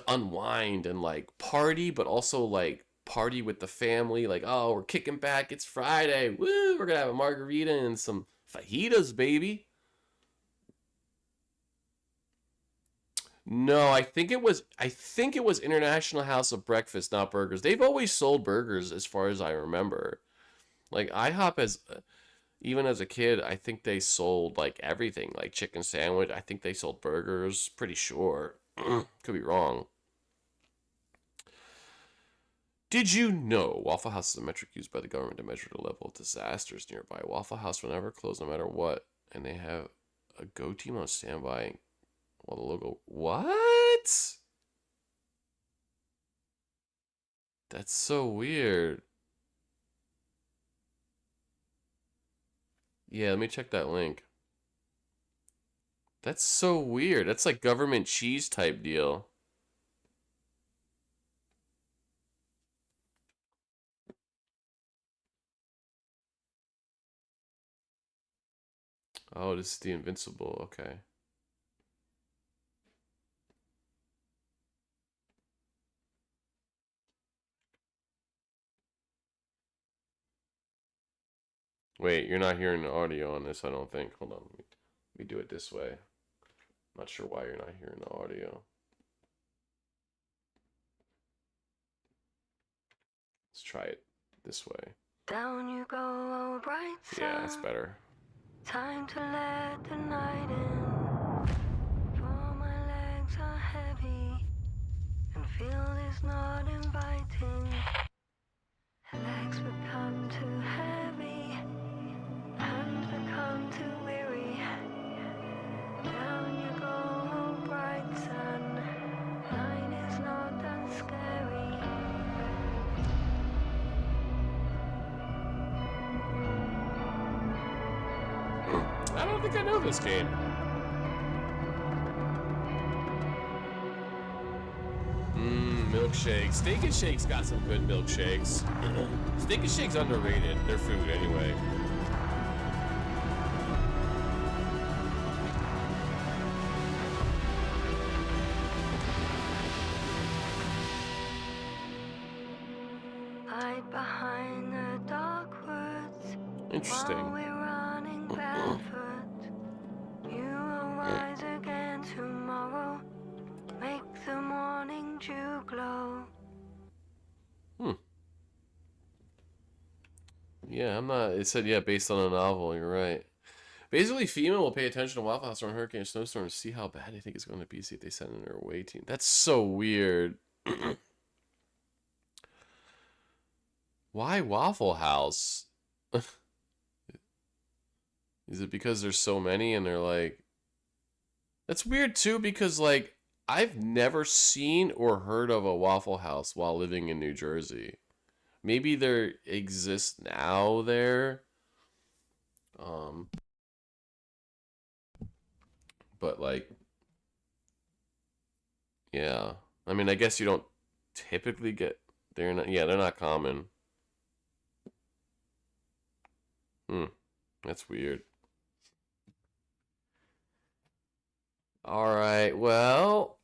unwind and like party, but also like party with the family. Like, oh, we're kicking back. It's Friday. Woo! We're gonna have a margarita and some fajitas, baby. No, I think it was International House of Breakfast, not burgers. They've always sold burgers as far as I remember. Like IHOP even as a kid, I think they sold like everything, like chicken sandwich. I think they sold burgers, pretty sure. Could be wrong. Did you know Waffle House is a metric used by the government to measure the level of disasters nearby? Waffle House will never close no matter what, and they have a go team on standby while the logo... What? That's so weird. Yeah, let me check that link. That's so weird. That's like government cheese type deal. Oh, this is the Invincible. Okay. Wait, you're not hearing the audio on this, I don't think. Hold on. Let me do it this way. Not sure why you're not hearing the audio. Let's try it this way. Down you go, oh bright sun. Yeah, that's better. Time to let the night in. For my legs are heavy and feel is not inviting. Legs become too heavy, hands become too weary. Down you go, oh bright sun. Night is not that scary. I don't think I know this game. Milkshakes. Steak and Shake's got some good milkshakes. Steak and Shake's underrated. Their food, anyway. Interesting. While we're running barefoot, you will rise again tomorrow. Make the morning dew glow. Yeah, I'm not. It said, yeah, based on a novel. You're right. Basically, FEMA will pay attention to Waffle House during hurricane and snowstorms, see how bad they think it's going to be, see if they send in their away team. That's so weird. Why Waffle House? Is it because there's so many and they're like... That's weird, too, because, like, I've never seen or heard of a Waffle House while living in New Jersey. Maybe there exists now there. But, like... Yeah. I mean, I guess you don't typically get... They're not common. That's weird. Alright, well...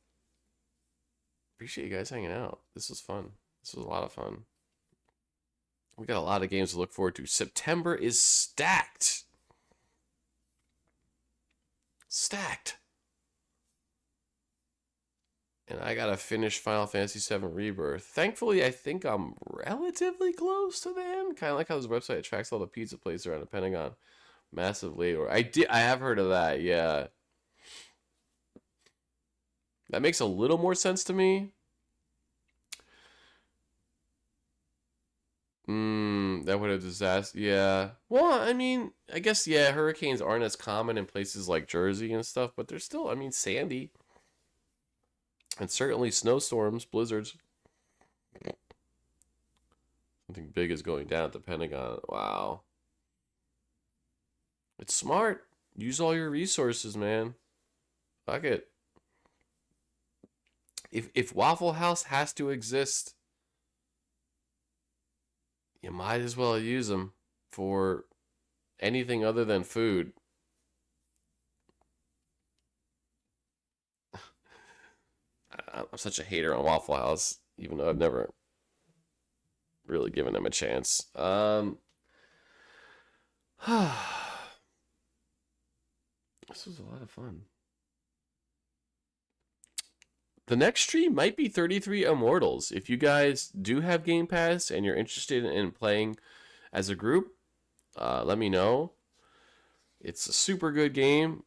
Appreciate you guys hanging out. This was fun. This was a lot of fun. We got a lot of games to look forward to. September is stacked. Stacked. And I gotta finish Final Fantasy VII Rebirth. Thankfully, I think I'm relatively close to the end. Kind of like how this website tracks all the pizza places around the Pentagon. Massive labor. I have heard of that, yeah. That makes a little more sense to me. That would have disaster. Yeah. Well, I mean, I guess, yeah, hurricanes aren't as common in places like Jersey and stuff, but they're still, I mean, sandy. And certainly snowstorms, blizzards. Something big is going down at the Pentagon. Wow. It's smart. Use all your resources, man. Fuck it. If Waffle House has to exist, you might as well use them for anything other than food. I'm such a hater on Waffle House, even though I've never really given them a chance. This was a lot of fun. The next stream might be 33 Immortals. If you guys do have Game Pass and you're interested in playing as a group, let me know. It's a super good game.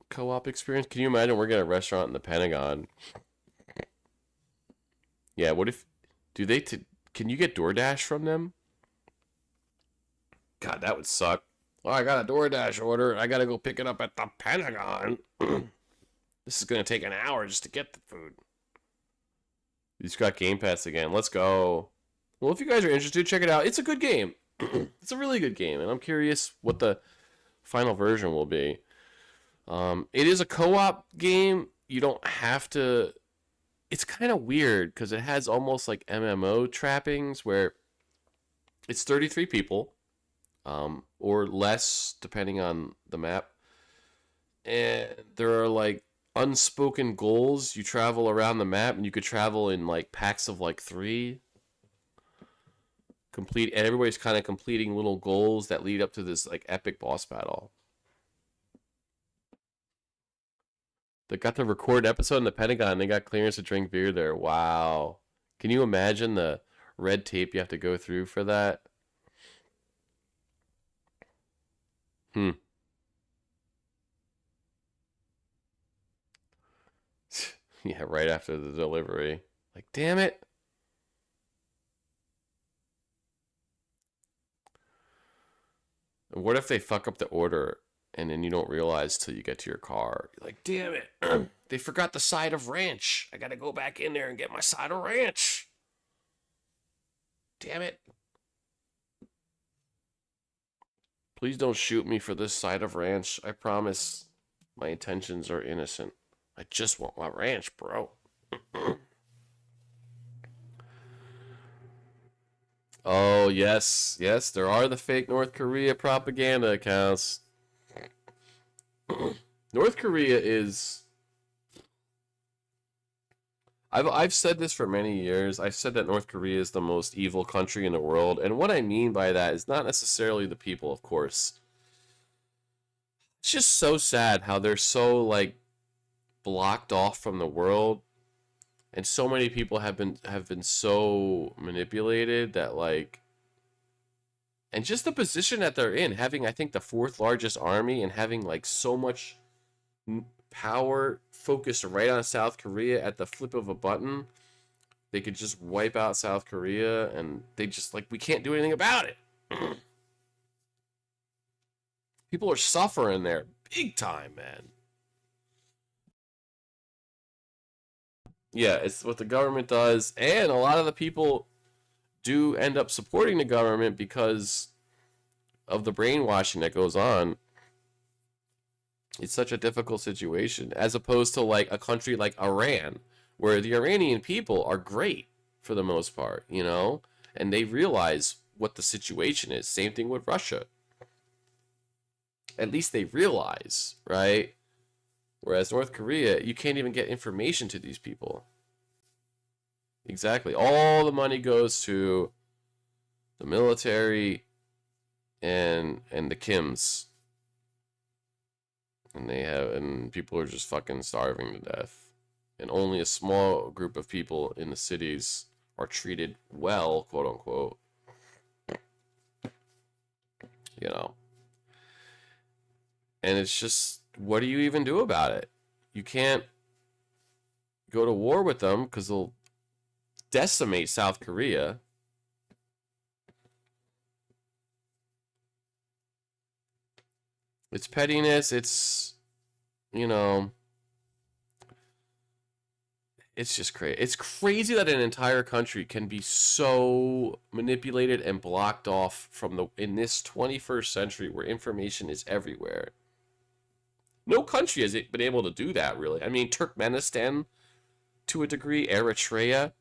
Co-op experience. Can you imagine working at a restaurant in the Pentagon? Yeah, what if... Can you get DoorDash from them? God, that would suck. Oh, I got a DoorDash order. I gotta go pick it up at the Pentagon. This is going to take an hour just to get the food. You just got Game Pass again. Let's go. Well, if you guys are interested, check it out. It's a good game. It's a really good game, and I'm curious what the final version will be. It is a co-op game. You don't have to... It's kind of weird, because it has almost like MMO trappings, where it's 33 people, or less, depending on the map. And there are, like, unspoken goals. You travel around the map, and you could travel in like packs of like 3. And everybody's kind of completing little goals that lead up to this like epic boss battle. They got to record an episode in the Pentagon, and they got clearance to drink beer there. Wow. Can you imagine the red tape you have to go through for that? Yeah, right after the delivery. Like, damn it. What if they fuck up the order and then you don't realize till you get to your car? You're like, damn it. They forgot the side of ranch. I gotta go back in there and get my side of ranch. Damn it. Please don't shoot me for this side of ranch. I promise my intentions are innocent. I just want my ranch, bro. Oh, yes. Yes, there are the fake North Korea propaganda accounts. North Korea is... I've said this for many years. I've said that North Korea is the most evil country in the world, and what I mean by that is not necessarily the people, of course. It's just so sad how they're so like blocked off from the world, and so many people have been so manipulated that like, and just the position that they're in, having I think the fourth largest army and having like so much power focused right on South Korea at the flip of a button. They could just wipe out South Korea, and they just like, we can't do anything about it. People are suffering there big time, man. Yeah, it's what the government does, and a lot of the people do end up supporting the government because of the brainwashing that goes on. It's such a difficult situation, as opposed to like a country like Iran, where the Iranian people are great for the most part, you know, and they realize what the situation is. Same thing with Russia. At least they realize, right? Whereas North Korea, you can't even get information to these people. Exactly. All the money goes to the military and the Kims. And people are just fucking starving to death. And only a small group of people in the cities are treated well, quote unquote. You know. And it's just, what do you even do about it? You can't go to war with them because they'll decimate South Korea. It's pettiness, it's, you know, it's just crazy. It's crazy that an entire country can be so manipulated and blocked off from in this 21st century where information is everywhere. No country has been able to do that, really. I mean, Turkmenistan, to a degree, Eritrea,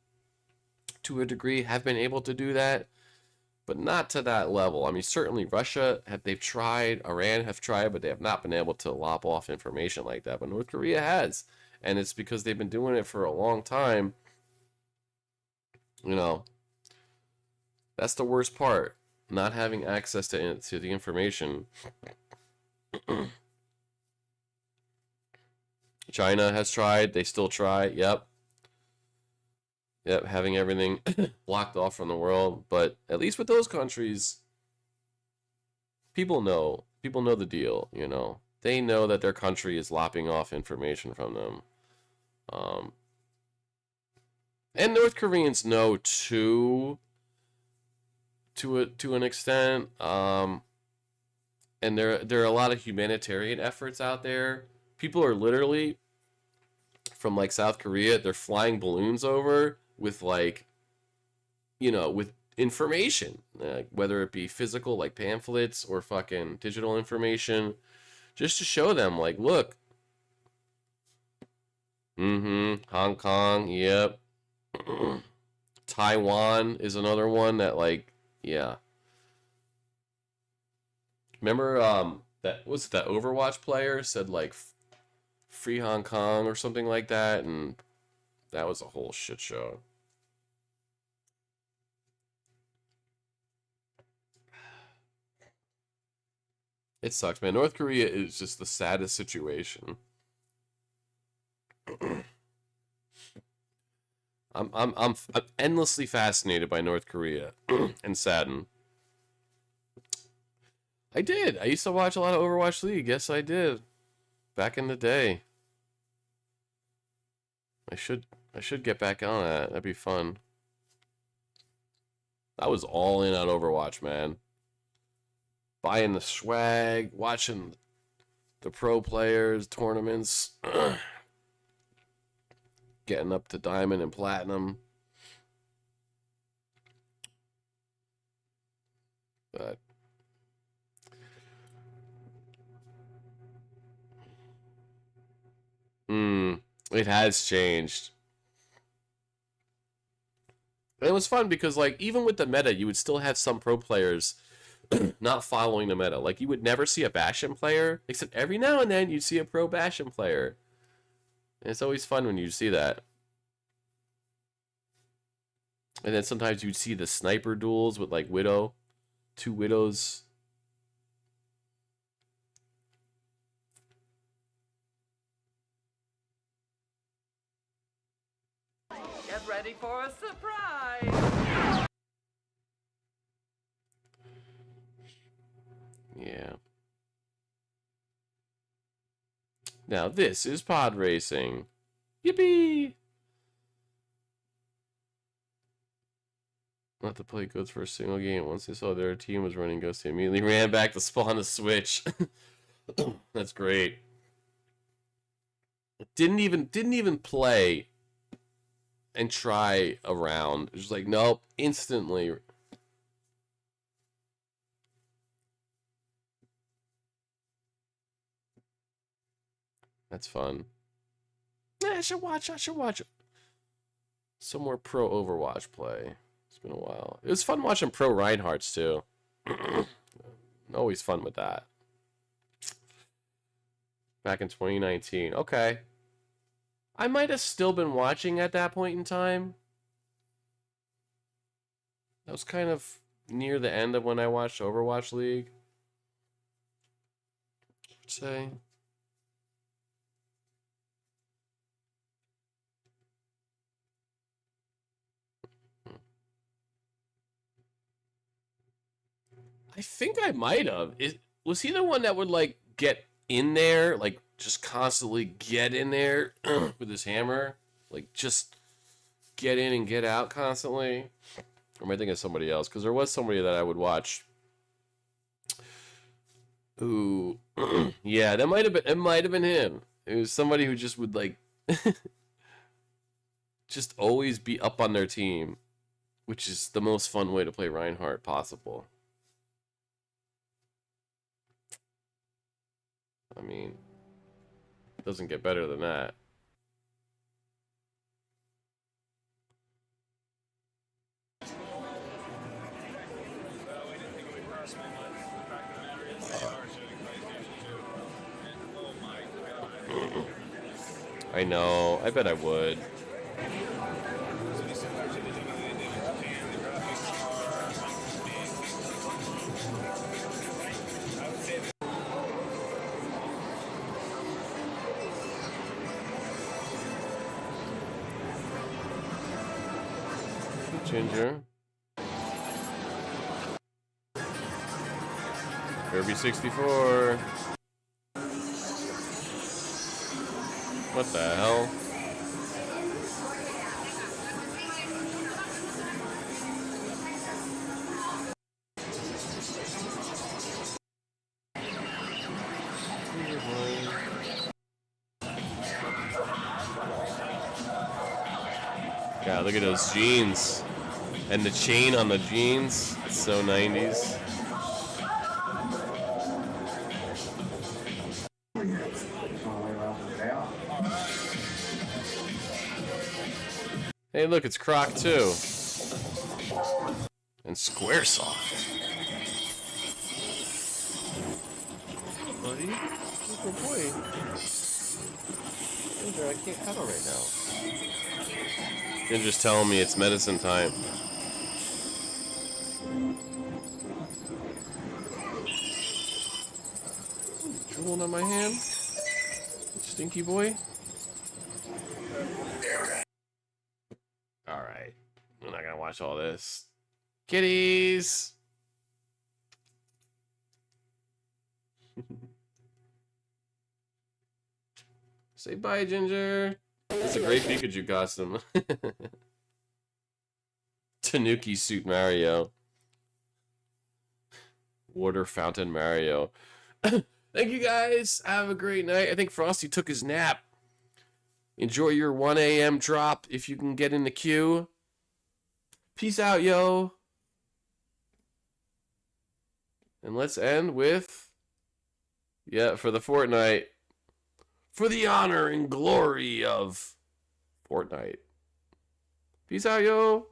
to a degree, have been able to do that. But not to that level. I mean, certainly Russia, they've tried, Iran have tried, but they have not been able to lop off information like that. But North Korea has. And it's because they've been doing it for a long time. You know, that's the worst part. Not having access to the information. China has tried. They still try. Yep, having everything blocked off from the world. But at least with those countries, people know the deal, you know. They know that their country is lopping off information from them. And North Koreans know too, to an extent. And there are a lot of humanitarian efforts out there. People are literally, from like South Korea, they're flying balloons over with like, you know, with information, whether it be physical like pamphlets or fucking digital information, just to show them like, look. Hong Kong, yep. Taiwan is another one that like, yeah. Remember that Overwatch player said like free Hong Kong or something like that, and that was a whole shit show. It sucks, man. North Korea is just the saddest situation. I'm endlessly fascinated by North Korea and saddened. I did. I used to watch a lot of Overwatch League. Yes, I did. Back in the day. I should get back on that. That'd be fun. I was all in on Overwatch, man. Buying the swag, watching the pro players, tournaments, getting up to diamond and platinum. But it has changed. And it was fun because, like, even with the meta, you would still have some pro players not following the meta. Like, you would never see a Bastion player, except every now and then you'd see a pro Bastion player. And it's always fun when you see that. And then sometimes you'd see the sniper duels with like Widow, 2 Widows. Get ready for a surprise! Yeah. Now this is pod racing. Yippee! Not to play Ghost for a single game. Once they saw their team was running Ghost, they immediately ran back to spawn the Switch. That's great. Didn't even play and try a round. Just like, nope, instantly. That's fun. Yeah, I should watch some more pro Overwatch play. It's been a while. It was fun watching pro Reinhardt's too. Always fun with that. Back in 2019. Okay. I might have still been watching at that point in time. That was kind of near the end of when I watched Overwatch League. I'd say. I think I might have. Was he the one that would like get in there, like just constantly get in there with his hammer, like just get in and get out constantly? Or am I thinking of somebody else? Because there was somebody that I would watch. Who? Yeah, that might have been. It might have been him. It was somebody who just would like, just always be up on their team, which is the most fun way to play Reinhardt possible. I mean, it doesn't get better than that. I know. I bet I would. Ginger. Kirby 64. What the hell? Yeah, look at those jeans. And the chain on the jeans. It's so 90s. Hey, look, it's Croc too. And Squaresoft. Buddy, good boy. Ginger, I can't cuddle right now. Ginger's telling me it's medicine time. Drooling on my hand? Stinky boy? Alright. I'm not gonna watch all this. Kitties! Say bye, Ginger. It's a great Pikachu costume. Tanuki suit Mario. Water fountain Mario. Thank you guys. Have a great night. I think Frosty took his nap. Enjoy your 1 a.m. drop if you can get in the queue. Peace out, yo. And let's end with, yeah, for the Fortnite. For the honor and glory of Fortnite. Peace out, yo.